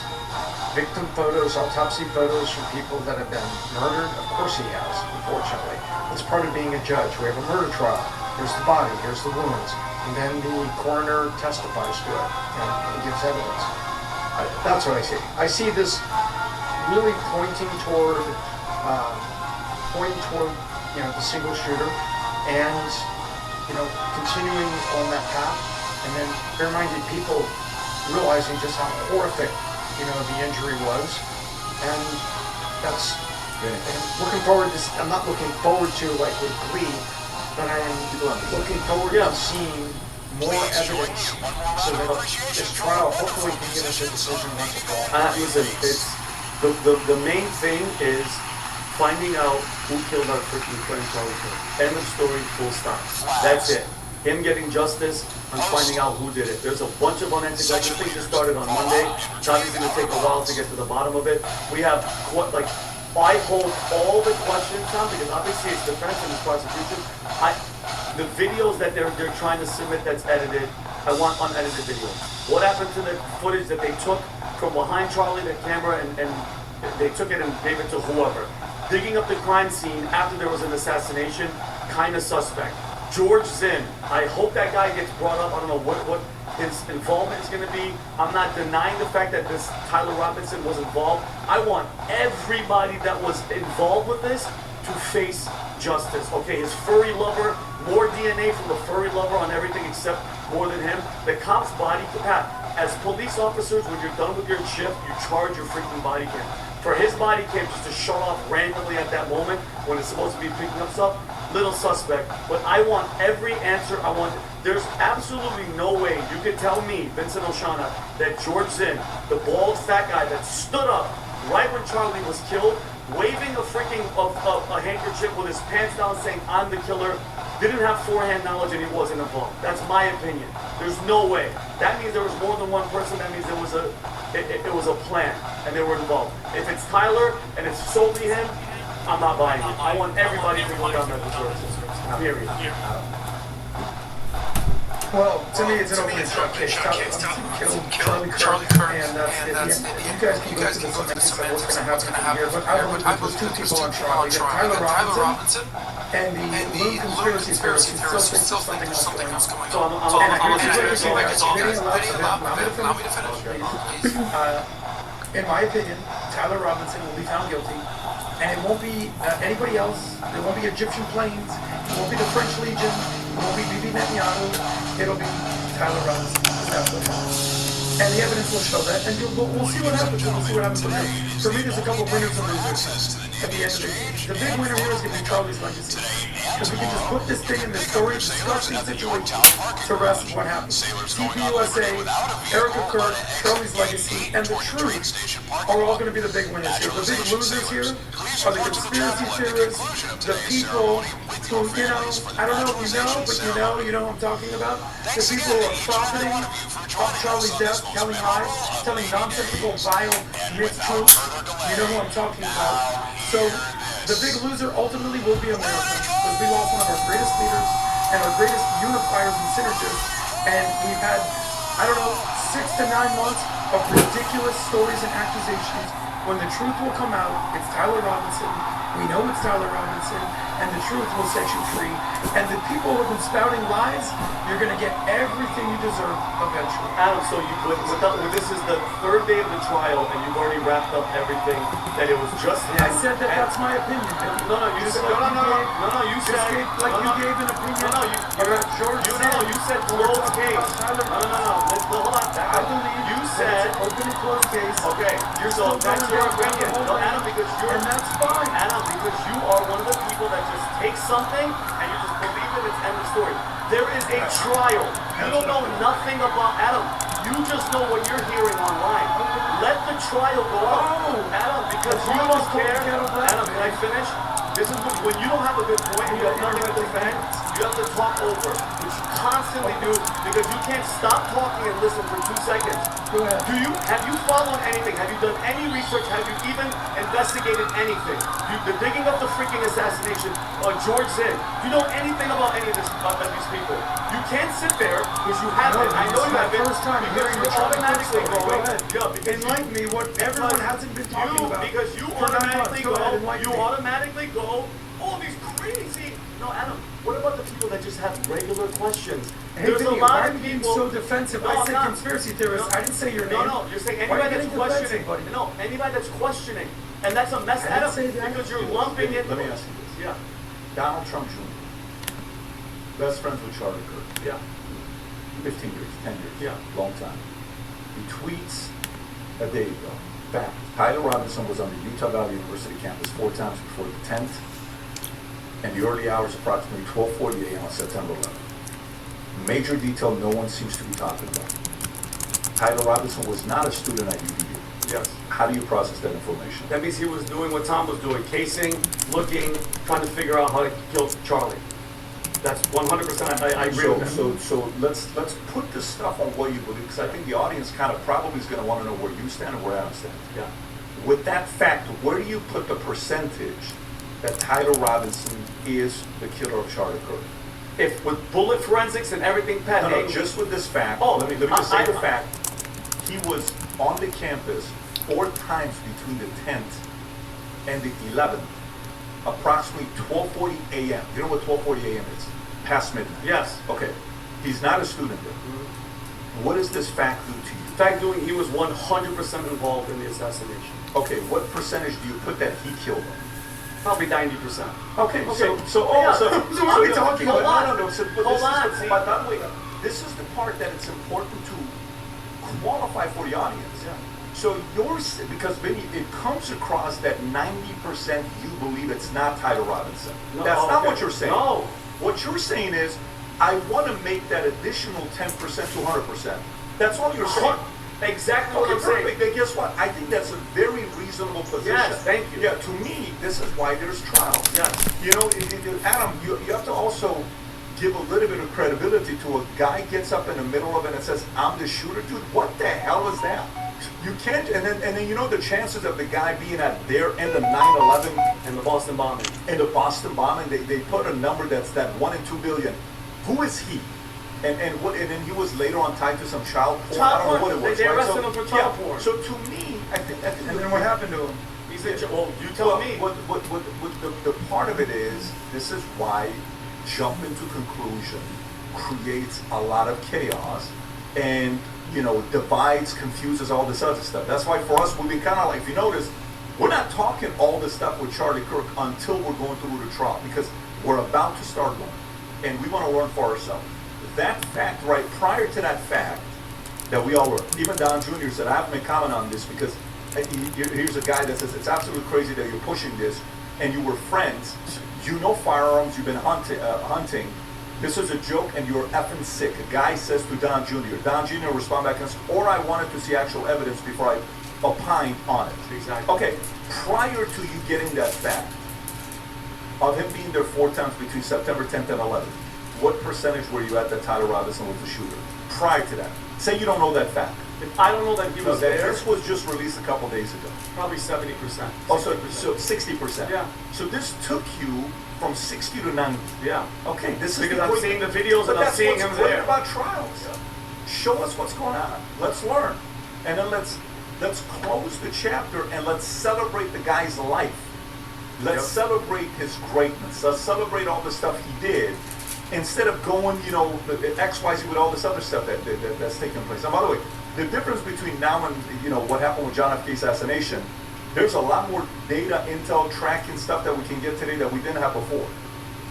S3: victim photos, autopsy photos from people that have been murdered? Of course he has, unfortunately. It's part of being a judge. We have a murder trial. Here's the body, here's the wounds. And then the coroner testifies to it and gives evidence. That's what I see. I see this really pointing toward, the single shooter and, continuing on that path. And then fair-minded people realizing just how horrific, the injury was. And that's, and looking forward to, I'm not looking forward to like with glee, but I am looking forward to seeing more evidence so that this trial hopefully can give us a decision once and for all.
S8: Listen, it's the main thing is finding out who killed our freaking friend Charlie Kirk. End of story, full stop. That's it. Him getting justice and finding out who did it. There's a bunch of unanswered questions. This thing just started on Monday. It's obviously going to take a while to get to the bottom of it. We have, I hold all the questions down because obviously it's defense and it's prosecution. The videos that they're trying to submit that's edited, I want unedited video. What happened to the footage that they took from behind Charlie, the camera, and they took it and gave it to whoever? Digging up the crime scene after there was an assassination, kind of suspect. George Zinn, I hope that guy gets brought up. I don't know what his involvement is going to be. I'm not denying the fact that this Tyler Robinson was involved. I want everybody that was involved with this to face justice. Okay, his furry lover, more DNA from the furry lover on everything except more than him. The cop's body cam. As police officers, when you're done with your shift, you charge your freaking body cam. For his body cam just to shut off randomly at that moment when it's supposed to be picking up stuff, little suspect. But I want every answer. There's absolutely no way you could tell me, Vincent Oshana, that George Zinn, the bald fat guy that stood up right when Charlie was killed, waving a freaking a handkerchief with his pants down saying, I'm the killer, didn't have forehand knowledge and he wasn't involved. That's my opinion. There's no way. That means there was more than one person. That means there was it was a plan and they were involved. If it's Tyler and it's solely him, I'm not buying it. I want everybody to go down that resources. Period.
S5: Well, to me, it's an open and shut case. Killed Charlie Kirk, and that's it. You guys can go to the semantics of what's going to happen from here, but I believe there's two people on trial. You got Tyler Robinson and the lead conspiracy theorist who still thinks there's something else going on. In my opinion, Tyler Robinson will be found guilty, and it won't be anybody else. There won't be Egyptian planes. It won't be the French Legion. It won't be Bibi Netanyahu. It'll be Tyler Robinson. That's what happens. And the evidence will show that, and we'll see what happens. We'll see what happens from there. For me, there's a couple of winners and losers at the end of it. The big winner here is going to be Charlie's legacy. Because we can just put this thing in the story, discuss these situations to rest what happens. TPUSA, Erica Kirk, Charlie's legacy, and the truth are all going to be the big winners here. The big losers here are the conspiracy theorists, the people who, I don't know if you know, but you know what I'm talking about. The people who are profiting off Charlie's death, telling lies, telling nonsensical, vile, mistruths. You know who I'm talking about. So the big loser ultimately will be America, because we lost one of our greatest leaders and our greatest unifiers and synergists, and we've had, 6 to 9 months of ridiculous stories and accusations. When the truth will come out, it's Tyler Robinson. We know it's Tyler Robinson, and the truth will set you free. And the people who have been spouting lies, you're going to get everything you deserve eventually.
S8: Adam, so this is the third day of the trial, and you've already wrapped up everything. That it was just him.
S5: I said that's my opinion.
S8: No, you said you gave an opinion. You said closed case. Hold on. I believe you said
S5: open and closed case.
S8: Okay, so that's your opinion. No, Adam, and that's fine. Adam, because you are one of the people that just takes something and you just believe it, it's end of story. There is a trial. You don't know nothing about Adam. You just know what you're hearing online. Let the trial go on. Adam, because you don't care. Adam, can I finish? This is when you don't have a good point and you have nothing to defend. You have to talk over, which you constantly do because you can't stop talking and listen for 2 seconds.
S5: Go ahead.
S8: Have you followed anything? Have you done any research? Have you even investigated anything? The digging up the freaking assassination of George Zinn. Do you know anything about any of these people? You can't sit there because you haven't. I know you haven't.
S5: First time
S8: because
S5: hearing
S8: you
S5: the Charlie Kirk
S8: automatically
S5: story. Go ahead.
S8: Yeah, because
S5: Enlighten me what everyone hasn't been talking about.
S8: Because you
S5: For 9 months.
S8: automatically
S5: Go
S8: go.
S5: ahead, enlighten
S8: You
S5: me.
S8: automatically go. Oh, these crazy. No, Adam. What about the people that just have regular questions?
S5: Hey,
S8: There's
S5: Vinny,
S8: a lot
S5: why are
S8: of
S5: you being
S8: people.
S5: so defensive?
S8: No,
S5: I
S8: I'm
S5: said
S8: not.
S5: conspiracy theorists. I didn't say your name.
S8: No, you're saying
S5: Why are you
S8: anybody that's
S5: getting defensive,
S8: questioning.
S5: buddy?
S8: No, anybody that's questioning, and that's a mess.
S5: I didn't
S8: Adam,
S5: say that.
S8: because you're lumping it.
S4: Let me ask you this.
S8: Yeah.
S4: Donald Trump Jr., best friends with Charlie Kirk.
S8: Yeah.
S4: 15 years, 10 years.
S8: Yeah.
S4: Long time. He tweets a day ago. Fact. Tyler Robinson was on the Utah Valley University campus 4 times before the 10th, and the early hours approximately 12:40 a.m. on September 11th. Major detail no one seems to be talking about. Tyler Robinson was not a student at UVU.
S8: Yes.
S4: How do you process that information?
S8: That means he was doing what Tom was doing, casing, looking, trying to figure out how to kill Charlie. That's 100%. I agree with that.
S4: So let's put this stuff on what you believe, because I think the audience kind of probably is going to want to know where you stand and where I stand.
S8: Yeah.
S4: With that fact, where do you put the percentage that Tyler Robinson is the killer of Charlie Kirk?
S8: If with bullet forensics and everything, Pat.
S4: No, just with this fact.
S8: Oh,
S4: let me just say the fact. He was on the campus 4 times between the 10th and the 11th, approximately 12:40 a.m. You know what 12:40 a.m. is? Past midnight.
S8: Yes.
S4: Okay. He's not a student there. Mm-hmm. What does this fact do to you?
S8: Fact doing, he was 100% involved in the assassination.
S4: Okay, what percentage do you put that he killed him?
S8: Probably 90%.
S4: Okay, so
S8: are we talking? Hold on.
S4: No.
S8: Hold on.
S4: By the way, this is the part that it's important to qualify for the audience.
S8: Yeah.
S4: So yours, because Vinny, it comes across that 90% you believe it's not Tyler Robinson.
S8: No,
S4: That's not what you're saying.
S8: No.
S4: What you're saying is, I want to make that additional 10% to 100%. That's all you're saying.
S8: Exactly what I'm saying.
S4: Then guess what? I think that's a very reasonable position.
S8: Yes, thank you.
S4: Yeah, to me, this is why there's trials.
S8: Yes.
S4: You know, Adam, you have to also give a little bit of credibility to a guy gets up in the middle of it and says, I'm the shooter. Dude, what the hell is that? You can't, and then you know the chances of the guy being at their end of 9/11
S8: and the Boston bombing.
S4: And the Boston bombing, they put a number that's that 1 in 2 billion. Who is he? And then he was later on tied to some child porn. I don't know what it was.
S8: They
S4: right?
S8: arrested him for child porn.
S4: So to me, I think.
S5: And then what happened to him?
S8: He said, "Well, you tell me."
S4: What the part of it is, this is why jumping to conclusion creates a lot of chaos, and divides, confuses, all this other stuff. That's why for us, we've been kind of like, if you notice, we're not talking all this stuff with Charlie Kirk until we're going through the trial, because we're about to start learning, and we want to learn for ourselves. That fact, right prior to that fact, that we all were, even Don Jr. said, I haven't been commenting on this because here's a guy that says, it's absolutely crazy that you're pushing this, and you were friends, you know firearms, you've been hunting, this is a joke and you're effing sick. A guy says to Don Jr. Don Jr. respond back and says, or I wanted to see actual evidence before I opined on it.
S8: Exactly.
S4: Okay, prior to you getting that fact of him being there 4 times between September 10th and 11th, what percentage were you at that Tyler Robinson was the shooter? Prior to that. Say you don't know that fact.
S8: If I don't know that he was there.
S4: This was just released a couple days ago.
S8: Probably 70%.
S4: Oh, so 60%.
S8: Yeah.
S4: So this took you from 60 to 90.
S8: Yeah.
S4: Okay, this is
S8: because I'm seeing the videos and I'm seeing him there.
S4: About trials. Yeah. Show us what's going on. Let's learn, and then let's close the chapter and let's celebrate the guy's life. Let's celebrate his greatness. Let's celebrate all the stuff he did, instead of going, XYZ with all this other stuff that's taking place. And by the way, the difference between now and what happened with John F. Kennedy assassination, there's a lot more data, intel, tracking stuff that we can get today that we didn't have before.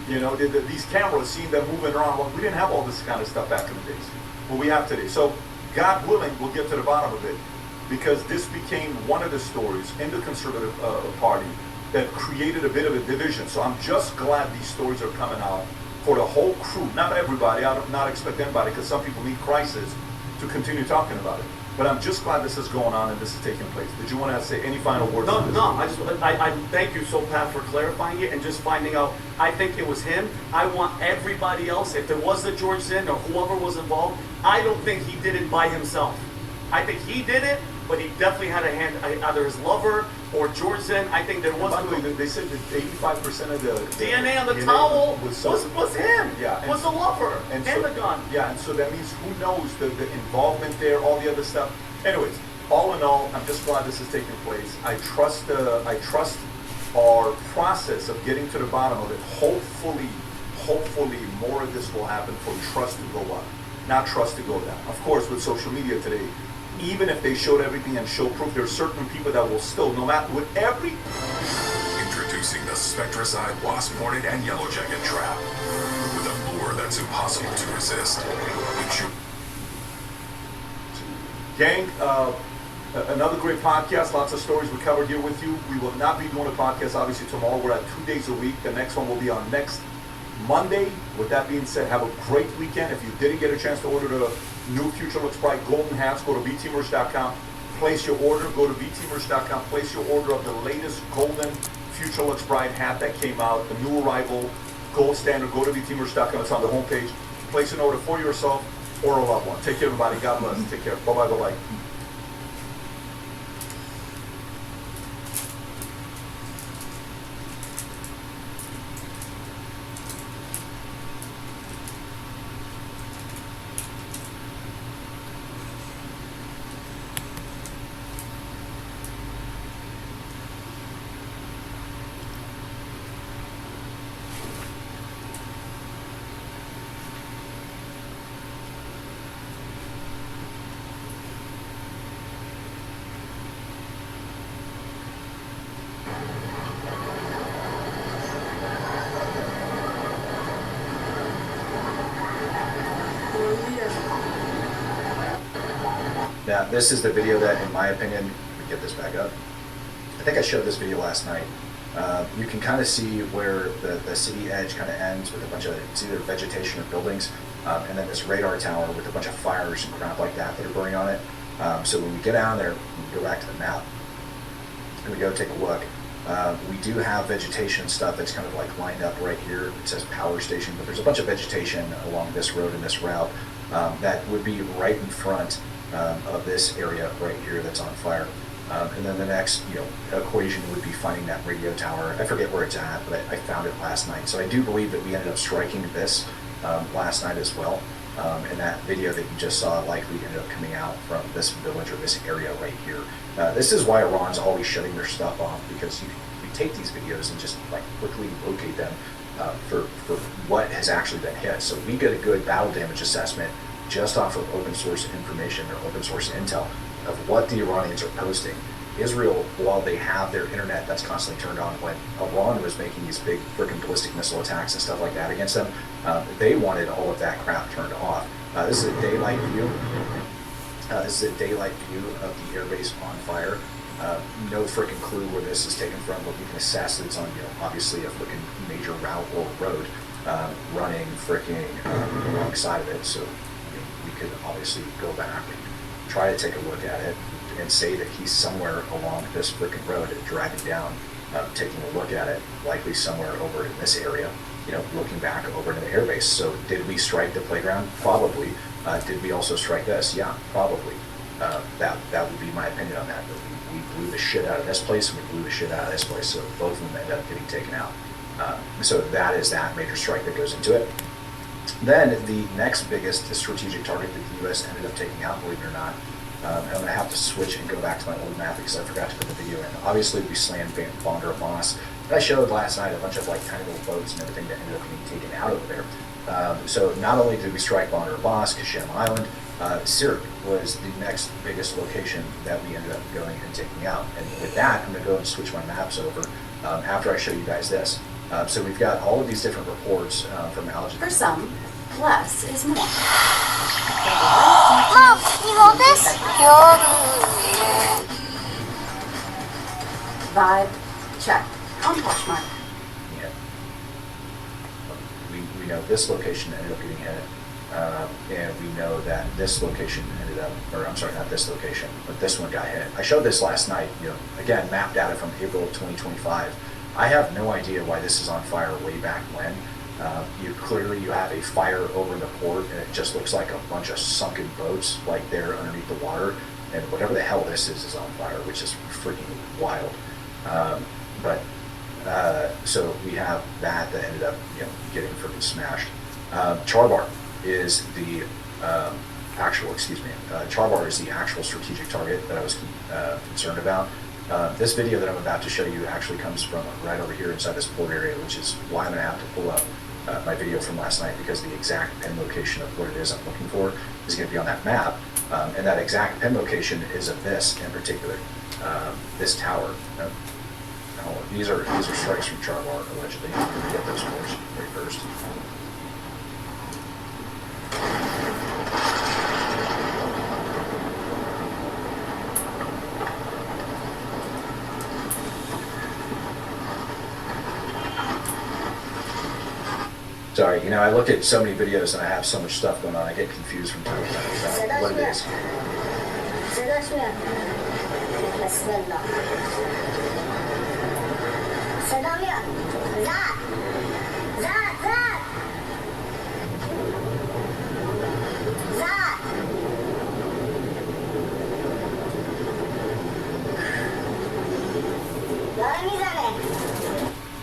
S4: These cameras, seeing them moving around, well, we didn't have all this kind of stuff back in the days. But we have today. So, God willing, we'll get to the bottom of it, because this became one of the stories in the Conservative Party that created a bit of a division. So I'm just glad these stories are coming out for the whole crew. Not everybody. I don't not expect anybody, because some people need crisis to continue talking about it. But I'm just glad this is going on and this is taking place. Did you want to say any final words?
S8: No,
S4: on this?
S8: no. I thank you so, Pat, for clarifying it and just finding out. I think it was him. I want everybody else. If there was a George Zinn or whoever was involved, I don't think he did it by himself. I think he did it, but he definitely had a hand, either his lover or George Zinn. I think there was.
S4: By the way, they said that 85% of the
S8: DNA on the towel was him.
S4: Yeah,
S8: was the lover and
S4: so,
S8: the gun.
S4: Yeah, and so that means who knows the involvement there, all the other stuff. Anyways, all in all, I'm just glad this is taking place. I trust our process of getting to the bottom of it. Hopefully, more of this will happen for trust to go up, not trust to go down. Of course, with social media today, even if they showed everything and show proof, there are certain people that will still, no matter with every.
S17: Introducing the Spectracide Wasp, Hornet, and Yellow Jacket trap with a lure that's impossible to resist.
S4: Gang, another great podcast. Lots of stories we covered here with you. We will not be doing a podcast obviously tomorrow. We're at 2 days a week. The next one will be on next Monday. With that being said, have a great weekend. If you didn't get a chance to order the new Future Looks Bright golden hats, go to vtmerch.com. Place your order. Go to vtmerch.com. Place your order of the latest golden Future Looks Bright hat that came out. The new arrival, gold standard. Go to vtmerch.com. It's on the homepage. Place an order for yourself or a loved one. Take care, everybody. God bless. Take care. Bye-bye. Bye-bye.
S18: Now, this is the video that, in my opinion, let me get this back up. I think I showed this video last night. You can kind of see where the city edge kind of ends with a bunch of, it's either vegetation or buildings, and then this radar tower with a bunch of fires and crap like that are burning on it. So when we get down there, we go back to the map, and we go take a look. We do have vegetation stuff that's kind of like lined up right here. It says power station, but there's a bunch of vegetation along this road and this route that would be right in front of this area right here that's on fire. And then the next, equation would be finding that radio tower. I forget where it's at, but I found it last night. So I do believe that we ended up striking this last night as well. And that video that you just saw likely ended up coming out from this village or this area right here. This is why Iran's always shutting their stuff off, because you take these videos and just like quickly locate them for what has actually been hit. So we get a good battle damage assessment just off of open source information or open source intel of what the Iranians are posting. Israel, while they have their internet that's constantly turned on, when Iran was making these big freaking ballistic missile attacks and stuff like that against them, they wanted all of that crap turned off. This is a daylight view. This is a daylight view of the airbase on fire. No freaking clue where this is taken from, but we can assess that it's on, obviously a freaking major route or road running freaking alongside of it. So we could obviously go back and try to take a look at it and say that he's somewhere along this freaking road driving down, taking a look at it, likely somewhere over in this area, looking back over into the airbase. So did we strike the playground? Probably. Did we also strike this? Yeah, probably. That would be my opinion on that. We blew the shit out of this place and we blew the shit out of this place. So both of them ended up getting taken out. So that is that major strike that goes into it. Then the next biggest strategic target that the U.S. ended up taking out, believe it or not, I'm going to have to switch and go back to my old map because I forgot to put the video in. Obviously, we slammed Bandar Abbas. I showed last night a bunch of like tiny little boats and everything that ended up being taken out over there. So not only did we strike Bandar Abbas, Kashem Island, Sirte was the next biggest location that we ended up going and taking out. And with that, I'm going to go and switch my maps over after I show you guys this. So we've got all of these different reports from Al Jazeera.
S11: For some, less is more.
S9: Mom, can you hold this?
S11: Vibe, check. On Poshmark.
S18: Yeah. We know this location ended up getting hit. And we know that this location ended up, or I'm sorry, not this location, but this one got hit. I showed this last night, again, map data from April of 2025. I have no idea why this is on fire way back when. You have a fire over in the port, and it just looks like a bunch of sunken boats like there underneath the water, and whatever the hell this is on fire, which is freaking wild. So we have that ended up getting freaking smashed. Charbar is the Charbar is the actual strategic target that I was concerned about. This video that I'm about to show you actually comes from right over here inside this port area, which is why I'm going to have to pull up my video from last night, because the exact pin location of what it is I'm looking for is going to be on that map. And that exact pin location is of this in particular, this tower. These are strikes from Charbar, allegedly. I'm going to get those first. Sorry, I look at so many videos and I have so much stuff going on, I get confused from time to time about what it is.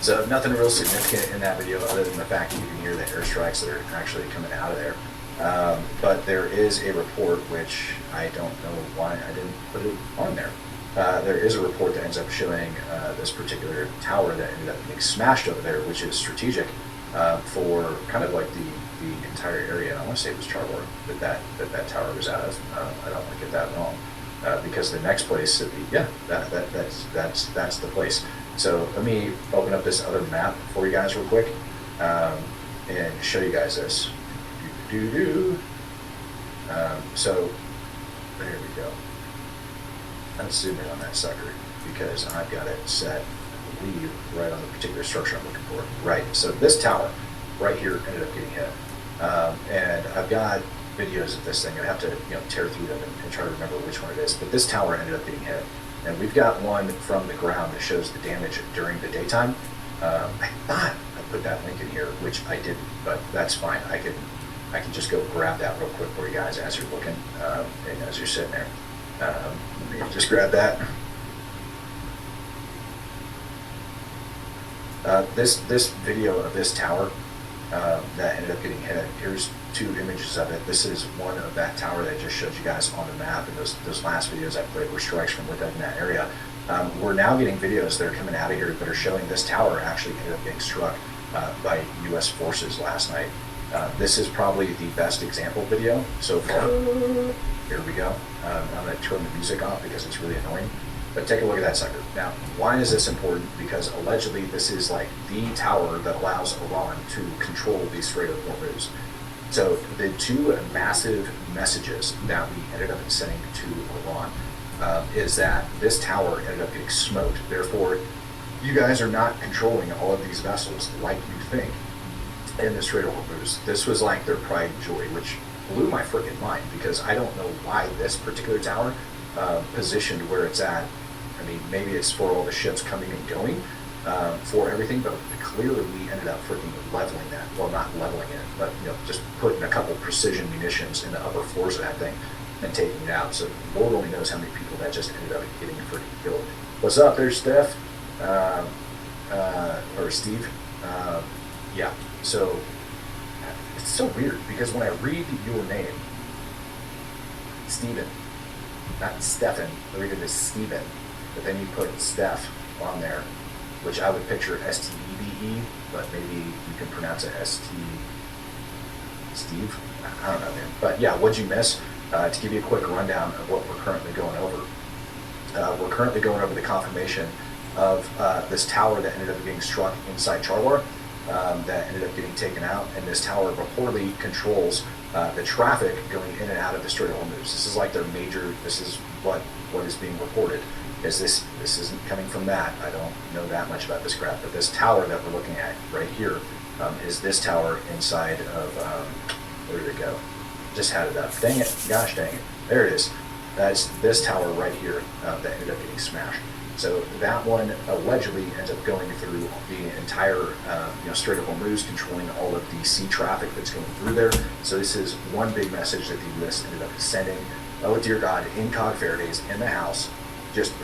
S18: So nothing real significant in that video other than the fact that you can hear the airstrikes that are actually coming out of there. But there is a report, which I don't know why I didn't put it on there. There is a report that ends up showing this particular tower that ended up being smashed over there, which is strategic for kind of like the entire area. And I want to say it was Charbar that tower was out of. I don't want to get that wrong, because the next place, that's the place. So let me open up this other map for you guys real quick and show you guys this. So there we go. Let's zoom in on that sucker because I've got it set, I believe, right on the particular structure I'm looking for. Right, so this tower right here ended up getting hit. And I've got videos of this thing. I have to tear through them and try to remember which one it is. But this tower ended up getting hit. And we've got one from the ground that shows the damage during the daytime. I thought I put that link in here, which I didn't, but that's fine. I can just go grab that real quick for you guys as you're looking and as you're sitting there. Let me just grab that. This video of this tower that ended up getting hit, here's two images of it. This is one of that tower that I just showed you guys on the map, and those last videos I played were strikes from within that area. We're now getting videos that are coming out of here that are showing this tower actually ended up getting struck by U.S. forces last night. This is probably the best example video so far. Here we go. I'm going to turn the music off because it's really annoying. But take a look at that sucker. Now, why is this important? Because allegedly this is like the tower that allows Iran to control the Strait of Hormuz. So the two massive messages that we ended up sending to Iran is that this tower ended up getting smoked. Therefore, you guys are not controlling all of these vessels like you think in the Strait of Hormuz. This was like their pride and joy, which blew my freaking mind because I don't know why this particular tower positioned where it's at. I mean, maybe it's for all the ships coming and going for everything, but clearly we ended up freaking leveling that. Well, not leveling it, but just putting a couple precision munitions in the upper floors of that thing and taking it out. So Lord only knows how many people that just ended up getting freaking killed. What's up there, Steph? Or Steve? Yeah. So it's so weird because when I read your name, Steven, not Stefan, I read it as Steven, but then you put Steph on there, which I would picture S-T-E-V-E, but maybe you can pronounce it Steve? I don't know, man. But yeah, what'd you miss? To give you a quick rundown of what we're currently going over. We're currently going over the confirmation of this tower that ended up getting struck inside Charbar, that ended up getting taken out, and this tower reportedly controls the traffic going in and out of the Strait of Hormuz. This is like their major, this is what is being reported. This isn't coming from that. I don't know that much about this crap, but this tower that we're looking at right here is this tower inside of Where did it go? Just had it up. Dang it. Gosh dang it. There it is. That's this tower right here that ended up getting smashed. So that one allegedly ends up going through the entire Strait of Hormuz, controlling all of the sea traffic that's going through there. So this is one big message that the U.S. ended up sending. Oh dear God, Incog Faraday's in the house, just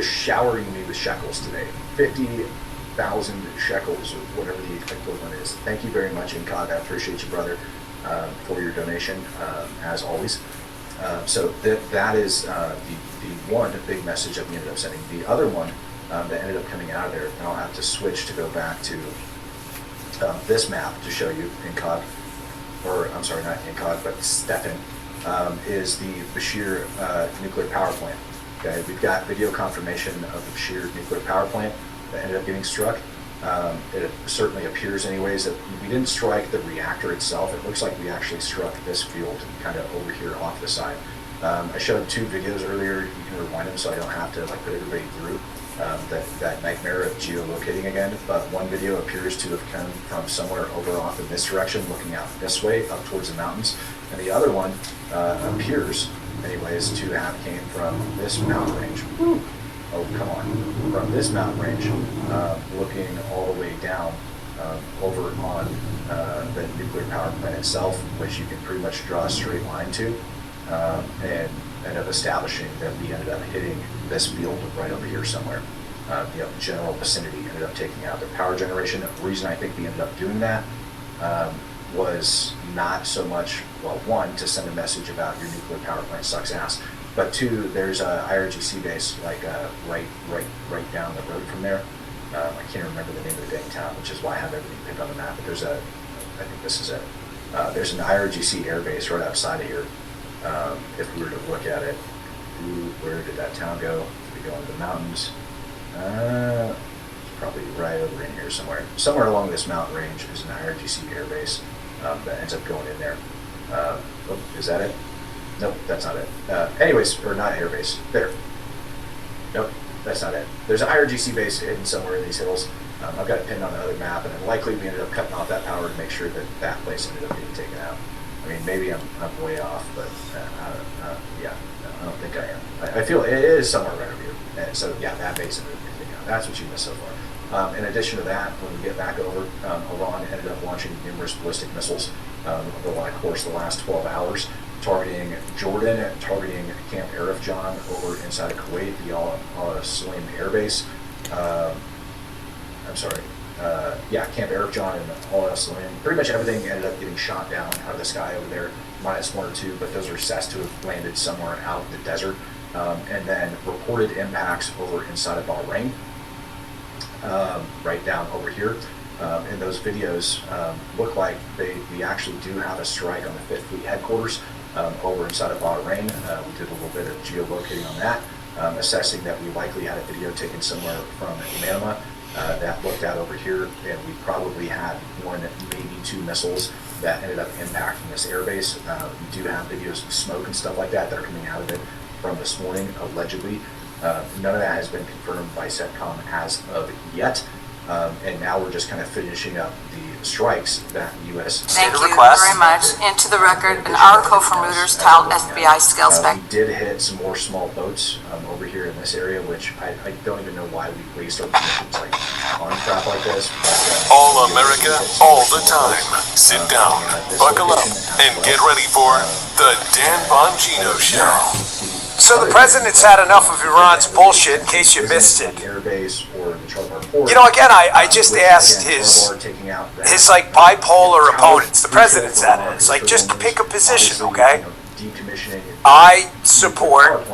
S18: showering me with shekels today. 50,000 shekels, or whatever the equivalent is. Thank you very much, Incog. I appreciate you, brother, for your donation, as always. So that is the one big message that we ended up sending. The other one that ended up coming out of there, and I'll have to switch to go back to this map to show you, Incog, or I'm sorry, not Incog, but Stefan, is the Bashir nuclear power plant. Okay, we've got video confirmation of the Bashir nuclear power plant that ended up getting struck. It certainly appears anyways that we didn't strike the reactor itself. It looks like we actually struck this field kind of over here off the side. I showed 2 videos earlier. You can rewind them so I don't have to put everybody through that nightmare of geolocating again. But one video appears to have come from somewhere over off in this direction, looking out this way up towards the mountains. And the other one appears anyways to have came from this mountain range. Woo. Oh, come on. From this mountain range, looking all the way down over on the nuclear power plant itself, which you can pretty much draw a straight line to, and end up establishing that we ended up hitting this field right over here somewhere. General vicinity ended up taking out their power generation. The reason I think we ended up doing that was not so much, well, one, to send a message about your nuclear power plant sucks ass, but 2, there's a IRGC base right down the road from there. I can't remember the name of the dang town, which is why I have everything picked on the map. But there's I think this is it. There's an IRGC air base right outside of here. If we were to look at it, where did that town go? Did we go into the mountains? Probably right over in here somewhere. Somewhere along this mountain range is an IRGC air base that ends up going in there. Is that it? Nope, that's not it. Anyways, or not airbase. There. Nope, that's not it. There's an IRGC base hidden somewhere in these hills. I've got it pinned on the other map, and then likely we ended up cutting off that power to make sure that that place ended up getting taken out. I mean, maybe I'm way off, but yeah, no, I don't think I am. I feel it is somewhere right over here. And so yeah, that base ended up getting taken out. That's what you missed so far. In addition to that, when we get back over, Iran ended up launching numerous ballistic missiles over the course of the last 12 hours. Targeting Jordan, targeting Camp Arif John over inside of Kuwait, the Al-Salim Air Base. I'm sorry. Camp Arif John and Al-Salim. Pretty much everything ended up getting shot down out of the sky over there, minus 1 or 2, but those are assessed to have landed somewhere out in the desert. And then reported impacts over inside of Bahrain, right down over here. And those videos look like we actually do have a strike on the 5th Fleet headquarters over inside of Bahrain. We did a little bit of geolocating on that, assessing that we likely had a video taken somewhere from Manama that looked out over here, and we probably had 1, maybe 2 missiles that ended up impacting this airbase. We do have videos of smoke and stuff like that that are coming out of it from this morning, allegedly. None of that has been confirmed by CENTCOM as of yet. And now we're just kind of finishing up the strikes that the U.S.
S19: Thank you very much. Into the record, an article from Reuters titled FBI Scales Back.
S18: We did hit some more small boats over here in this area, which I don't even know why we waste our munitions on crap like this.
S17: All America, all the time. Sit down, buckle up, and get ready for the Dan Bongino Show.
S20: So the president's had enough of Iran's bullshit, in case you missed it. You know, again, I just asked his bipolar opponents, the president's that is, just pick a position, okay? I support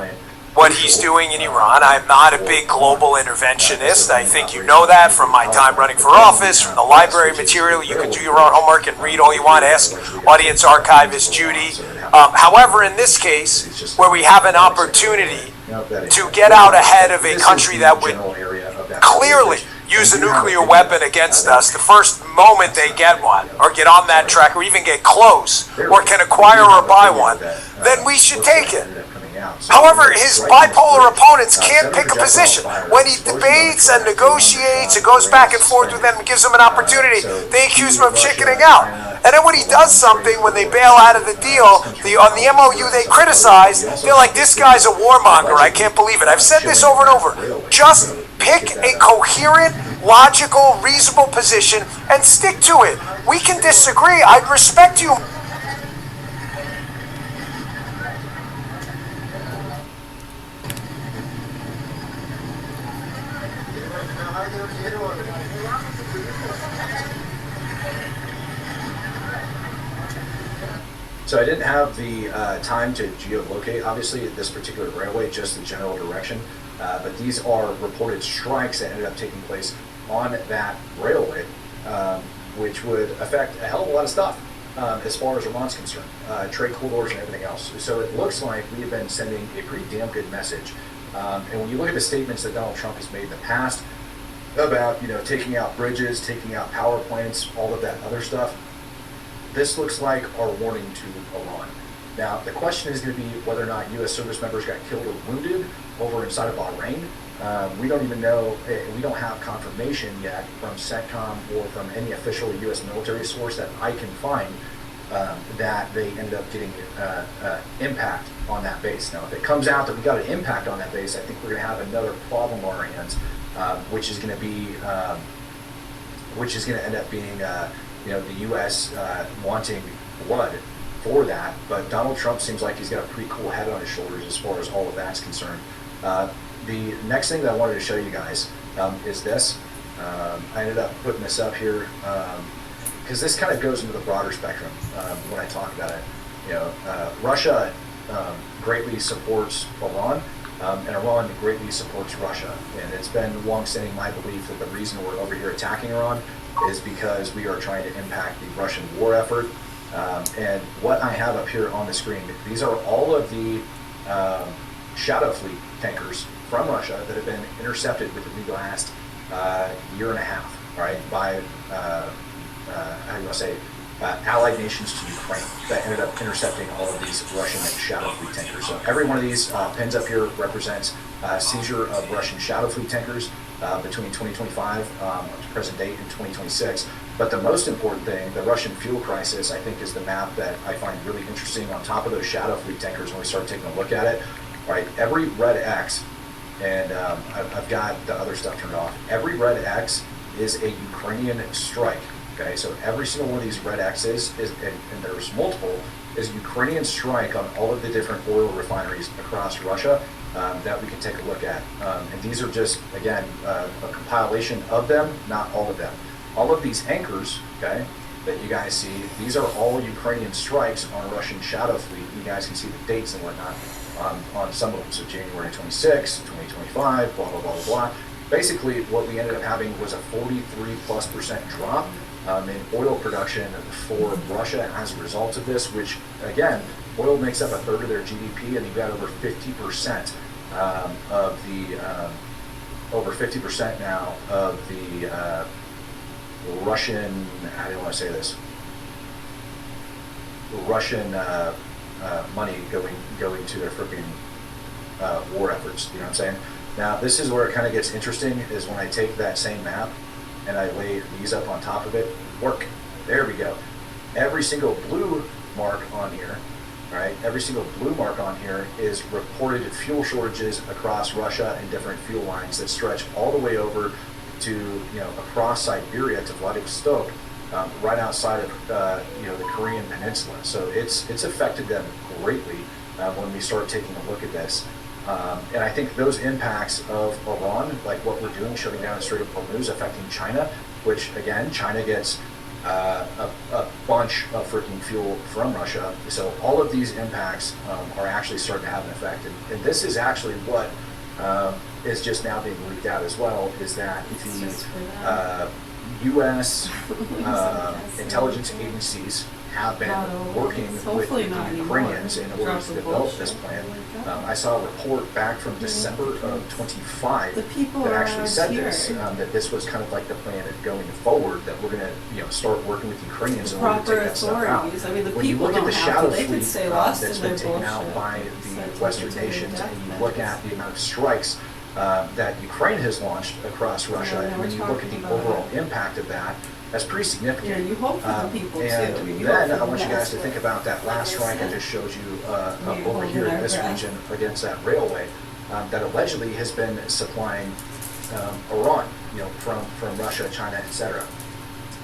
S20: what he's doing in Iran. I'm not a big global interventionist. I think you know that from my time running for office, from the library material. You can do your own homework and read all you want. Ask audience archivist Judy. However, in this case, where we have an opportunity to get out ahead of a country that would clearly use a nuclear weapon against us the first moment they get one, or get on that track, or even get close, or can acquire or buy one, then we should take it.
S4: out.
S20: However, his bipolar opponents can't pick a position. When he debates and negotiates and goes back and forth with them and gives them an opportunity, they accuse him of chickening out. And then when he does something, when they bail out of the deal, on the MOU they criticize, they're like, this guy's a warmonger. I can't believe it. I've said this over and over. Just pick a coherent, logical, reasonable position and stick to it. We can disagree. I'd respect you.
S18: So I didn't have the time to geolocate, obviously, this particular railway, just the general direction. But these are reported strikes that ended up taking place on that railway, which would affect a hell of a lot of stuff as far as Iran's concerned, trade corridors and everything else. So it looks like we have been sending a pretty damn good message. And when you look at the statements that Donald Trump has made in the past about, taking out bridges, taking out power plants, all of that other stuff, this looks like our warning to Iran. Now, the question is going to be whether or not U.S. service members got killed or wounded over inside of Bahrain. We don't even know, we don't have confirmation yet from CENTCOM or from any official U.S. military source that I can find that they ended up getting impact on that base. Now, if it comes out that we got an impact on that base, I think we're going to have another problem on our hands, which is going to end up being the U.S. wanting blood for that, but Donald Trump seems like he's got a pretty cool head on his shoulders as far as all of that's concerned. The next thing that I wanted to show you guys is this. I ended up putting this up here because this kind of goes into the broader spectrum when I talk about it. Russia greatly supports Iran, and Iran greatly supports Russia. And it's been long-standing my belief that the reason we're over here attacking Iran is because we are trying to impact the Russian war effort. And what I have up here on the screen, these are all of the Shadow Fleet tankers from Russia that have been intercepted within the last year and a half, right, by, how do you want to say, allied nations to Ukraine that ended up intercepting all of these Russian Shadow Fleet tankers. So every one of these pins up here represents seizure of Russian Shadow Fleet tankers between 2025 up to present date and 2026. But the most important thing, the Russian fuel crisis, I think is the map that I find really interesting on top of those Shadow Fleet tankers when we start taking a look at it. Right, every red X, and I've got the other stuff turned off, every red X is a Ukrainian strike. Okay, so every single one of these red X's is, and there's multiple, is Ukrainian strike on all of the different oil refineries across Russia that we can take a look at. And these are just, again, a compilation of them, not all of them. All of these anchors, okay, that you guys see, these are all Ukrainian strikes on Russian Shadow Fleet. You guys can see the dates and whatnot on some of them. So January 26, 2025, blah, blah, blah, blah, blah. Basically, what we ended up having was a 43+% drop in oil production for Russia as a result of this, which, again, oil makes up a third of their GDP, and you've got over 50% of the, over 50% now of the Russian, how do you want to say this? Russian money going to their freaking war efforts. You know what I'm saying? Now, this is where it kind of gets interesting, is when I take that same map and I lay these up on top of it. Work. There we go. Every single blue mark on here, right? Every single blue mark on here is reported fuel shortages across Russia and different fuel lines that stretch all the way over to, across Siberia to Vladivostok, right outside of, the Korean Peninsula. So it's affected them greatly when we start taking a look at this. And I think those impacts of Iran, like what we're doing, shutting down the Strait of Hormuz, affecting China, which, again, China gets a bunch of freaking fuel from Russia. So all of these impacts are actually starting to have an effect. And this is actually what is just now being leaked out as well, is that the U.S. intelligence agencies
S4: have been working with the Ukrainians in order to develop this plan. I saw a report back from December of 25 that actually said this, that this was kind of like the plan of going forward, that we're going to start working with Ukrainians in order to take that stuff out. When you look at the shadow fleet that's been taken out by the Western nations, and you look at the amount of strikes that Ukraine has launched across Russia, and when you look at the overall impact of that, that's pretty significant.
S14: Yeah, you hope for the people too.
S4: And then I want you guys to think about that last strike I just showed you over here in this region against that railway that allegedly has been supplying Iran, from Russia, China, etc.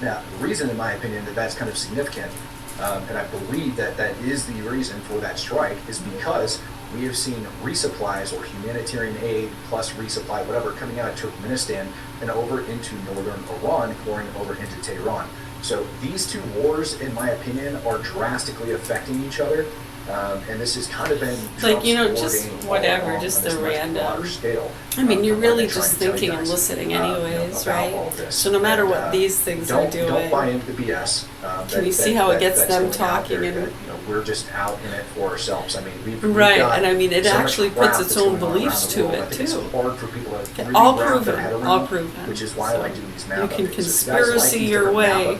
S4: Now, the reason, in my opinion, that that's kind of significant, and I believe that that is the reason for that strike, is because we have seen resupplies or humanitarian aid plus resupply, whatever, coming out of Turkmenistan and over into northern Iran, pouring over into Tehran. So these two wars, in my opinion, are drastically affecting each other. And this has kind of been
S14: like, just whatever, just the random
S4: scale.
S14: I mean, you're really just thinking and listening anyways, right? So no matter what these things are doing,
S4: don't buy into the BS.
S14: Can you see how it gets them talking? And
S4: we're just out in it for ourselves. I mean, we've
S14: right,
S4: got
S14: and I mean, it
S4: so
S14: actually puts its own beliefs to it too.
S4: It's hard for people to really
S14: all
S4: wrap their
S14: proven,
S4: head around,
S14: all proven.
S4: which is why I like doing these map
S14: You can
S4: updates.
S14: conspiracy your way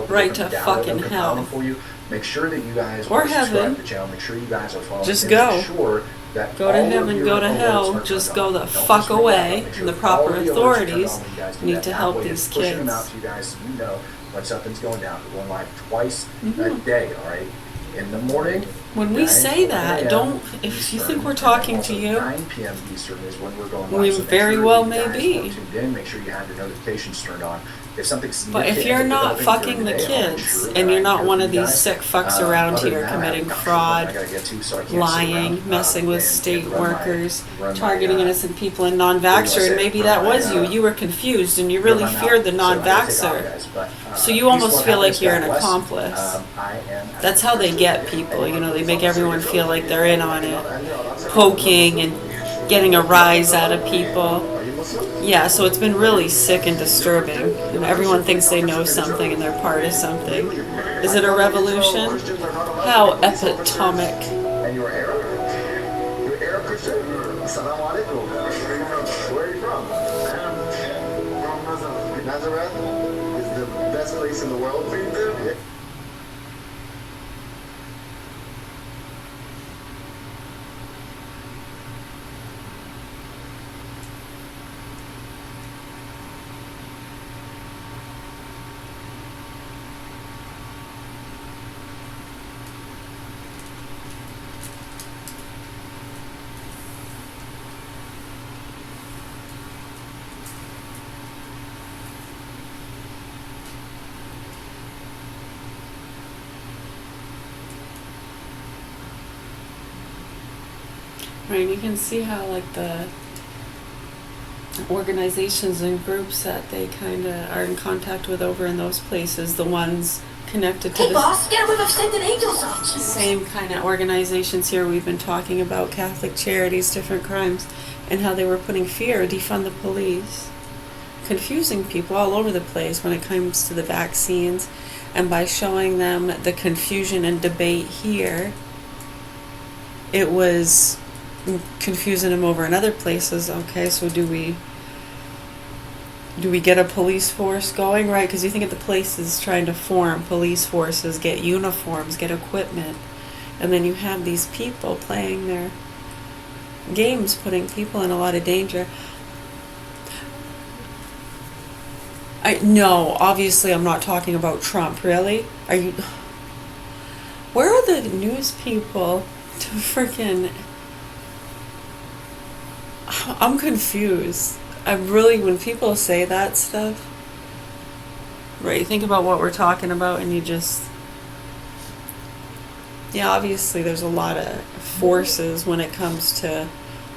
S14: right to fucking hell.
S4: For you. Make sure that you guys
S14: or
S4: are subscribed
S14: heaven.
S4: to the channel. Make sure you guys are following.
S14: Just
S4: and
S14: go.
S4: make sure that
S14: go to
S4: all of
S14: heaven,
S4: your
S14: go to
S4: alerts
S14: hell.
S4: are
S14: Just
S4: turned
S14: go
S4: on.
S14: the
S4: Don't
S14: fuck
S4: just read
S14: away
S4: that. Make
S14: from the
S4: sure
S14: proper
S4: all the alerts are turned
S14: authorities.
S4: on when you guys do
S14: Need
S4: that.
S14: to
S4: That
S14: help
S4: way
S14: these
S4: it's pushing them out
S14: kids.
S4: to you guys, so you know when something's going down. We're going live twice a day. All right, in the morning.
S14: When we say that, don't. If you think we're talking to you,
S4: 9 p.m. Eastern is when we're going live.
S14: we
S4: So make
S14: very
S4: sure
S14: well
S4: you
S14: may
S4: guys
S14: be.
S4: are tuned in. Make sure you have your notifications turned on. If something's
S14: But if you're not fucking the kids, and you're not one of these sick fucks around here committing fraud, lying, messing with state workers, targeting innocent people, and non-vaxxer, and maybe that was you. You were confused, and you really feared the non-vaxxer. So you almost feel like you're an accomplice. That's how they get people. They make everyone feel like they're in on it, poking and getting a rise out of people. Yeah, so it's been really sick and disturbing. And everyone thinks they know something and they're part of something. Is it a revolution? How epitomic.
S21: And you're Arab? You're Arab Christian? Assalamu alaikum. Where are you from? From Nazareth. Is the best place in the world for you to live?
S14: Right, you can see how the organizations and groups that they kind of are in contact with over in those places, the ones connected to the same kind of organizations here we've been talking about, Catholic Charities, different crimes, and how they were putting fear, defund the police, confusing people all over the place when it comes to the vaccines, and by showing them the confusion and debate here, it was confusing them over in other places. Okay, so do we get a police force going, right? Because you think of the places trying to form police forces, get uniforms, get equipment, and then you have these people playing their games, putting people in a lot of danger. No, obviously I'm not talking about Trump. Really? Are you? Where are the news people to freaking? I'm confused. When people say that stuff, right, you think about what we're talking about and you just, yeah, obviously there's a lot of forces when it comes to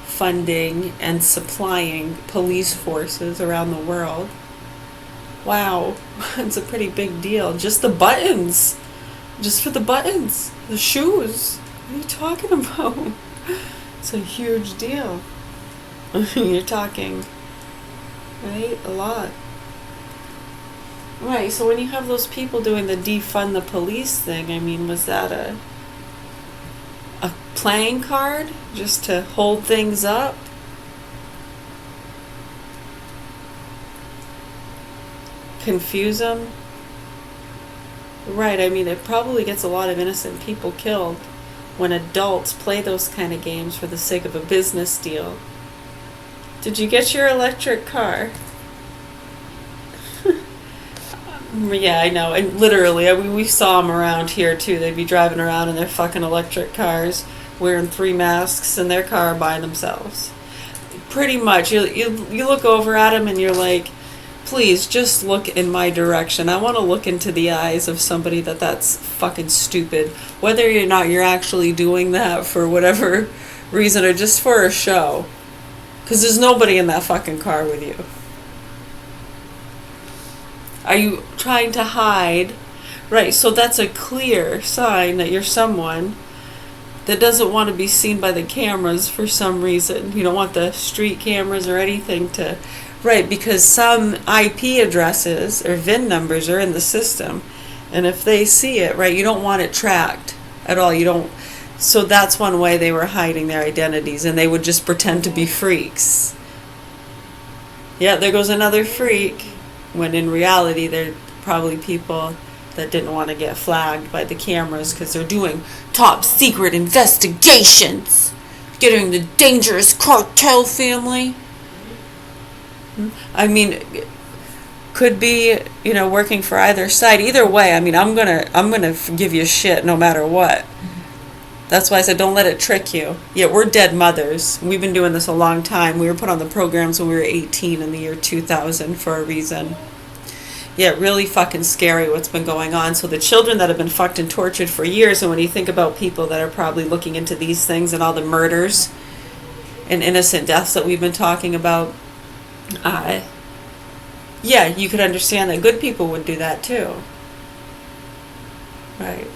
S14: funding and supplying police forces around the world. Wow, it's a pretty big deal. Just the buttons. Just for the buttons. The shoes. What are you talking about? It's a huge deal. You're talking, right? A lot. Right, so when you have those people doing the defund the police thing, I mean, was that a playing card just to hold things up? Confuse them? Right, I mean, it probably gets a lot of innocent people killed when adults play those kind of games for the sake of a business deal. Did you get your electric car? Yeah, I know. And literally, I mean, we saw them around here too. They'd be driving around in their fucking electric cars, wearing 3 masks in their car by themselves. Pretty much, you look over at them and you're like, please just look in my direction. I want to look into the eyes of somebody that's fucking stupid. Whether or not you're actually doing that for whatever reason or just for a show. Because there's nobody in that fucking car with you. Are you trying to hide? Right, so that's a clear sign that you're someone that doesn't want to be seen by the cameras for some reason. You don't want the street cameras or anything to... Right, because some IP addresses or VIN numbers are in the system. And if they see it, right, you don't want it tracked at all. You don't... So that's one way they were hiding their identities, and they would just pretend to be freaks. Yeah, there goes another freak. When in reality, they're probably people that didn't want to get flagged by the cameras because they're doing top secret investigations, getting the dangerous cartel family. I mean, could be, you know, working for either side. Either way, I mean, I'm gonna give you shit no matter what. That's why I said don't let it trick you. Yeah, we're dead mothers. We've been doing this a long time. We were put on the programs when we were 18 in the year 2000 for a reason. Yeah, really fucking scary what's been going on. So the children that have been fucked and tortured for years, and when you think about people that are probably looking into these things and all the murders and innocent deaths that we've been talking about, yeah, you could understand that good people would do that too. Right.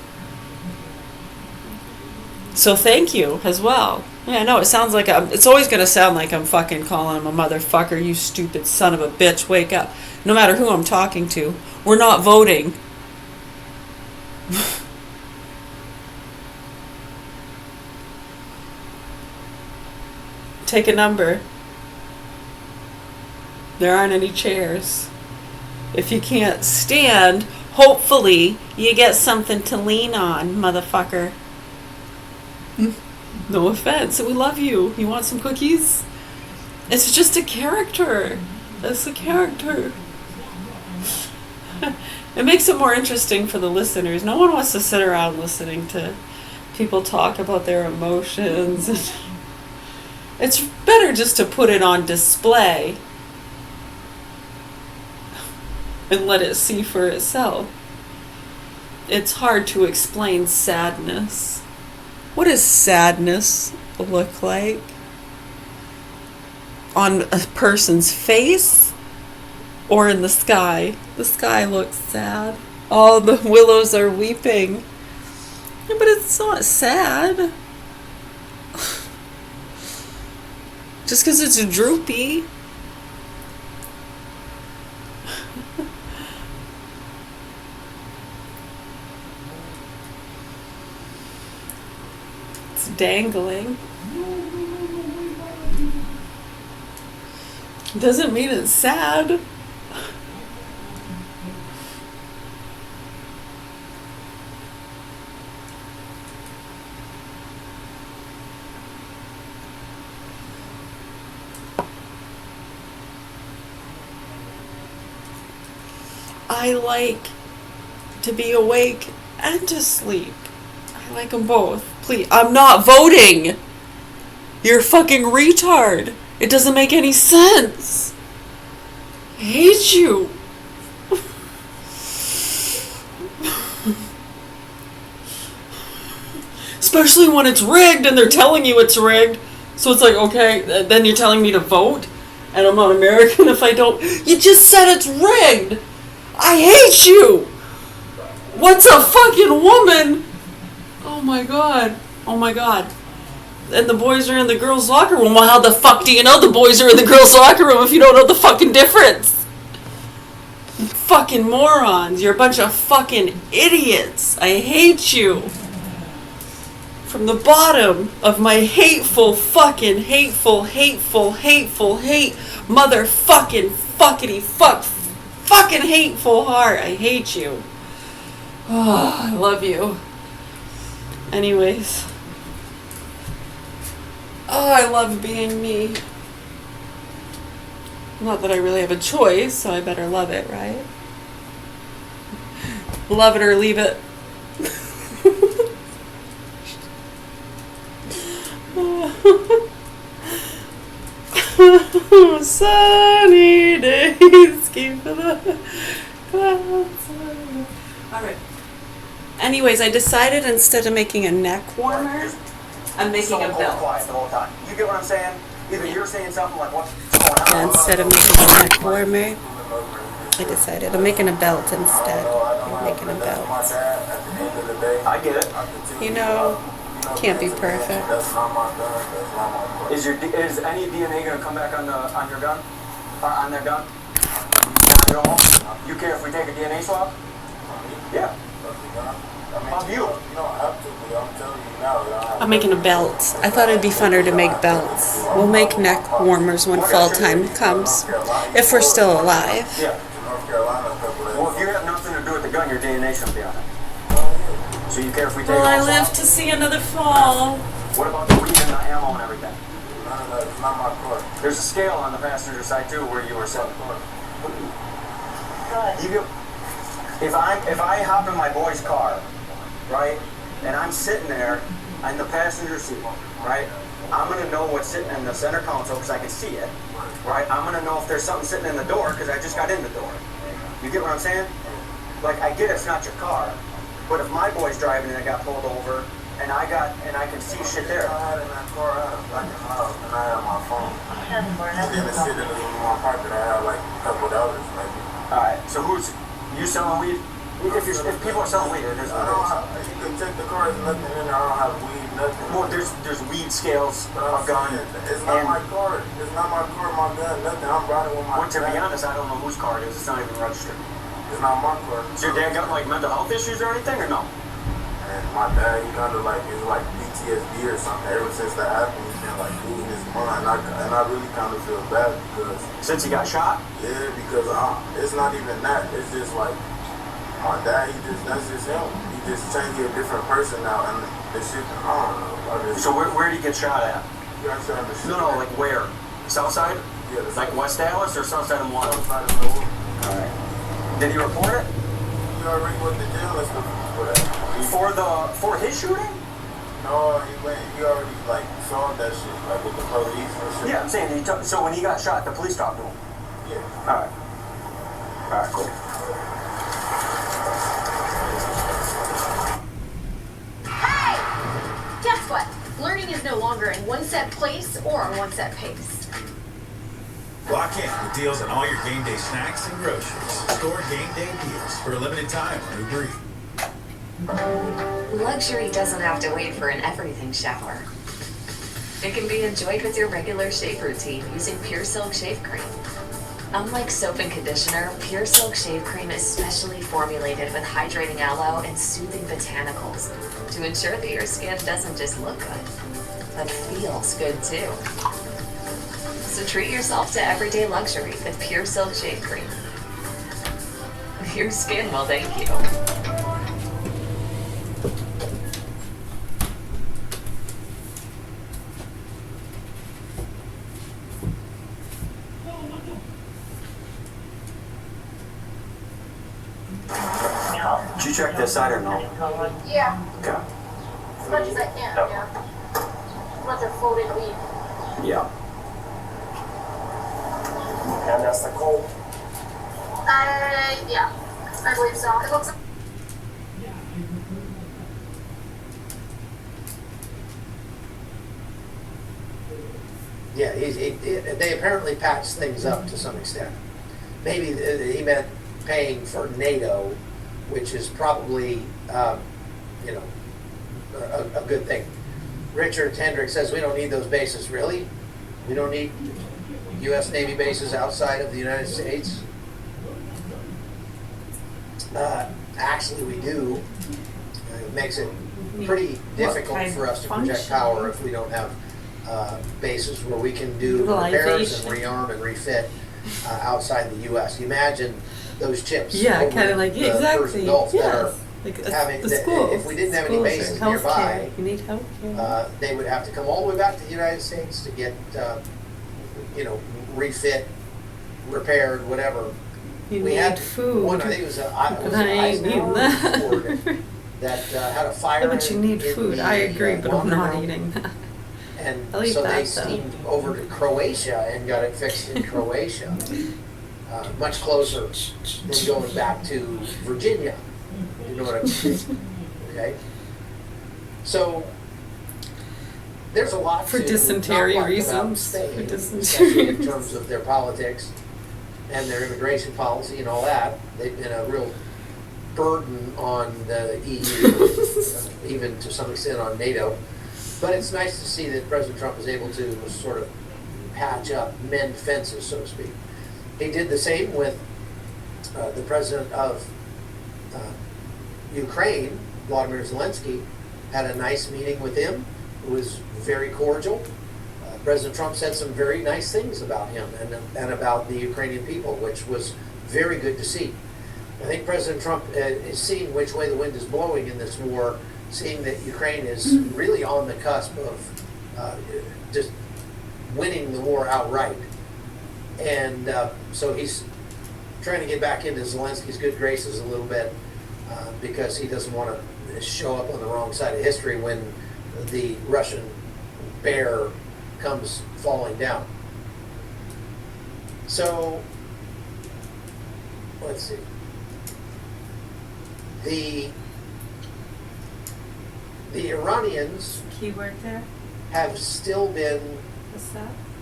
S14: So thank you as well. Yeah, no, it sounds like it's always going to sound like I'm fucking calling him a motherfucker, you stupid son of a bitch, wake up. No matter who I'm talking to, we're not voting. Take a number. There aren't any chairs. If you can't stand, hopefully you get something to lean on, motherfucker. No offense, we love you. You want some cookies? It's just a character. It's a character. It makes it more interesting for the listeners. No one wants to sit around listening to people talk about their emotions. It's better just to put it on display and let it see for itself. It's hard to explain sadness. What does sadness look like? On a person's face or in the sky? The sky looks sad. All the willows are weeping. Yeah, but it's not sad. Just because it's droopy. It's dangling. Doesn't mean it's sad. I like to be awake and to sleep. I like them both. Please, I'm not voting. You're a fucking retard. It doesn't make any sense. I hate you. Especially when it's rigged and they're telling you it's rigged. So it's like, okay, then you're telling me to vote? And I'm not American if I don't. You just said it's rigged. I hate you. What's a fucking woman? Oh my god. Oh my god. And the boys are in the girls' locker room. Well, how the fuck do you know the boys are in the girls' locker room if you don't know the fucking difference? Fucking morons. You're a bunch of fucking idiots. I hate you. From the bottom of my hateful, fucking, hateful, hate, motherfucking, fucking hateful heart. I hate you. Oh, I love you. Anyways. Oh, I love being me. Not that I really have a choice, so I better love it, right? Love it or leave it. Sunny days keep the clouds. Alright. Anyways, I decided instead of making a neck warmer, I'm making a belt.
S20: Quiet the whole time. You get what I'm saying? Either you're saying something like what's going on.
S14: Yeah, instead of making a neck warmer, I decided I'm making a belt instead. I'm making a belt.
S20: I get it.
S14: You know, can't be perfect.
S20: Is any DNA gonna come back on your gun? On their gun? You don't? You care if we take a DNA swab? Yeah. Of you.
S14: I'm making a belt. I thought it'd be funner to make belts. We'll make neck warmers when fall time comes, if we're still alive.
S20: Yeah. Well, if you have nothing to do with the gun, your DNA should be on it. So you care if we take
S14: Will
S20: it
S14: I
S20: all
S14: live
S20: off?
S14: to see another fall?
S20: What about the weed and the ammo and everything? It's not my car. There's a scale on the passenger side too where you were sitting. If I hop in my boy's car, right, and I'm sitting there in the passenger seat, right, I'm gonna know what's sitting in the center console because I can see it, right? I'm gonna know if there's something sitting in the door because I just got in the door. You get what I'm saying? Like, I get it's not your car, but if my boy's driving and I got pulled over and I can see shit there. I had in that car, I had a black and mild, and I had my phone. And then it's sitting in my pocket. I had like a couple dollars, maybe. All right. So who's you selling weed? If people are selling weed, it is what it is. You can check the car. There's nothing in there. I don't have weed, nothing. Well, there's weed scales, a gun. It's not my car. It's not my car, my gun, nothing. I'm riding with my. Well, to be honest, I don't know whose car it is. It's not even registered. It's not my car. So your dad got like mental health issues or anything, or no? And my dad, he kind of like is like PTSD or something. Ever since that happened, he's been like losing his mind. And I really kind of feel bad because since he got shot. Yeah, because it's not even that. It's just like my dad. That's just him. He just changed to a different person now, and the shit. I don't know. So where did he get shot at? He got shot in the shit. No, like where? South side? Yeah, like West Dallas or South side of Milwaukee? South side of Milwaukee. All right. Did he report it? He already went to jail and stuff for that. For his shooting? No, he already like saw that shit like with the police and shit. Yeah, I'm saying so when he got shot, the police talked to him. Yeah. All right, cool.
S9: Hey! Guess what? Learning is no longer in one set place or on one set pace.
S1: Lock in with deals on all your game day snacks and groceries. Store game day deals for a limited time on Uber Eats.
S22: Luxury doesn't have to wait for an everything shower. It can be enjoyed with your regular shave routine using Pure Silk Shave Cream. Unlike soap and conditioner, Pure Silk Shave Cream is specially formulated with hydrating aloe and soothing botanicals to ensure that your skin doesn't just look good, but feels good too. So treat yourself to everyday luxury with Pure Silk Shave Cream. Your skin will thank you.
S20: Did you check this side or no?
S9: Yeah,
S20: Okay.
S9: as much as I can, yeah. As much as folded weed.
S20: Yeah.
S23: And that's the cold.
S9: Yeah, I believe so. It looks.
S24: Yeah, they apparently patched things up to some extent. Maybe he meant paying for NATO, which is probably, a good thing. Richard Hendrick says we don't need those bases. Really? We don't need U.S. Navy bases outside of the United States? Actually, we do. It makes it pretty difficult for us to project power if we don't have bases where we can do repairs and rearm and refit outside the U.S. Imagine those chips.
S14: Yeah, kind of like
S24: the Persian Gulf that are having,
S14: the schools.
S24: if we didn't have any bases nearby,
S14: you need healthcare.
S24: they would have to come all the way back to the United States to get, refit, repaired, whatever.
S14: You
S24: we
S14: need
S24: had
S14: food.
S24: one, I think it was an
S14: eating
S24: Eisenhower Ford that had a fire.
S14: Yeah, but you need food. I agree, but I'm not eating that.
S24: And
S14: I'll eat
S24: so they
S14: that,
S24: steamed over to Croatia and got it fixed in Croatia. Much closer than going back to Virginia. You know what I mean? Okay. So there's a lot
S14: for
S24: to
S14: dysentery
S24: not like
S14: reasons.
S24: about Spain,
S14: For dysentery
S24: especially in terms of their politics and their immigration policy and all that. They've been a real burden on the EU, even to some extent on NATO. But it's nice to see that President Trump is able to sort of patch up, mend fences, so to speak. He did the same with the president of Ukraine, Vladimir Zelensky, had a nice meeting with him. It was very cordial. President Trump said some very nice things about him and about the Ukrainian people, which was very good to see. I think President Trump is seeing which way the wind is blowing in this war, seeing that Ukraine is really on the cusp of just winning the war outright. And so he's trying to get back into Zelensky's good graces a little bit because he doesn't want to show up on the wrong side of history when the Russian bear comes falling down. So, let's see. The Iranians
S14: keyword there
S24: have still been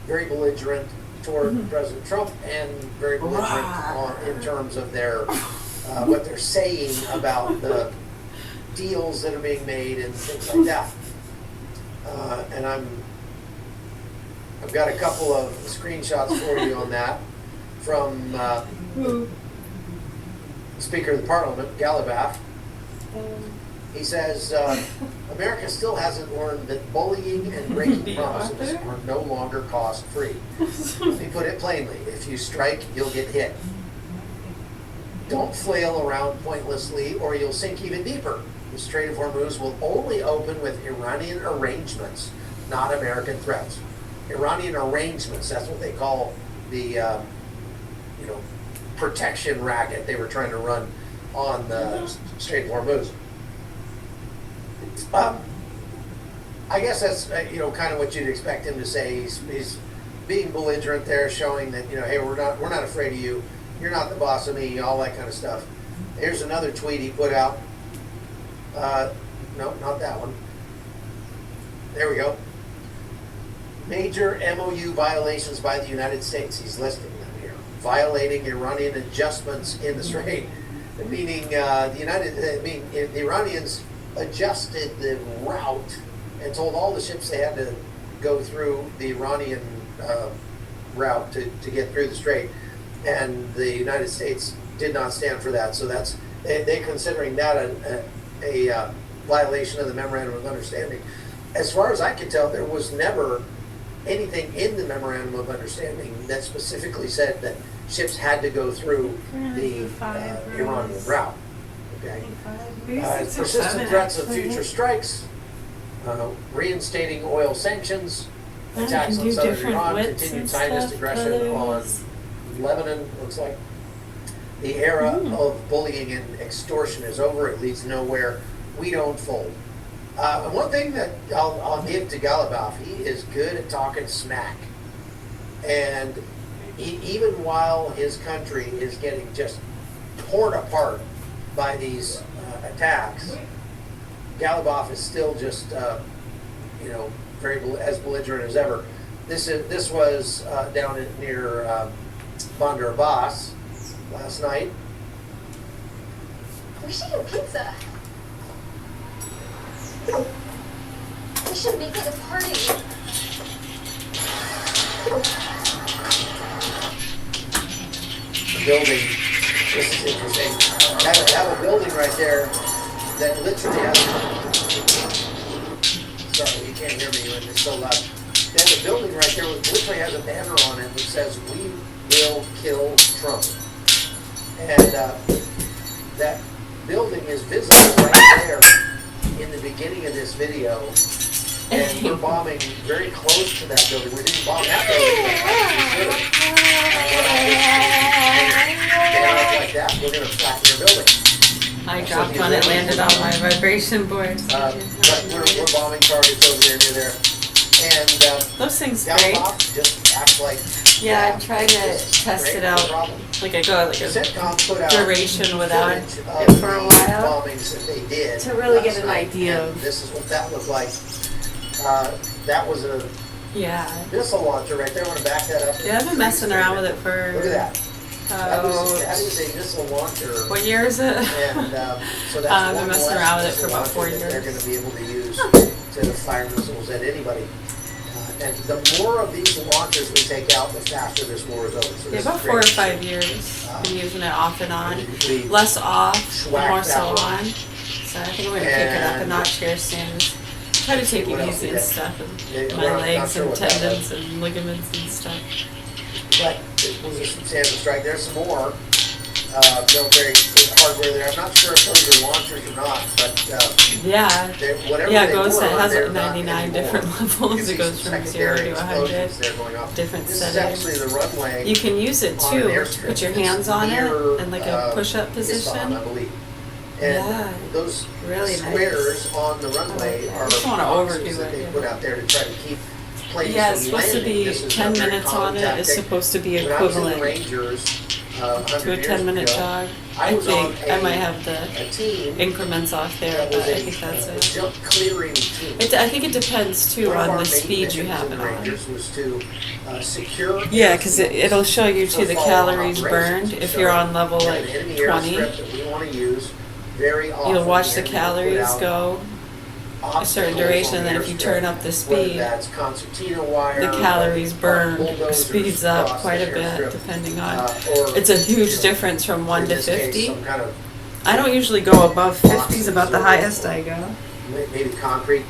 S24: very belligerent toward President Trump and very belligerent in terms of their what they're saying about the deals that are being made and things like that. And I've got a couple of screenshots for you on that from Speaker of the Parliament, Galibaf. He says, America still hasn't learned that bullying and breaking promises are no longer cost-free. Let me put it plainly, if you strike, you'll get hit. Don't flail around pointlessly or you'll sink even deeper. The Strait of Hormuz will only open with Iranian arrangements, not American threats. Iranian arrangements, that's what they call the, protection racket they were trying to run on the Strait of Hormuz. I guess that's kind of what you'd expect him to say. He's being belligerent there, showing that hey, we're not afraid of you. You're not the boss of me. All that kind of stuff. Here's another tweet he put out. No, not that one. There we go. Major MOU violations by the United States. He's listing them here. Violating Iranian adjustments in the Strait, meaning the Iranians adjusted the route and told all the ships they had to go through the Iranian route to get through the Strait, and the United States did not stand for that. So that's they're considering that a violation of the Memorandum of Understanding. As far as I can tell, there was never anything in the Memorandum of Understanding that specifically said that ships had to go through the Iranian route. Okay. Persistent threats of future strikes, reinstating oil sanctions, attacks on southern Iran, continued Zionist aggression on Lebanon. Looks like the era of bullying and extortion is over. It leads nowhere. We don't fold. And one thing that I'll give to Galibaf, he is good at talking smack. And even while his country is getting just torn apart by these attacks, Galibaf is still just, very as belligerent as ever. This was down near Bandar Abbas last night.
S9: We should get pizza. We should make it a party.
S24: The building, this is interesting. have a building right there that literally has. Sorry, you can't hear me when it's so loud. They have a building right there that literally has a banner on it that says, "We will kill Trump." And that building is visible right there in the beginning of this video. And we're bombing very close to that building. We didn't bomb that building. Like that, we're going to flatten their building.
S14: I dropped one, it landed on my vibration board.
S24: But we're bombing targets over there near there. And
S14: those things
S24: down
S14: great.
S24: off, just act like.
S14: Yeah, I tried to test it out. Like I go like a duration without it for a while to really get an idea of.
S24: This is what that looked like. That was a missile launcher right there. I want to back that up.
S14: Yeah, I've been messing around with it for.
S24: Look at that. That is a missile launcher.
S14: What year is it?
S24: And so that's
S14: I've been messing around with it for about 4 years.
S24: They're going to be able to use to fire missiles at anybody. And the more of these launchers we take out, the faster this war is over. So
S14: yeah, about 4 or 5 years. Been using it off and on. Less off, more so on. So I think I'm going to pick it up a notch here soon. Try to take it easy and stuff. And my legs and tendons and ligaments and stuff.
S24: But it was a substantial strike. There's some more military hardware there. I'm not sure if those are launchers or not, but
S14: it goes. It has like 99 different levels. It goes from 0 to 100. Different
S24: this
S14: settings.
S24: is actually the runway.
S14: You can use it too. Put your hands on it in like a push-up position.
S24: I believe. And those
S14: really
S24: squares on the runway are boxes that they put out there to try to keep planes
S14: yeah, it's
S24: from
S14: supposed to
S24: landing.
S14: be 10 minutes on it. It's supposed to be equivalent to a 10-minute jog. I think I might have the increments off there, but I think that's it. I think it depends too on the speed you have it on. Yeah, because it'll show you too the calories burned if you're on level like 20. You'll watch the calories go a certain duration, and then if you turn up the speed, the calories burned speeds up quite a bit depending on. It's a huge difference from 1 to 50. I don't usually go above 50 is about the highest I go.
S24: Maybe concrete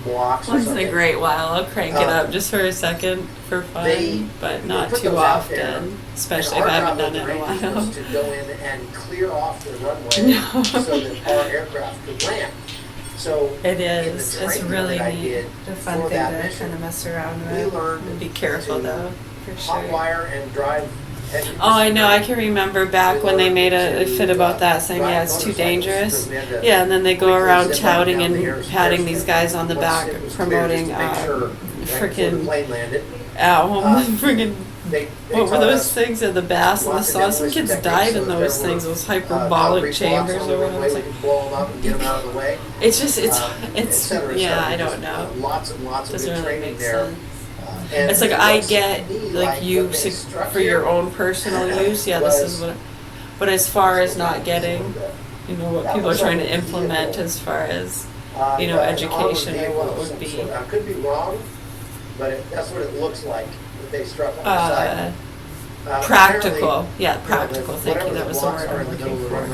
S24: blocks.
S14: Once in a great while, I'll crank it up just for a second for fun, but not too often, especially if I haven't done it in a while.
S24: To go in and clear off the runway so that our aircraft could land. So
S14: it is. It's really neat. A fun thing to kind of mess around with. And be careful though, for sure.
S24: Hotwire and drive.
S14: Oh, I know. I can remember back when they made a fit about that, saying, yeah, it's too dangerous. Yeah, and then they go around touting and patting these guys on the back, promoting freaking freaking. What were those things in the bass and the sauce? Some kids died in those things, those hyperbolic chambers or whatever. It's just, it's yeah, I don't know. Doesn't really make sense. It's like I get like use for your own personal use. Yeah, this is what. But as far as not getting, you know, what people are trying to implement as far as, you know, education or what would be.
S24: I could be wrong, but that's what it looks like. They struck on the side.
S14: Practical, yeah, practical thinking. That was the word I'm looking for.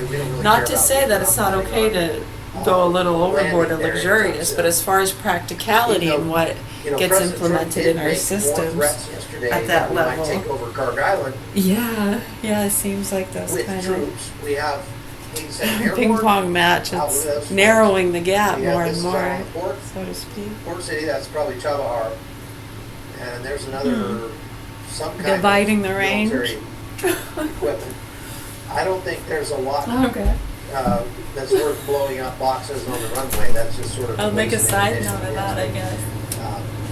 S14: Not to say that it's not okay to go a little overboard and luxurious, but as far as practicality and what gets implemented in our systems at that level, yeah, it seems like those kind of ping pong match. It's narrowing the gap more and more, so to speak.
S24: Port City, that's probably Chabahar. And there's another, some kind
S14: dividing
S24: of
S14: the range
S24: equipment. I don't think there's a lot that's worth blowing up boxes on the runway. That's just sort of.
S14: I'll make a side note of that, I guess.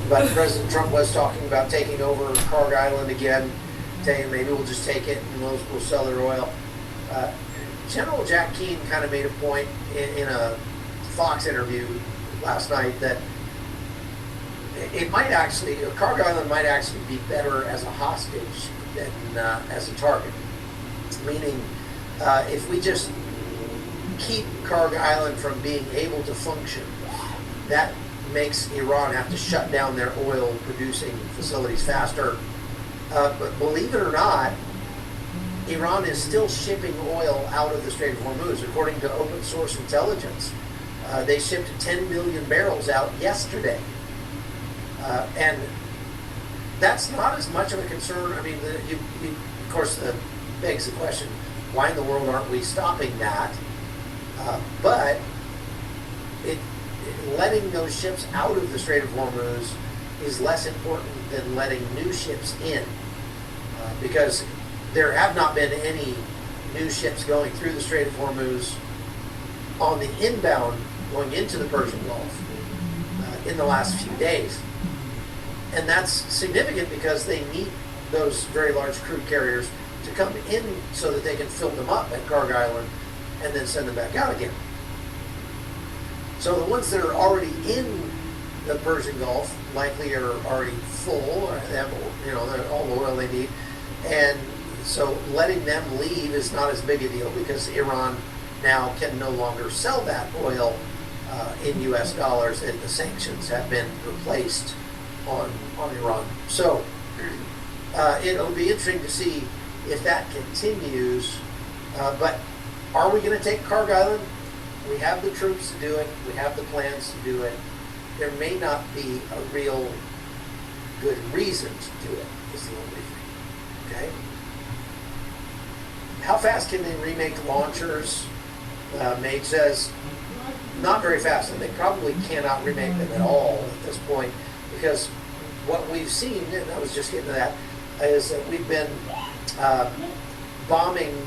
S24: But President Trump was talking about taking over Carg Island again, saying maybe we'll just take it and we'll sell their oil. General Jack Keane kind of made a point in a Fox interview last night that it might actually, Carg Island might actually be better as a hostage than as a target. Meaning, if we just keep Carg Island from being able to function, that makes Iran have to shut down their oil producing facilities faster. But believe it or not, Iran is still shipping oil out of the Strait of Hormuz, according to open source intelligence. They shipped 10 million barrels out yesterday. And that's not as much of a concern. I mean, of course, begs the question, why in the world aren't we stopping that? But letting those ships out of the Strait of Hormuz is less important than letting new ships in. Because there have not been any new ships going through the Strait of Hormuz on the inbound going into the Persian Gulf in the last few days. And that's significant because they need those very large crude carriers to come in so that they can fill them up at Kharg Island and then send them back out again. So the ones that are already in the Persian Gulf likely are already full, or they have, you know, all the oil they need. And so letting them leave is not as big a deal because Iran now can no longer sell that oil in U.S. dollars, and the sanctions have been replaced on Iran. So it'll be interesting to see if that continues. But are we going to take Kharg Island? We have the troops to do it. We have the plans to do it. There may not be a real good reason to do it, is the only thing. Okay? How fast can they remake launchers? Mage says, not very fast, and they probably cannot remake them at all at this point, because what we've seen, and I was just getting to that, is that we've been bombing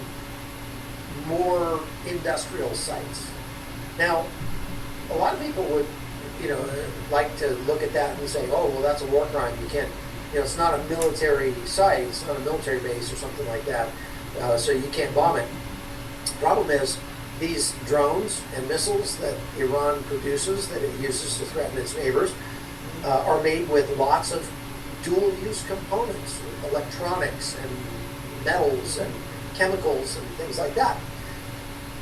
S24: more industrial sites. Now, a lot of people would, like to look at that and say, oh, well, that's a war crime. You can't, it's not a military site, it's not a military base or something like that, so you can't bomb it. The problem is, these drones and missiles that Iran produces, that it uses to threaten its neighbors, are made with lots of dual-use components, electronics and metals and chemicals and things like that.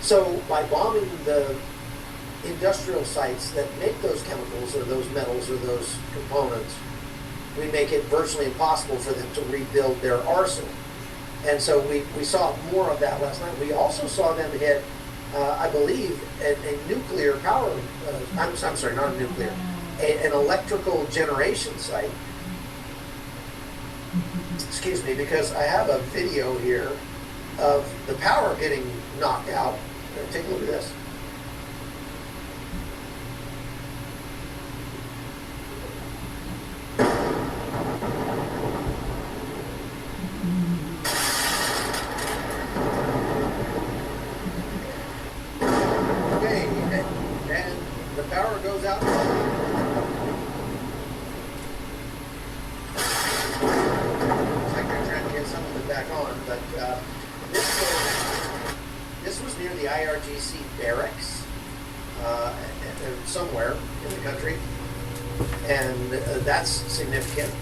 S24: So by bombing the industrial sites that make those chemicals or those metals or those components, we make it virtually impossible for them to rebuild their arsenal. And so we saw more of that last night. We also saw them hit, I believe, a nuclear power, I'm sorry, not a nuclear, an electrical generation site. Excuse me, because I have a video here of the power getting knocked out. Take a look at this. Okay, and the power goes out. Looks like they're trying to get some of it back on, but this was near the IRGC barracks somewhere in the country, and that's significant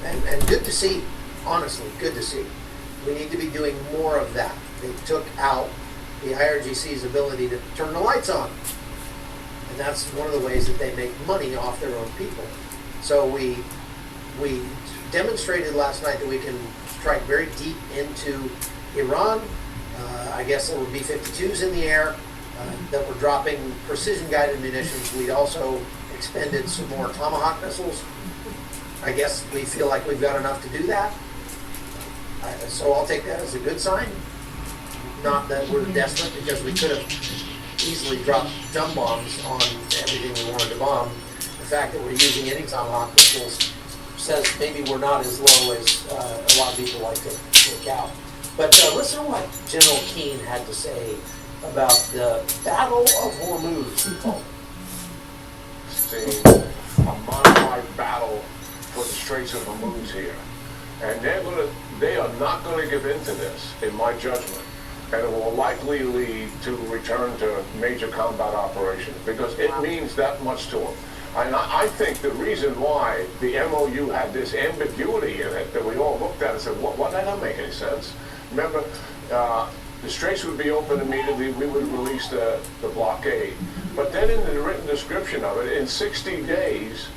S24: and good to see. Honestly, good to see. We need to be doing more of that. They took out the IRGC's ability to turn the lights on, and that's one of the ways that they make money off their own people. So we demonstrated last night that we can strike very deep into Iran. I guess there were B-52s in the air that were dropping precision-guided munitions. We'd also expended some more Tomahawk missiles. I guess we feel like we've got enough to do that. So I'll take that as a good sign. Not that we're desperate, because we could have easily dropped dumb bombs on everything we wanted to bomb. The fact that we're using any Tomahawk missiles says maybe we're not as low as a lot of people like to take out. But listen to what General Keane had to say about the Battle of Hormuz, he called
S2: it. A modified battle for the Straits of Hormuz here. And they are not going to give in to this, in my judgment. And it will likely lead to return to major combat operations, because it means that much to them. And I think the reason why the MOU had this ambiguity in it that we all looked at and said, what, that doesn't make any sense. Remember, the Straits would be open immediately, we would release the blockade. But then in the written description of it, in 60 days,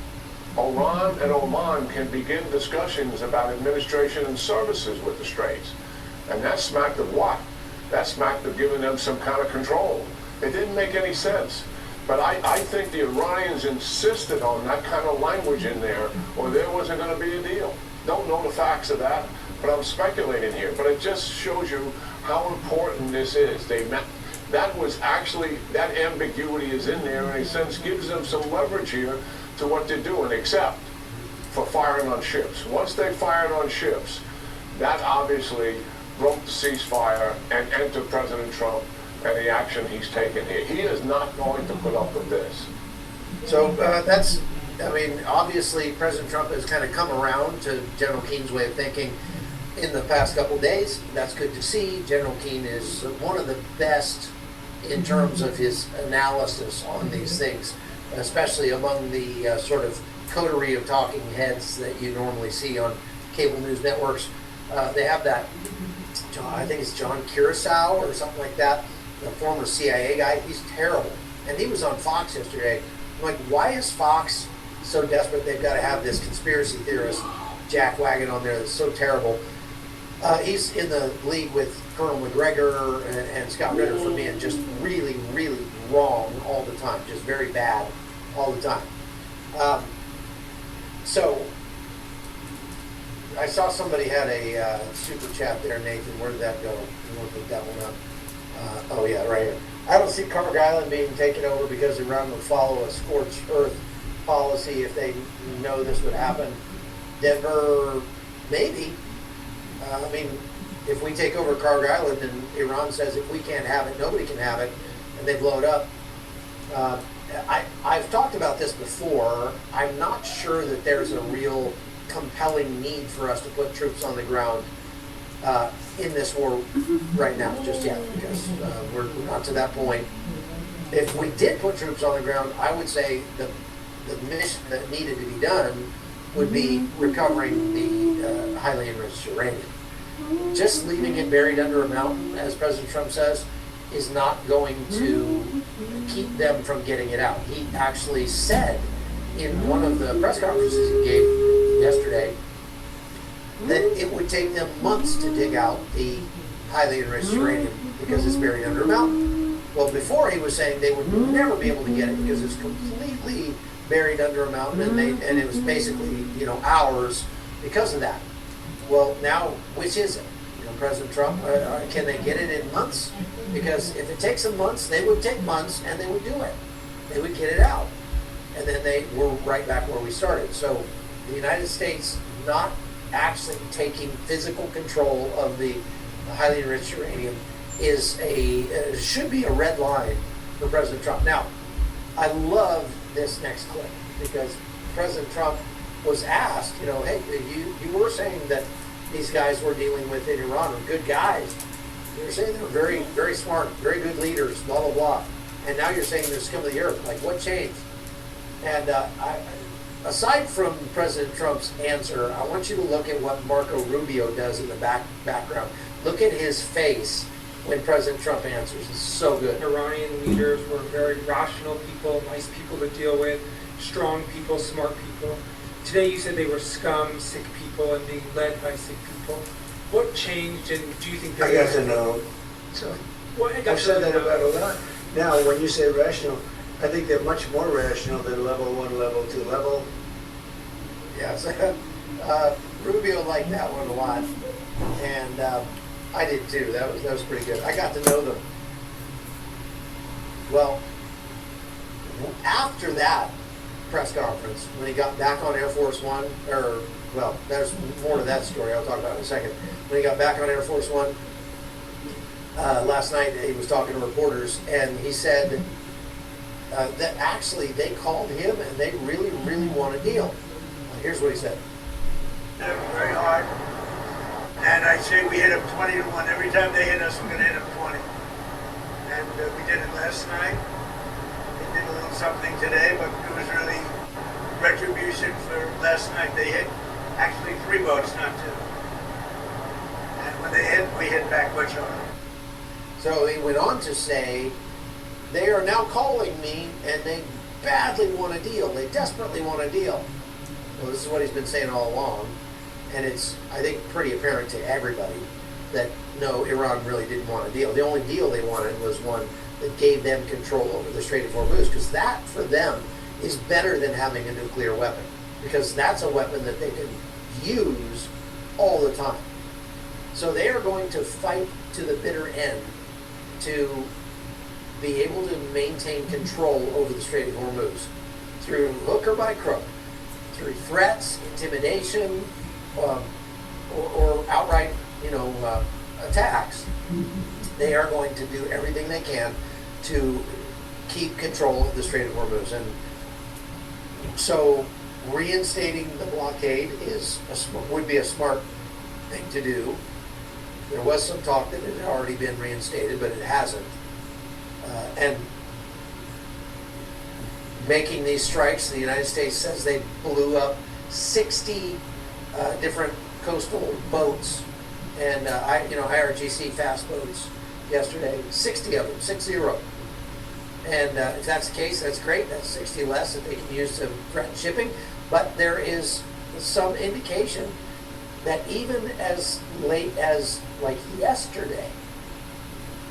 S2: Iran and Oman can begin discussions about administration and services with the Straits. And that smacked of what? That smacked of giving them some kind of control. It didn't make any sense. But I think the Iranians insisted on that kind of language in there, or there wasn't going to be a deal. Don't know the facts of that, but I'm speculating here. But it just shows you how important this is. That was actually, that ambiguity is in there, and in a sense gives them some leverage here to what they're doing, except for firing on ships. Once they fired on ships, that obviously broke the ceasefire and entered President Trump and the action he's taken here. He is not going to put up with this.
S24: So that's, I mean, obviously President Trump has kind of come around to General Keene's way of thinking in the past couple of days. That's good to see. General Keene is one of the best in terms of his analysis on these things, especially among the sort of coterie of talking heads that you normally see on cable news networks. They have that, I think it's John Curacao or something like that, the former CIA guy. He's terrible. And he was on Fox yesterday. I'm like, why is Fox so desperate they've got to have this conspiracy theorist Jack Wagon on there that's so terrible? He's in the league with Colonel McGregor and Scott Ritter for being just really, really wrong all the time, just very bad all the time. So I saw somebody had a super chat there, Nathan. Where did that go? You want to pick that one up? Oh yeah, right here. I don't see Carg Island being taken over because Iran would follow a scorched earth policy if they know this would happen. Denver, maybe. I mean, if we take over Carg Island and Iran says if we can't have it, nobody can have it, and they blow it up. I've talked about this before. I'm not sure that there's a real compelling need for us to put troops on the ground in this war right now, just yet, because we're not to that point. If we did put troops on the ground, I would say the mission that needed to be done would be recovering the highly enriched uranium. Just leaving it buried under a mountain, as President Trump says, is not going to keep them from getting it out. He actually said in one of the press conferences he gave yesterday that it would take them months to dig out the highly enriched uranium because it's buried under a mountain. Well, before he was saying they would never be able to get it because it's completely buried under a mountain, and it was basically, hours because of that. Well, now, which is it? President Trump, can they get it in months? Because if it takes them months, they would take months and they would do it. They would get it out. And then they were right back where we started. So the United States not actually taking physical control of the highly enriched uranium is should be a red line for President Trump. Now, I love this next clip because President Trump was asked, hey, you were saying that these guys we're dealing with in Iran are good guys. You're saying they're very, very smart, very good leaders, blah, blah, blah. And now you're saying they're scum of the earth. Like, what changed? And aside from President Trump's answer, I want you to look at what Marco Rubio does in the background. Look at his face when President Trump answers. It's so good.
S6: Iranian leaders were very rational people, nice people to deal with, strong people, smart people. Today you said they were scum, sick people, and being led by sick people. What changed, and do you think
S7: I got to know. So I've said that about a lot. Now, when you say rational, I think they're much more rational than level 1, level 2, level.
S24: Yes, Rubio liked that one a lot, and I did too. That was pretty good. I got to know them. Well, after that press conference, when he got back on Air Force One, there's more to that story I'll talk about in a second. When he got back on Air Force One last night, he was talking to reporters, and he said that actually they called him and they really, really want a deal. Here's what he said.
S7: They're very hard, and I say we hit them 20-1. Every time they hit us, we're going to hit them 20. And we did it last night. We did a little something today, but it was really retribution for last night. They hit actually 3 boats, not 2. And when they hit, we hit back much harder.
S24: So he went on to say, they are now calling me and they badly want a deal. They desperately want a deal. Well, this is what he's been saying all along. And it's, I think, pretty apparent to everybody. that no, Iran really didn't want a deal. The only deal they wanted was one that gave them control over the Strait of Hormuz, because that, for them, is better than having a nuclear weapon, because that's a weapon that they can use all the time. So they are going to fight to the bitter end to be able to maintain control over the Strait of Hormuz through hook or by crook, through threats, intimidation, or outright, attacks. They are going to do everything they can to keep control of the Strait of Hormuz. And so reinstating the blockade would be a smart thing to do. There was some talk that it had already been reinstated, but it hasn't. And making these strikes, the United States says they blew up 60 different coastal boats and IRGC fast boats yesterday, 60 of them, 60. And if that's the case, that's great. That's 60 less that they can use to threaten shipping. But there is some indication that even as late as like yesterday,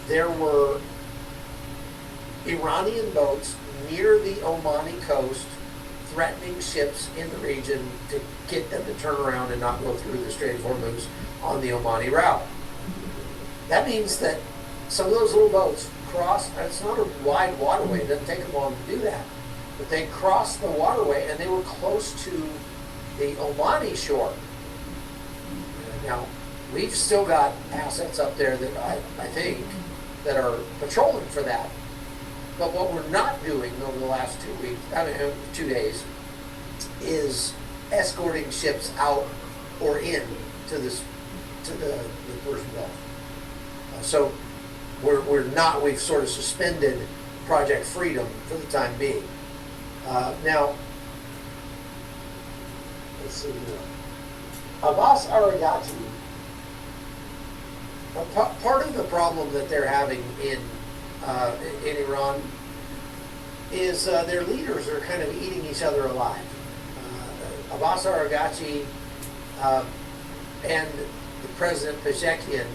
S24: there were Iranian boats near the Omani coast threatening ships in the region to get them to turn around and not go through the Strait of Hormuz on the Omani route. That means that some of those little boats cross, it's not a wide waterway, it doesn't take them long to do that, but they crossed the waterway and they were close to the Omani shore. Now, we've still got assets up there that I think that are patrolling for that. But what we're not doing over the last 2 days, is escorting ships out or in to the Persian Gulf. So we've sort of suspended Project Freedom for the time being. Now, let's see here. Abbas Araghchi, part of the problem that they're having in Iran is their leaders are kind of eating each other alive. Abbas Araghchi and the President Pezeshkian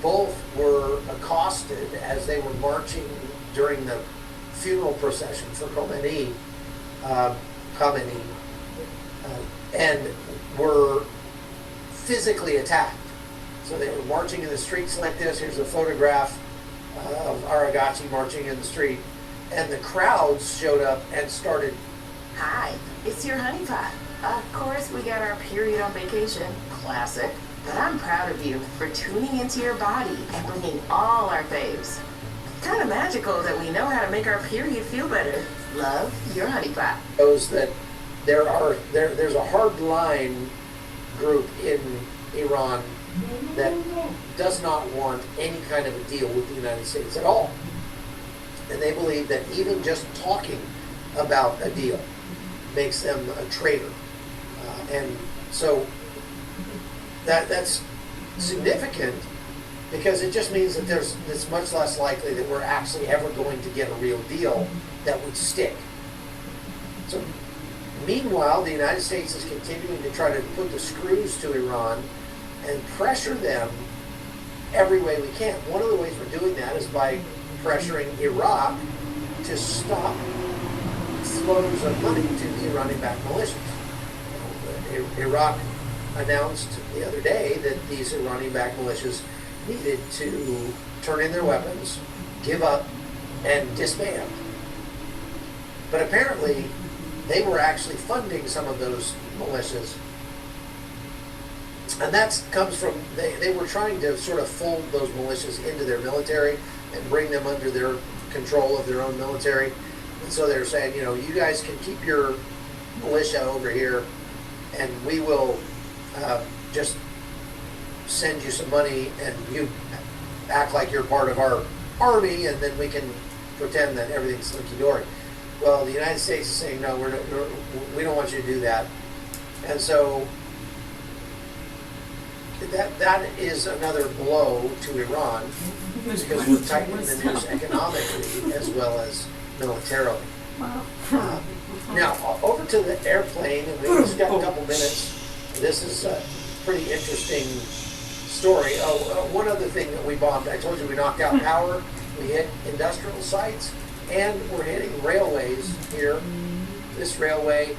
S24: both were accosted as they were marching during the funeral procession for Khomeini, and were physically attacked. So they were marching in the streets like this. Here's a photograph of Araghchi marching in the street, and the crowds showed up and started.
S11: Hi, it's your honeypot. Of course, we got our period on vacation. Classic. But I'm proud of you for tuning into your body and bringing all our faves. Kind of magical that we know how to make our period feel better. Love, your honeypot.
S24: Shows that there's a hardline group in Iran that does not want any kind of a deal with the United States at all. And they believe that even just talking about a deal makes them a traitor. And so that's significant, because it just means that it's much less likely that we're actually ever going to get a real deal that would stick. So meanwhile, the United States is continuing to try to put the screws to Iran and pressure them every way we can. One of the ways we're doing that is by pressuring Iraq to stop flows of money to the Iranian-backed militias. Iraq announced the other day that these Iranian-backed militias needed to turn in their weapons, give up, and disband. But apparently, they were actually funding some of those militias. And that comes from, they were trying to sort of fold those militias into their military and bring them under their control of their own military. And so they're saying, you guys can keep your militia over here, and we will just send you some money, and you act like you're part of our army, and then we can pretend that everything's hunky-dory. Well, the United States is saying, no, we don't want you to do that. And so that is another blow to Iran, because we're tightening the noose economically as well as militarily. Now, over to the airplane, and we've just got a couple minutes. This is a pretty interesting story. One other thing that we bombed, I told you we knocked out power, we hit industrial sites, and we're hitting railways here. This railway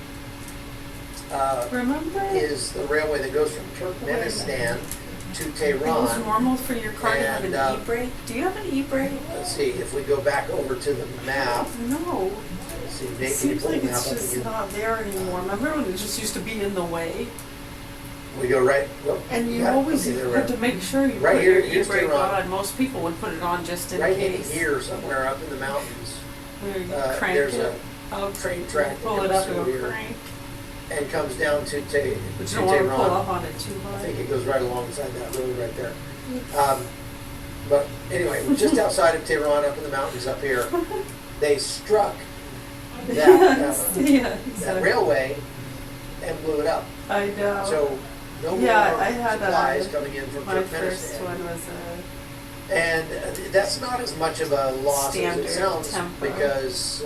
S24: is the railway that goes from Turkmenistan to Tehran.
S14: It was normal for your car to have an e-brake. Do you have an e-brake?
S24: Let's see, if we go back over to the map.
S14: No.
S24: Let's see, maybe
S14: It seems
S24: pull
S14: like
S24: the map
S14: it's
S24: up
S14: just
S24: again.
S14: not there anymore. Remember when it just used to be in the way?
S24: We go right. Oh,
S14: And you
S24: got it.
S14: always
S24: Okay, they're
S14: had
S24: right.
S14: to make sure you
S24: Right
S14: put
S24: here,
S14: your
S24: here's
S14: e-brake
S24: Tehran.
S14: on. Most people would put it on just in
S24: Right
S14: case.
S24: in here somewhere up in the mountains.
S14: Where you crank
S24: There's
S14: it.
S24: a train track that
S14: Pull it
S24: comes
S14: up and
S24: through
S14: go
S24: here
S14: crank.
S24: and comes down to
S14: But you don't want to pull up on it too
S24: I
S14: hard.
S24: think it goes right alongside that road right there. But anyway, we're just outside of Tehran, up in the mountains up here. They struck that railway and blew it up.
S14: I know.
S24: So no more
S14: I had
S24: supplies coming in from
S14: my first
S24: Turkmenistan.
S14: one was
S24: And that's not as much of a loss as
S14: Standard
S24: it sounds
S14: tempo.
S24: because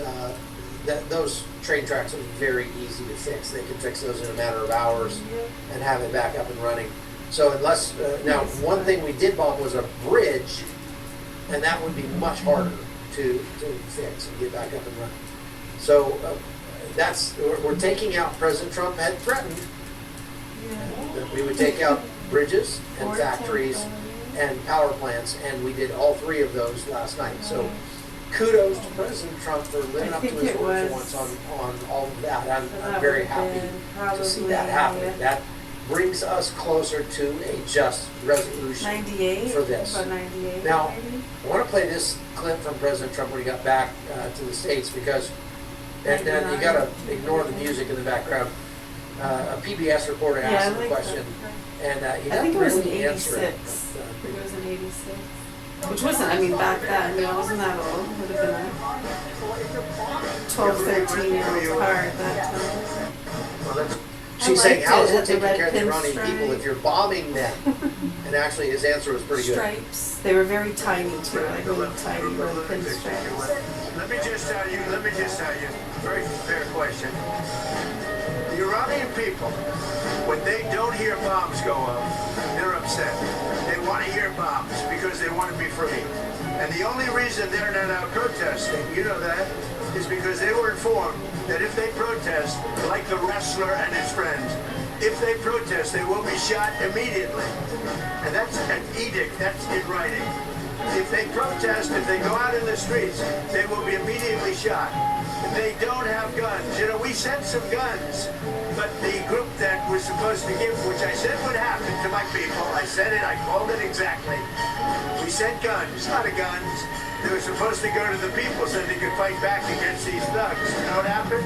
S24: those train tracks are very easy to fix. They can fix those in a matter of hours and have it back up and running. So unless, now one thing we did bomb was a bridge, and that would be much harder to fix and get back up and running. So we're taking out, President Trump had threatened that we would take out bridges and factories and power plants, and we did all three of those last night. So kudos to President Trump for living up to his word for once on all of that. I'm very happy to see that happening. That brings us closer to a just resolution
S14: 98,
S24: for this.
S14: about 98.
S24: Now, I want to play this clip from President Trump when he got back to the States because, and you got to ignore the music in the background. A PBS reporter asked him a question, and he
S14: I think it was in
S24: really answer it.
S14: 86. It was in 86. Which wasn't, I mean, back then, you know, wasn't that old. It would have been a 12, 13-year-old car at that time.
S24: She's saying, how is it
S14: the
S24: taking
S14: red
S24: care of the Iranian
S14: pinstripe.
S24: people if you're bombing them? And actually, his answer was pretty good.
S14: Stripes. They were very tiny too, like really tiny red pinstripes.
S7: Let me just tell you, very fair question. The Iranian people, when they don't hear bombs go off, they're upset. They want to hear bombs because they want to be free. And the only reason they're not out protesting, you know that, is because they were informed that if they protest, like the wrestler and his friends, if they protest, they will be shot immediately. And that's an edict, that's in writing. If they protest, if they go out in the streets, they will be immediately shot. They don't have guns. You know, we sent some guns, but the group that was supposed to give, which I said would happen to my people, I said it, I called it exactly. We sent guns, a lot of guns. They were supposed to go to the people so they could fight back against these thugs. You know what happened?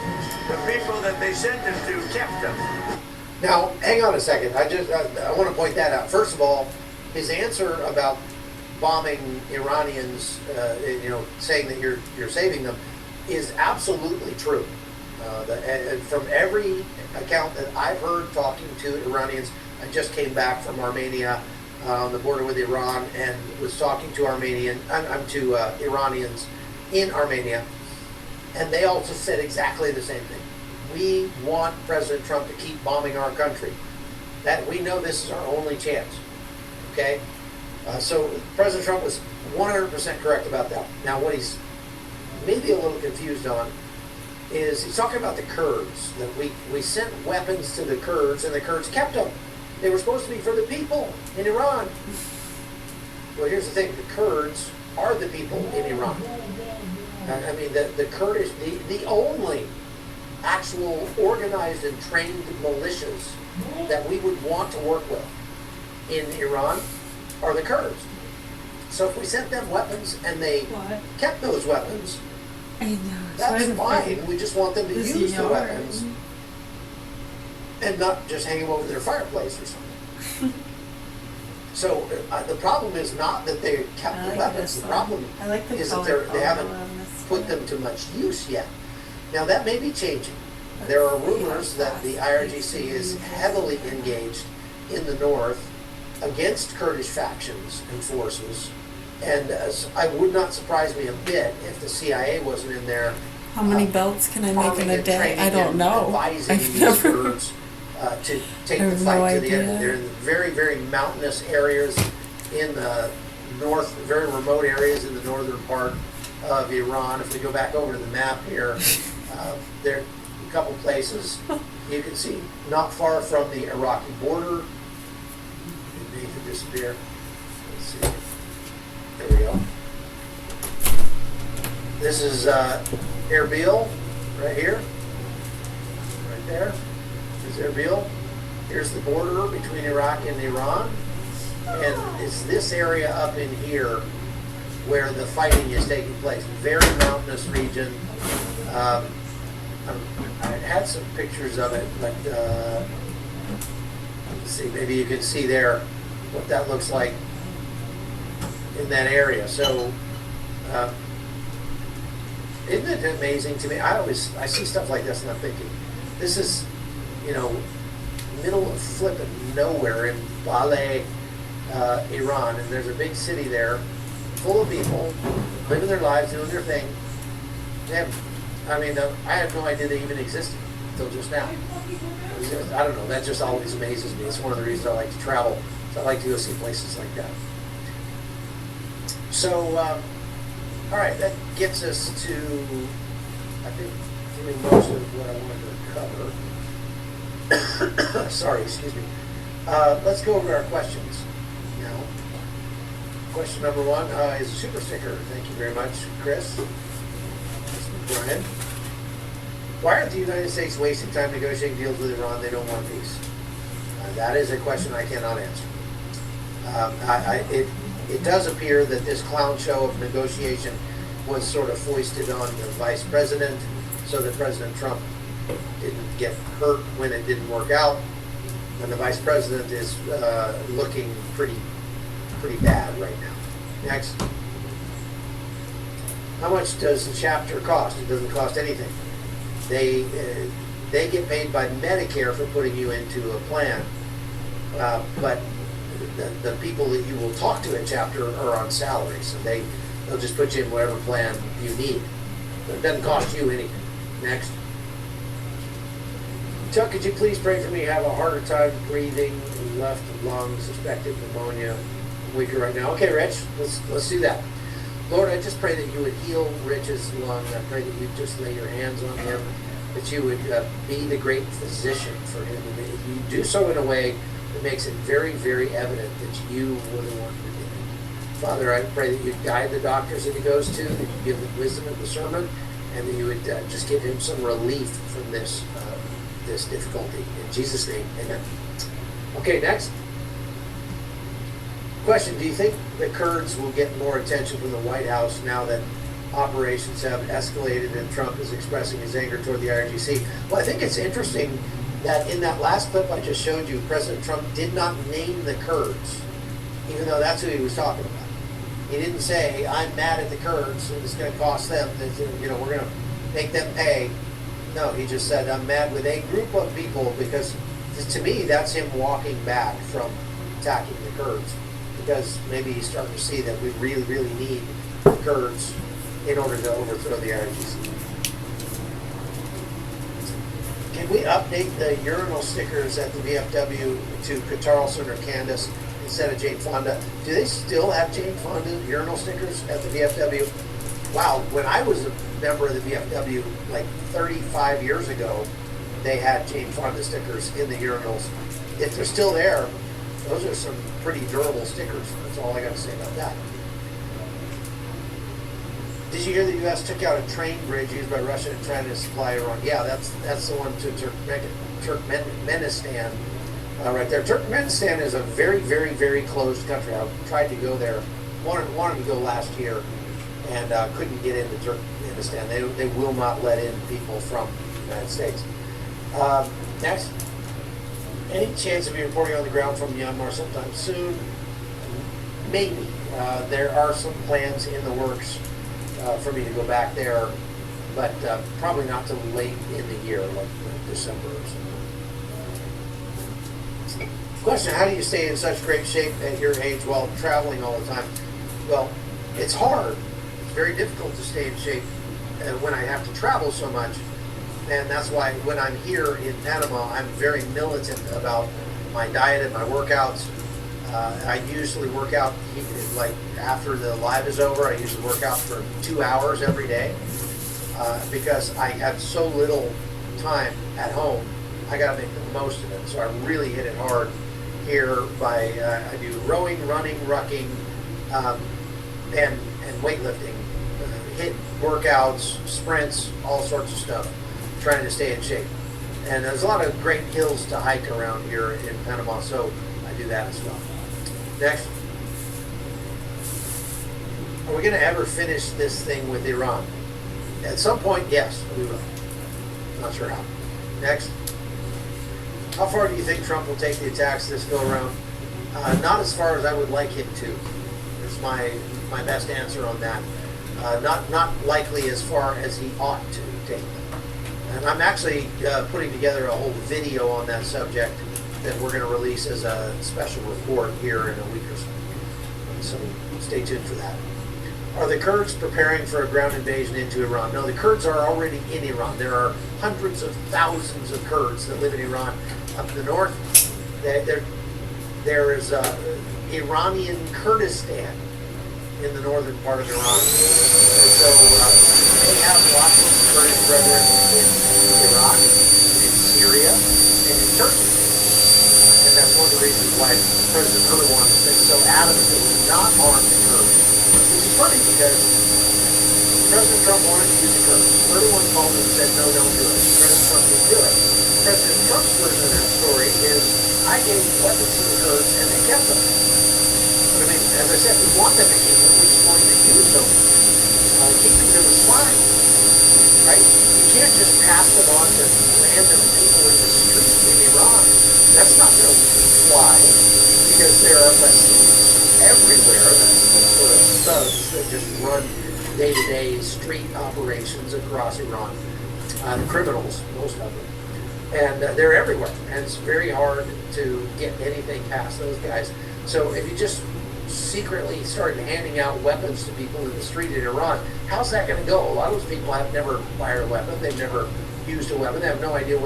S7: The people that they sent them to kept them.
S24: Now, hang on a second. I want to point that out. First of all, his answer about bombing Iranians, you know, saying that you're saving them, is absolutely true. And from every account that I've heard talking to Iranians, I just came back from Armenia on the border with Iran and was talking to Iranians in Armenia, and they also said exactly the same thing. We want President Trump to keep bombing our country. That we know this is our only chance. Okay, so President Trump was 100% correct about that. Now, what he's maybe a little confused on is he's talking about the Kurds, that we sent weapons to the Kurds and the Kurds kept them. They were supposed to be for the people in Iran. Well, here's the thing, the Kurds are the people in Iran. I mean, the Kurdish, the only actual organized and trained militias that we would want to work with in Iran are the Kurds. So if we sent them weapons and they kept those weapons, that's fine. We just want them to use the weapons and not just hang them over their fireplace or something. So the problem is not that they kept the weapons. The problem is that they haven't put them to much use yet. Now that may be changing. There are rumors that the IRGC is heavily engaged in the north against Kurdish factions and forces. And I would not surprise me a bit if the CIA wasn't in there.
S14: How many belts can I make in a day? I don't know.
S24: Advising
S14: I've
S24: these
S14: never.
S24: Kurds to take
S14: I
S24: the
S14: have
S24: fight
S14: no
S24: to the end.
S14: idea.
S24: They're in very, very mountainous areas in the north, very remote areas in the northern part of Iran. If we go back over to the map here, there are a couple places you can see not far from the Iraqi border. Did Nathan disappear? Let's see. There we go. This is Erbil, right here. Right there. This is Erbil. Here's the border between Iraq and Iran. And it's this area up in here where the fighting is taking place. Very mountainous region. I had some pictures of it, but let's see, maybe you can see there what that looks like in that area. So, isn't it amazing to me? I see stuff like this and I'm thinking, this is, middle of flipping nowhere in Baleh, Iran, and there's a big city there, full of people living their lives, doing their thing. I had no idea they even existed until just now. I don't know. That just always amazes me. It's one of the reasons I like to travel. So I like to go see places like that. So, all right, that gets us to, I think, doing most of what I wanted to cover. Sorry, excuse me. Let's go over our questions now. Question number one is a super sticker. Thank you very much, Chris. Brian. Why aren't the United States wasting time negotiating deals with Iran? They don't want peace. That is a question I cannot answer. It does appear that this clown show of negotiation was sort of foisted on the vice president so that President Trump didn't get hurt when it didn't work out. And the vice president is looking pretty bad right now. Next. How much does the chapter cost? It doesn't cost anything. They get paid by Medicare for putting you into a plan, but the people that you will talk to at chapter are on salary, so they'll just put you in whatever plan you need. But it doesn't cost you anything. Next. Chuck, could you please pray for me? I have a harder time breathing, left lung, suspected pneumonia. I'm weaker right now. Okay, Rich, let's do that. Lord, I just pray that you would heal Rich's lung. I pray that you'd just lay your hands on him, that you would be the great physician for him, and that you do so in a way that makes it very, very evident that you were the one who did it. Father, I pray that you'd guide the doctors that he goes to, that you give them wisdom and discernment, and that you would just give him some relief from this difficulty. In Jesus' name, amen. Okay, next. Question, do you think the Kurds will get more attention from the White House now that operations have escalated and Trump is expressing his anger toward the IRGC? Well, I think it's interesting that in that last clip I just showed you, President Trump did not name the Kurds, even though that's who he was talking about. He didn't say, I'm mad at the Kurds and it's going to cost them, we're going to make them pay. No, he just said, I'm mad with a group of people, because to me, that's him walking back from attacking the Kurds. Because maybe he's starting to see that we really, really need the Kurds in order to overthrow the IRGC. Can we update the urinal stickers at the VFW to Carlson or Candace instead of Jane Fonda? Do they still have Jane Fonda urinal stickers at the VFW? Wow, when I was a member of the VFW like 35 years ago, they had Jane Fonda stickers in the urinals. If they're still there, those are some pretty durable stickers. That's all I got to say about that. Did you hear the U.S. took out a train bridge used by Russia to try to supply Iran? Yeah, that's the one to Turkmenistan right there. Turkmenistan is a very, very, very closed country. I tried to go there, wanted to go last year, and couldn't get into Turkmenistan. They will not let in people from the United States. Next. Any chance of you reporting on the ground from Myanmar sometime soon? Maybe. There are some plans in the works for me to go back there, but probably not till late in the year, like December or something. Question, how do you stay in such great shape at your age while traveling all the time? Well, it's hard. It's very difficult to stay in shape when I have to travel so much. And that's why when I'm here in Panama, I'm very militant about my diet and my workouts. I usually work out, like after the live is over, I usually work out for 2 hours every day because I have so little time at home. I got to make the most of it. So I really hit it hard here by, I do rowing, running, rucking, and weightlifting, hit workouts, sprints, all sorts of stuff, trying to stay in shape. And there's a lot of great hills to hike around here in Panama, so I do that as well. Next. Are we going to ever finish this thing with Iran? At some point, yes, we will. Not sure how. Next. How far do you think Trump will take the attacks this go around? Not as far as I would like him to. Is my best answer on that. Not likely as far as he ought to take them. And I'm actually putting together a whole video on that subject that we're going to release as a special report here in a week or so. So stay tuned for that. Are the Kurds preparing for a ground invasion into Iran? No, the Kurds are already in Iran. There are hundreds of thousands of Kurds that live in Iran. Up the north, there is Iranian Kurdistan in the northern part of Iran. And so they have lots of Kurdish brethren in Iraq, in Syria, and in Turkey. And that's one of the reasons why President Erdogan has been so adamant that we not arm the Kurds. Which is funny because President Trump wanted to use the Kurds. Erdogan called him and said, no, don't do it. President Trump didn't do it. President Trump's version of that story is, I gave weapons to the Kurds and they kept them. But I mean, as I said, we want them to keep them, we just want them to use them. Keeping them is fine, right? You can't just pass them on to random people in the street in Iran. That's not going to fly because there are Basijs everywhere. That's the sort of thugs that just run day-to-day street operations across Iran. The criminals, most of them. And they're everywhere. And it's very hard to get anything past those guys. So if you just secretly started handing out weapons to people in the street in Iran, how's that going to go? A lot of those people have never fired a weapon. They've never used a weapon. They have no idea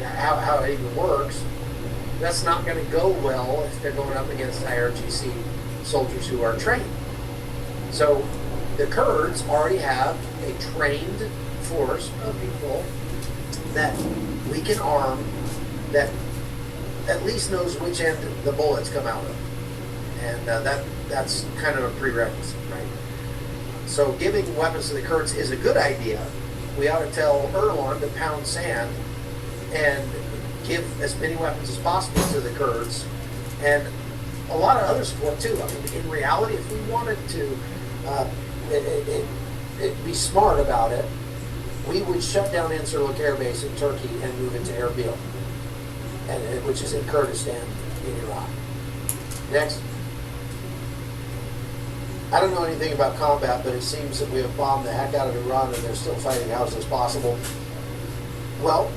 S24: how it even works. That's not going to go well if they're going up against IRGC soldiers who are trained. So the Kurds already have a trained force of people that we can arm that at least knows which end the bullets come out of. And that's kind of a prerequisite, right? So giving weapons to the Kurds is a good idea. We ought to tell Erdogan to pound sand and give as many weapons as possible to the Kurds and a lot of other support too. I mean, in reality, if we wanted to be smart about it, we would shut down Incirlik Air Base in Turkey and move it to Erbil, which is in Kurdistan in Iraq. Next. I don't know anything about combat, but it seems that we have bombed the heck out of Iran and they're still fighting. How is this possible? Well,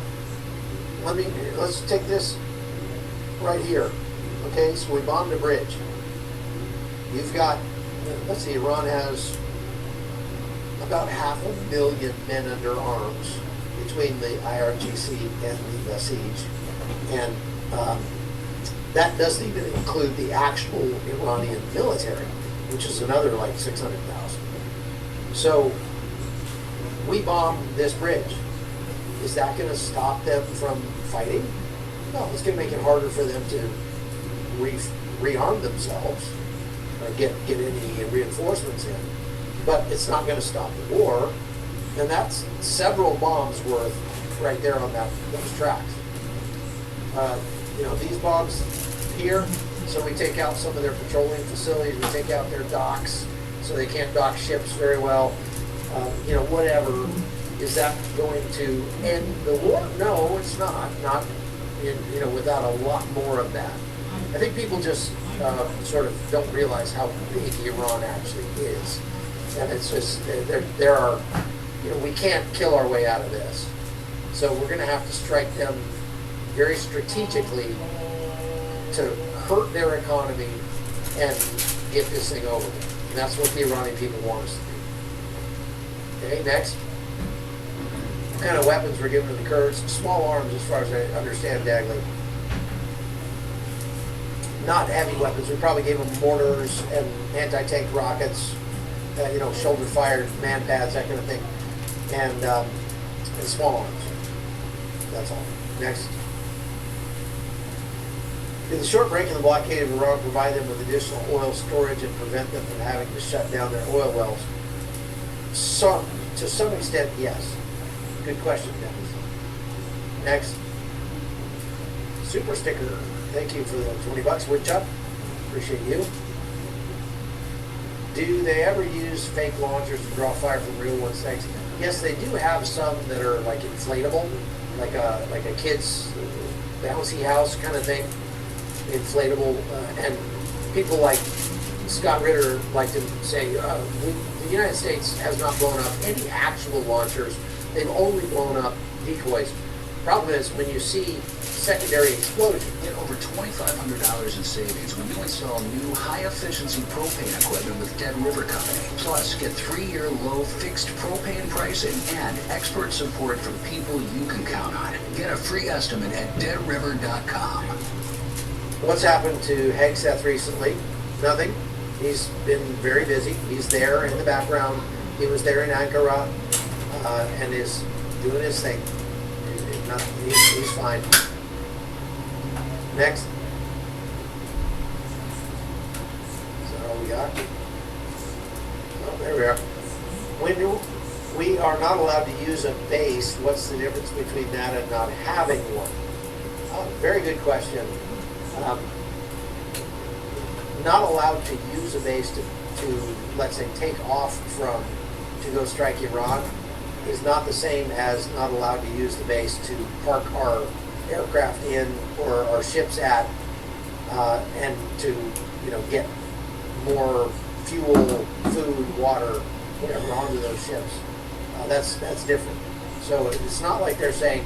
S24: let's take this right here. Okay, so we bombed a bridge. You've got, let's see, Iran has about 500,000 men under arms between the IRGC and the Basij. And that doesn't even include the actual Iranian military, which is another like 600,000. So we bombed this bridge. Is that going to stop them from fighting? No, it's going to make it harder for them to rearm themselves or get any reinforcements in. But it's not going to stop the war, and that's several bombs worth right there on those tracks. These bombs here, so we take out some of their petroleum facilities, we take out their docks, so they can't dock ships very well. Whatever. Is that going to end the war? No, it's not. Not without a lot more of that. I think people just sort of don't realize how big Iran actually is. And it's just, there are, we can't kill our way out of this. So we're going to have to strike them very strategically to hurt their economy and get this thing over with. And that's what the Iranian people want us to do. Okay, next. And weapons were given to the Kurds. Small arms, as far as I understand, Dagley. Not heavy weapons. We probably gave them mortars and anti-tank rockets, shoulder-fired man pads, that kind of thing, and small arms. That's all. Next. Did the short break in the blockade of Iran provide them with additional oil storage and prevent them from having to shut down their oil wells? To some extent, yes. Good question, Dennis. Next. Super sticker. Thank you for the $20, Woodchuck. Appreciate you. Do they ever use fake launchers to draw fire from real ones? Thanks. Yes, they do have some that are like inflatable, like a kid's bouncy house kind of thing. Inflatable, and people like Scott Ritter like to say, the United States has not blown up any actual launchers. They've only blown up decoys. Problem is, when you see secondary explosion.
S10: Get over $2,500 in savings when you install new high-efficiency propane equipment with Dead River Company. Plus, get 3-year low fixed propane pricing and expert support from people you can count on. Get a free estimate at deadriver.com.
S24: What's happened to Hegseth recently? Nothing. He's been very busy. He's there in the background. He was there in Ankara and is doing his thing. He's fine. Next. Is that all we got? Oh, there we are. When we are not allowed to use a base, what's the difference between that and not having one? Very good question. Not allowed to use a base to let's say, take off from to go strike Iran is not the same as not allowed to use the base to park our aircraft in or our ships at and to get more fuel, food, water, whatever onto those ships. That's different. So it's not like they're saying,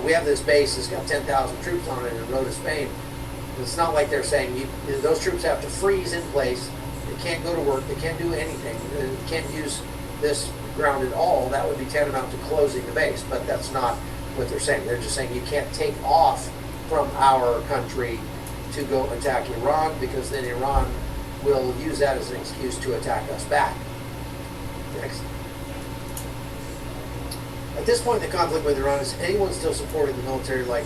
S24: we have this base that's got 10,000 troops on it in Rota, Spain. It's not like they're saying those troops have to freeze in place. They can't go to work. They can't do anything. They can't use this ground at all. That would be tantamount to closing the base. But that's not what they're saying. They're just saying you can't take off from our country to go attack Iran because then Iran will use that as an excuse to attack us back. Next. At this point in the conflict with Iran, is anyone still supporting the military like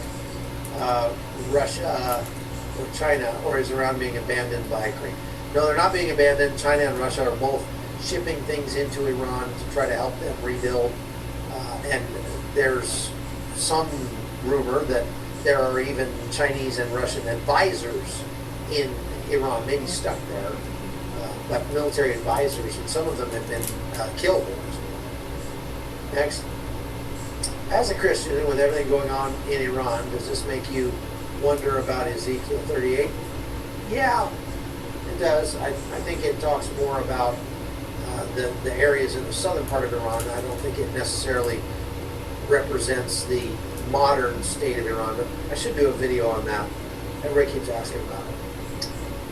S24: Russia or China, or is Iran being abandoned by Ukraine? No, they're not being abandoned. China and Russia are both shipping things into Iran to try to help them rebuild. And there's some rumor that there are even Chinese and Russian advisors in Iran, maybe stuck there, but military advisors, and some of them have been killed. Next. As a Christian, with everything going on in Iran, does this make you wonder about Ezekiel 38? Yeah, it does. I think it talks more about the areas in the southern part of Iran. I don't think it necessarily represents the modern state of Iran, but I should do a video on that. Everybody keeps asking about it.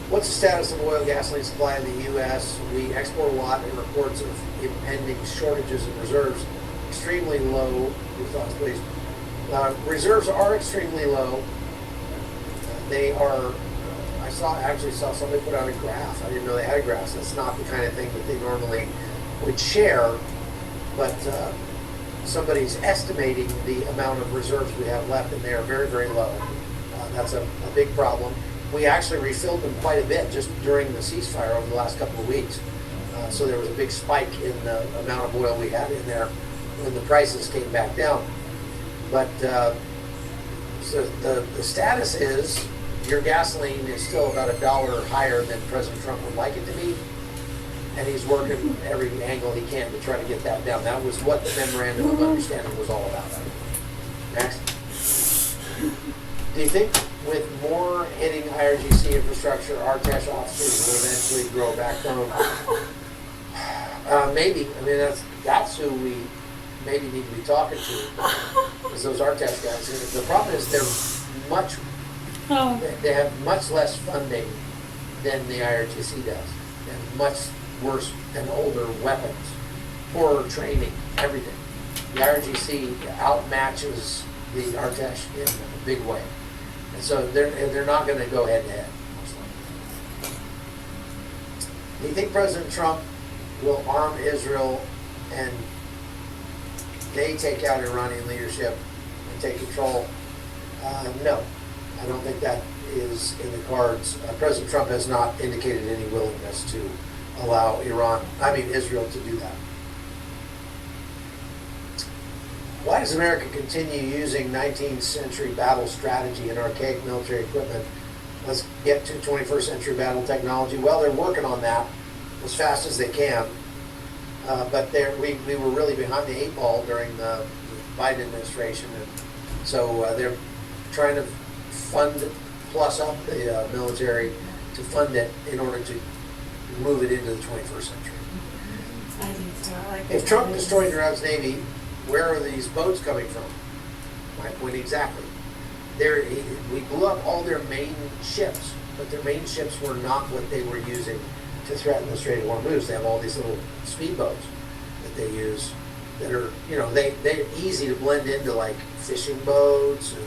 S24: What's the status of oil and gasoline supply in the U.S.? We export a lot, and reports of impending shortages in reserves. Extremely low. Your thoughts, please. Reserves are extremely low. They are. I actually saw somebody put out a graph. I didn't know they had a graph. That's not the kind of thing that they normally would share. But somebody's estimating the amount of reserves we have left, and they are very, very low. That's a big problem. We actually refilled them quite a bit just during the ceasefire over the last couple of weeks. So there was a big spike in the amount of oil we had in there when the prices came back down. But so the status is your gasoline is still about $1 higher than President Trump would like it to be, and he's working every angle he can to try to get that down. That was what the memorandum of understanding was all about. Next. Do you think with more hitting IRGC infrastructure, our cash officers will eventually grow backbone? Maybe. I mean, that's who we maybe need to be talking to, is those RTAS guys. And the problem is they have much less funding than the IRGC does, and much worse and older weapons, poorer training, everything. the IRGC outmatches the Artesh in a big way. And so they're not going to go head to head. Do you think President Trump will arm Israel and they take out Iranian leadership and take control? No, I don't think that is in the cards. President Trump has not indicated any willingness to allow Israel to do that. Why does America continue using 19th century battle strategy and archaic military equipment? Let's get to 21st century battle technology. Well, they're working on that as fast as they can. But we were really behind the 8 ball during the Biden administration. And so they're trying to plus up the military to fund it in order to move it into the 21st century. If Trump destroyed Iran's Navy, where are these boats coming from? My point exactly. We blew up all their main ships, but their main ships were not what they were using to threaten the Strait of Hormuz. They have all these little speedboats that they use that are, they're easy to blend into like fishing boats and,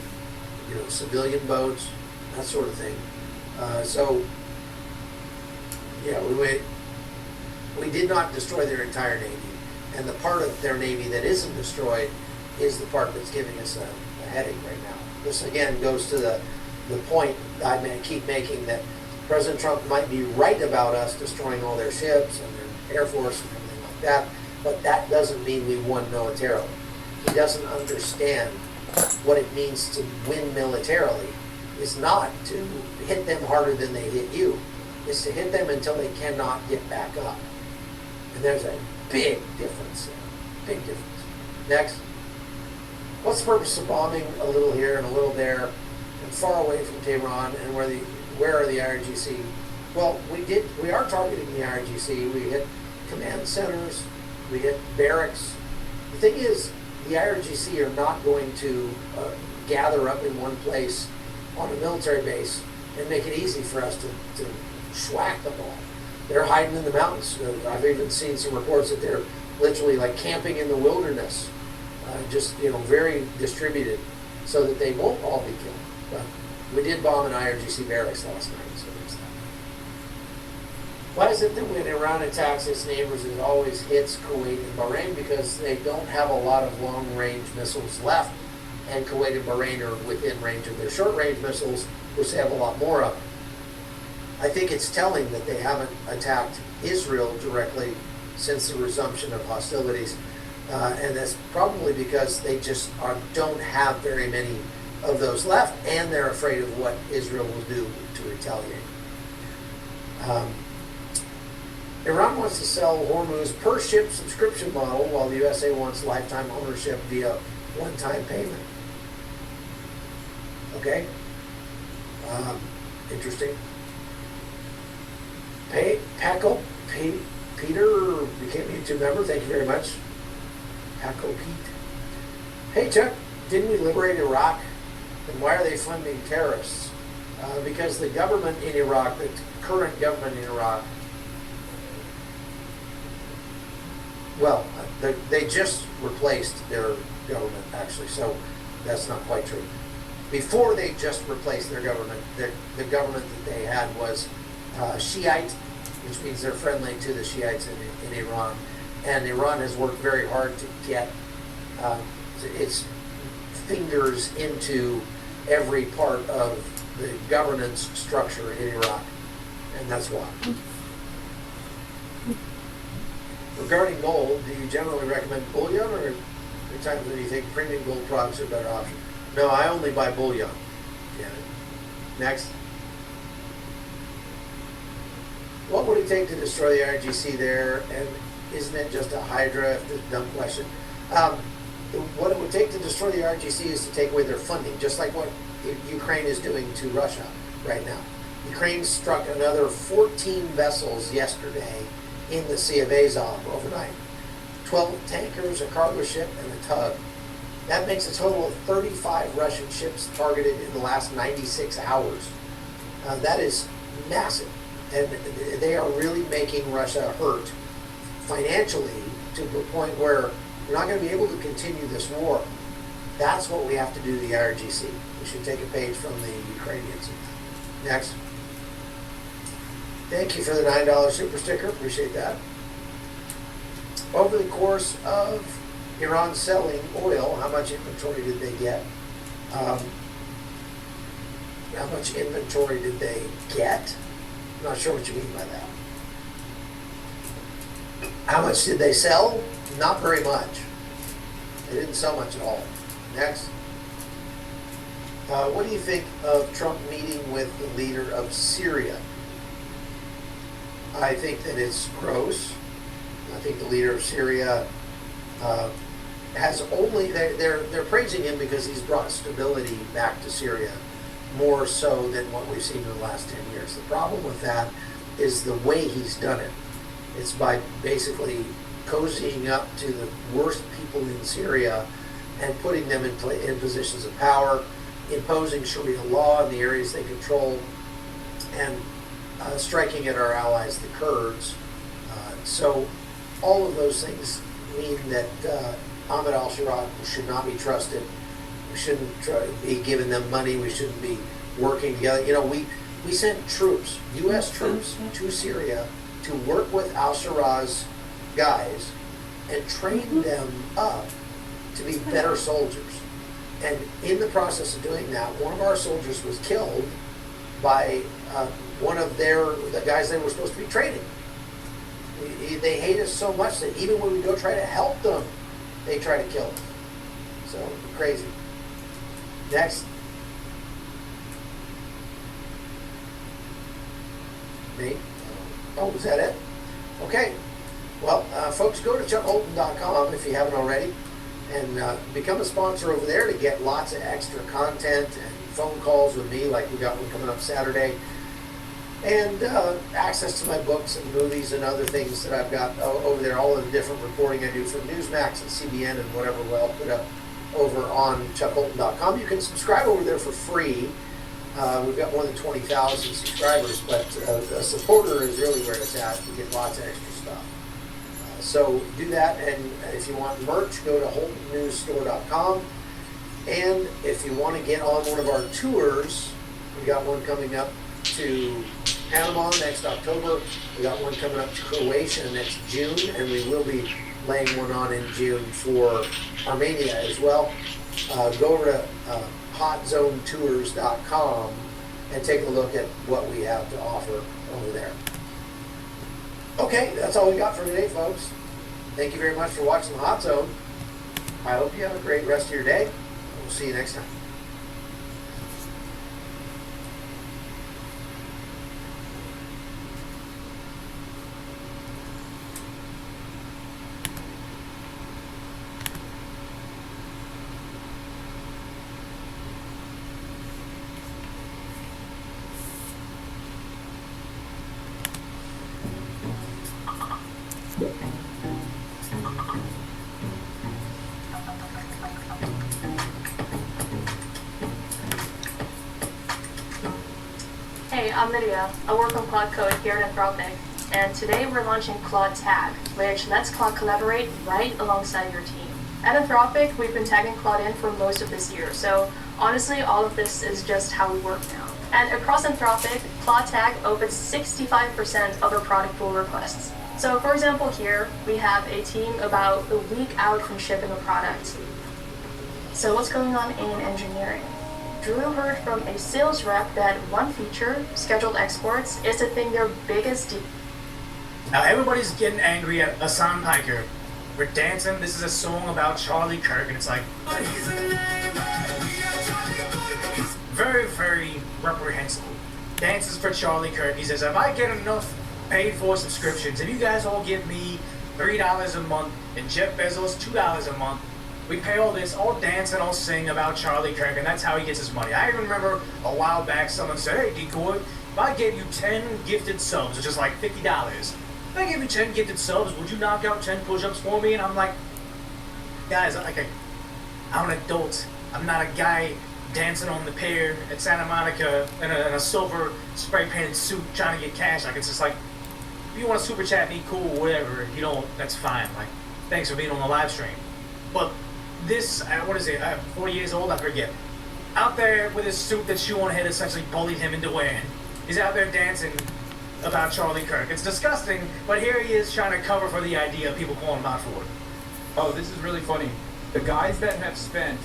S24: civilian boats, that sort of thing. We did not destroy their entire Navy. And the part of their Navy that isn't destroyed is the part that's giving us a headache right now. This again goes to the point I keep making that President Trump might be right about us destroying all their ships and their Air Force and everything like that, but that doesn't mean we won militarily. He doesn't understand what it means to win militarily. It's not to hit them harder than they hit you. It's to hit them until they cannot get back up. And there's a big difference there. Big difference. Next. What's the purpose of bombing a little here and a little there and far away from Tehran, and where are the IRGC? Well, we are targeting the IRGC. We hit command centers, we hit barracks. The thing is, the IRGC are not going to gather up in one place on a military base and make it easy for us to schwack them all. They're hiding in the mountains. I've even seen some reports that they're literally like camping in the wilderness, very distributed, so that they won't all be killed. But we did bomb an IRGC barracks last night, so there's that. Why is it that when Iran attacks its neighbors, it always hits Kuwait and Bahrain? Because they don't have a lot of long-range missiles left, and Kuwait and Bahrain are within range of their short-range missiles, which they have a lot more of. I think it's telling that they haven't attacked Israel directly since the resumption of hostilities, and that's probably because they just don't have very many of those left, and they're afraid of what Israel will do to retaliate. Iran wants to sell Hormuz per ship subscription model, while the USA wants lifetime ownership via one-time payment. Okay? Interesting. Peter became a YouTube member. Thank you very much. Paco Pete. Hey Chuck, didn't we liberate Iraq? And why are they funding terrorists? Because the government in Iraq, the current government in Iraq, well, they just replaced their government, actually, so that's not quite true. Before they just replaced their government, the government that they had was Shiite, which means they're friendly to the Shiites in Iran. And Iran has worked very hard to get its fingers into every part of the governance structure in Iraq. And that's why. Regarding gold, do you generally recommend bullion, or are there times when you think premium gold products are a better option? No, I only buy bullion. Yeah. Next. What would it take to destroy the IRGC there? And isn't it just a Hydra? If it's a dumb question. What it would take to destroy the IRGC is to take away their funding, just like what Ukraine is doing to Russia right now. Ukraine struck another 14 vessels yesterday in the Sea of Azov overnight. 12 tankers, a cargo ship, and a tug. That makes a total of 35 Russian ships targeted in the last 96 hours. That is massive. And they are really making Russia hurt financially to the point where We're not going to be able to continue this war. That's what we have to do to the IRGC. We should take a page from the Ukrainians. Next. Thank you for the $9 super sticker. Appreciate that. Over the course of Iran selling oil, how much inventory did they get? How much inventory did they get? I'm not sure what you mean by that. How much did they sell? Not very much. They didn't sell much at all. Next. What do you think of Trump meeting with the leader of Syria? I think that it's gross. I think the leader of Syria has only, they're praising him because he's brought stability back to Syria, more so than what we've seen in the last 10 years. The problem with that is the way he's done it. It's by basically cozying up to the worst people in Syria and putting them in positions of power, imposing Sharia law in the areas they control, and striking at our allies, the Kurds. So all of those things mean that Ahmed al-Shara should not be trusted. We shouldn't be giving them money. We shouldn't be working together. You know, we sent troops, U.S. troops, to Syria to work with al-Shara's guys and train them up to be better soldiers. And in the process of doing that, one of our soldiers was killed by one of the guys they were supposed to be training. They hate us so much that even when we go try to help them, they try to kill us. So, crazy. Next. Me? Oh, was that it? Okay. Well, folks, go to chuckholton.com if you haven't already and become a sponsor over there to get lots of extra content and phone calls with me, like we got one coming up Saturday, and access to my books and movies and other things that I've got over there, all of the different reporting I do for Newsmax and CBN and whatever I'll put up over on chuckholton.com. You can subscribe over there for free. We've got more than 20,000 subscribers, but a supporter is really where it's at. You get lots of extra stuff. So do that, and if you want merch, go to holtonnewsstore.com. And if you want to get on one of our tours, we got one coming up to Panama next October. We got one coming up to Croatia next June, and we will be laying one on in June for Armenia as well. Go over to hotzonetours.com and take a look at what we have to offer over there. Okay, that's all we got for today, folks. Thank you very much for watching the Hot Zone. I hope you have a great rest of your day. We'll see you next time.
S12: Hey, I'm Lydia. I work on Cloud Code here at Anthropic, and today we're launching Cloud Tag, which lets Cloud collaborate right alongside your team. At Anthropic, we've been tagging Cloud in for most of this year, so honestly, all of this is just how we work now. And across Anthropic, Cloud Tag opens 65% of our product pull requests. So for example here, we have a team about a week out from shipping a product. So what's going on in engineering? Drew heard from a sales rep that one feature, scheduled exports, is the thing their biggest
S13: Now everybody's getting angry at Hassan Piker. We're dancing, this is a song about Charlie Kirk, and it's like very, very reprehensible. Dances for Charlie Kirk. He says, if I get enough paid for subscriptions, if you guys all give me $3 a month and Jeff Bezos $2 a month, we pay all this, all dance and all sing about Charlie Kirk, and that's how he gets his money. I even remember a while back someone said, hey, Decoy, if I gave you 10 gifted subs, which is like $50, if I gave you 10 gifted subs, would you knock out 10 push-ups for me? And I'm like, guys, I'm an adult. I'm not a guy dancing on the pier at Santa Monica in a silver spray-painted suit trying to get cash. Like, it's just like, if you want to super chat me, cool, whatever. If you don't, that's fine. Like, thanks for being on the live stream. But this, what is it, 40 years old, I forget, out there with his suit that Shoe on Head essentially bullied him into wearing. He's out there dancing about Charlie Kirk. It's disgusting, but here he is trying to cover for the idea of people calling him out for it.
S3: Oh, this is really funny. The guys that have spent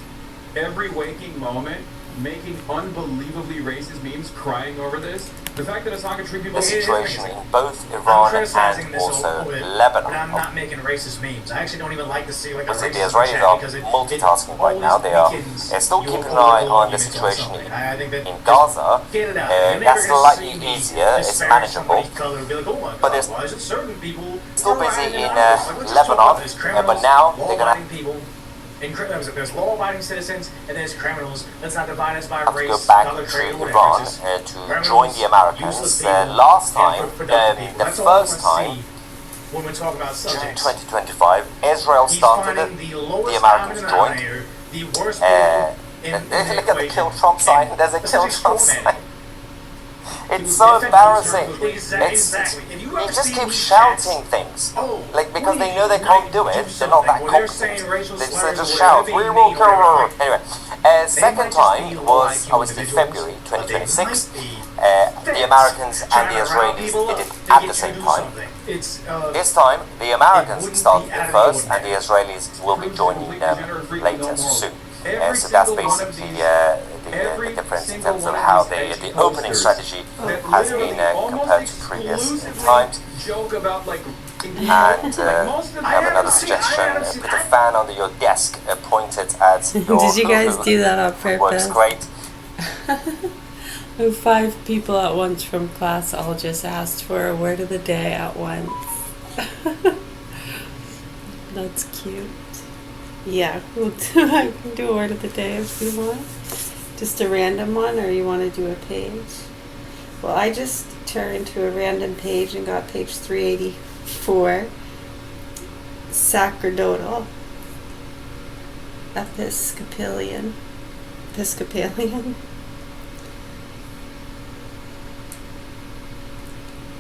S3: every waking moment making unbelievably racist memes crying over this, the fact that it's not going to treat people...
S5: The situation in both Iran and also Lebanon.
S13: But I'm not making racist memes. I actually don't even like to see like a
S5: the
S13: racist
S5: Israelis are multitasking right now. They're still keeping an eye on the situation in Gaza. That's slightly easier, it's manageable. But they're still busy in Lebanon. But now they're going to...
S13: There's law-abiding citizens and there's criminals. Let's not divide us by
S5: have
S13: race,
S5: to go back
S13: color,
S5: to
S13: creed, or
S5: Iran
S13: whatever.
S5: to join the Americans. Last time, the first time,
S13: when we talk about
S5: June 2025, Israel started it, the Americans joined. Look at the Kill Trump sign, there's a Kill Trump sign. It's so embarrassing. You just keep shouting things. Like, because they know they can't do it, they're not that competent. They just shout, we will kill her. Anyway, second time was, obviously, February 2026. The Americans and the Israelis did it at the same time. This time, the Americans started it first, and the Israelis will be joining them later, soon. So that's basically the difference in terms of how the opening strategy has been compared to previous times. And I have another suggestion: put a fan under your desk pointed at your
S14: Did you guys do that on purpose?
S5: Works great.
S14: 5 people at once from class all just asked for a word of the day at once. That's cute. Yeah, I can do a word of the day if you want. Just a random one, or you want to do a page? Well, I just turned to a random page and got page 384. Sacerdotal. Episcopalian.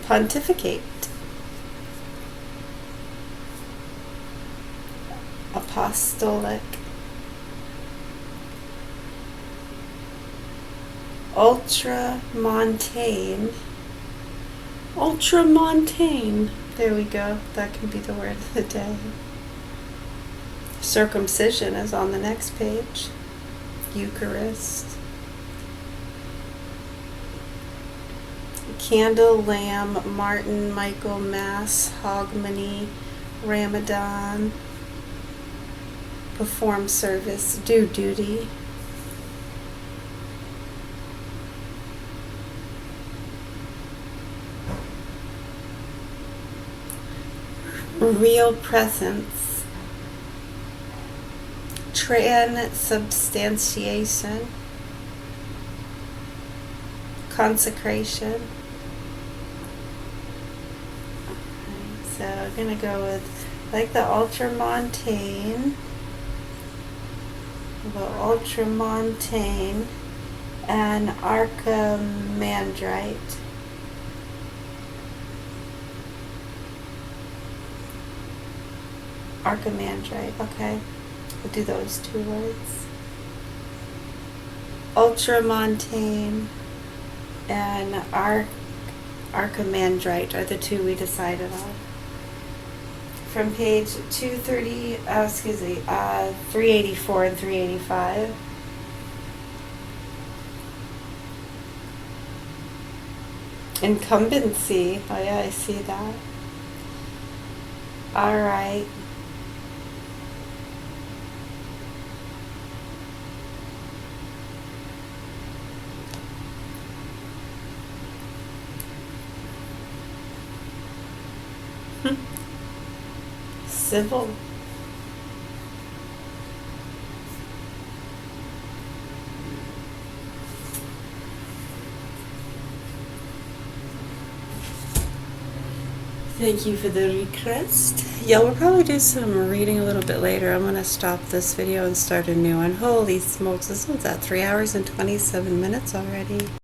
S14: Pontificate. Apostolic. Ultramontane. Ultramontane. There we go. That can be the word of the day. Circumcision is on the next page. Eucharist. Candle, Lamb, Martin, Michael, Mass, Hogmanay, Ramadan. Perform service, do duty. Real presence. Transubstantiation. Consecration. So I'm going to go with like the ultramontane. The ultramontane and archimandrite. Archimandrite, okay. We'll do those 2 words. Ultramontane and archimandrite are the 2 we decided on. From page 384 and 385. Incumbency. Oh yeah, I see that. All right. Civil. Thank you for the request. Yeah, we'll probably do some reading a little bit later. I'm going to stop this video and start a new one. Holy smokes, this one's at 3 hours and 27 minutes already.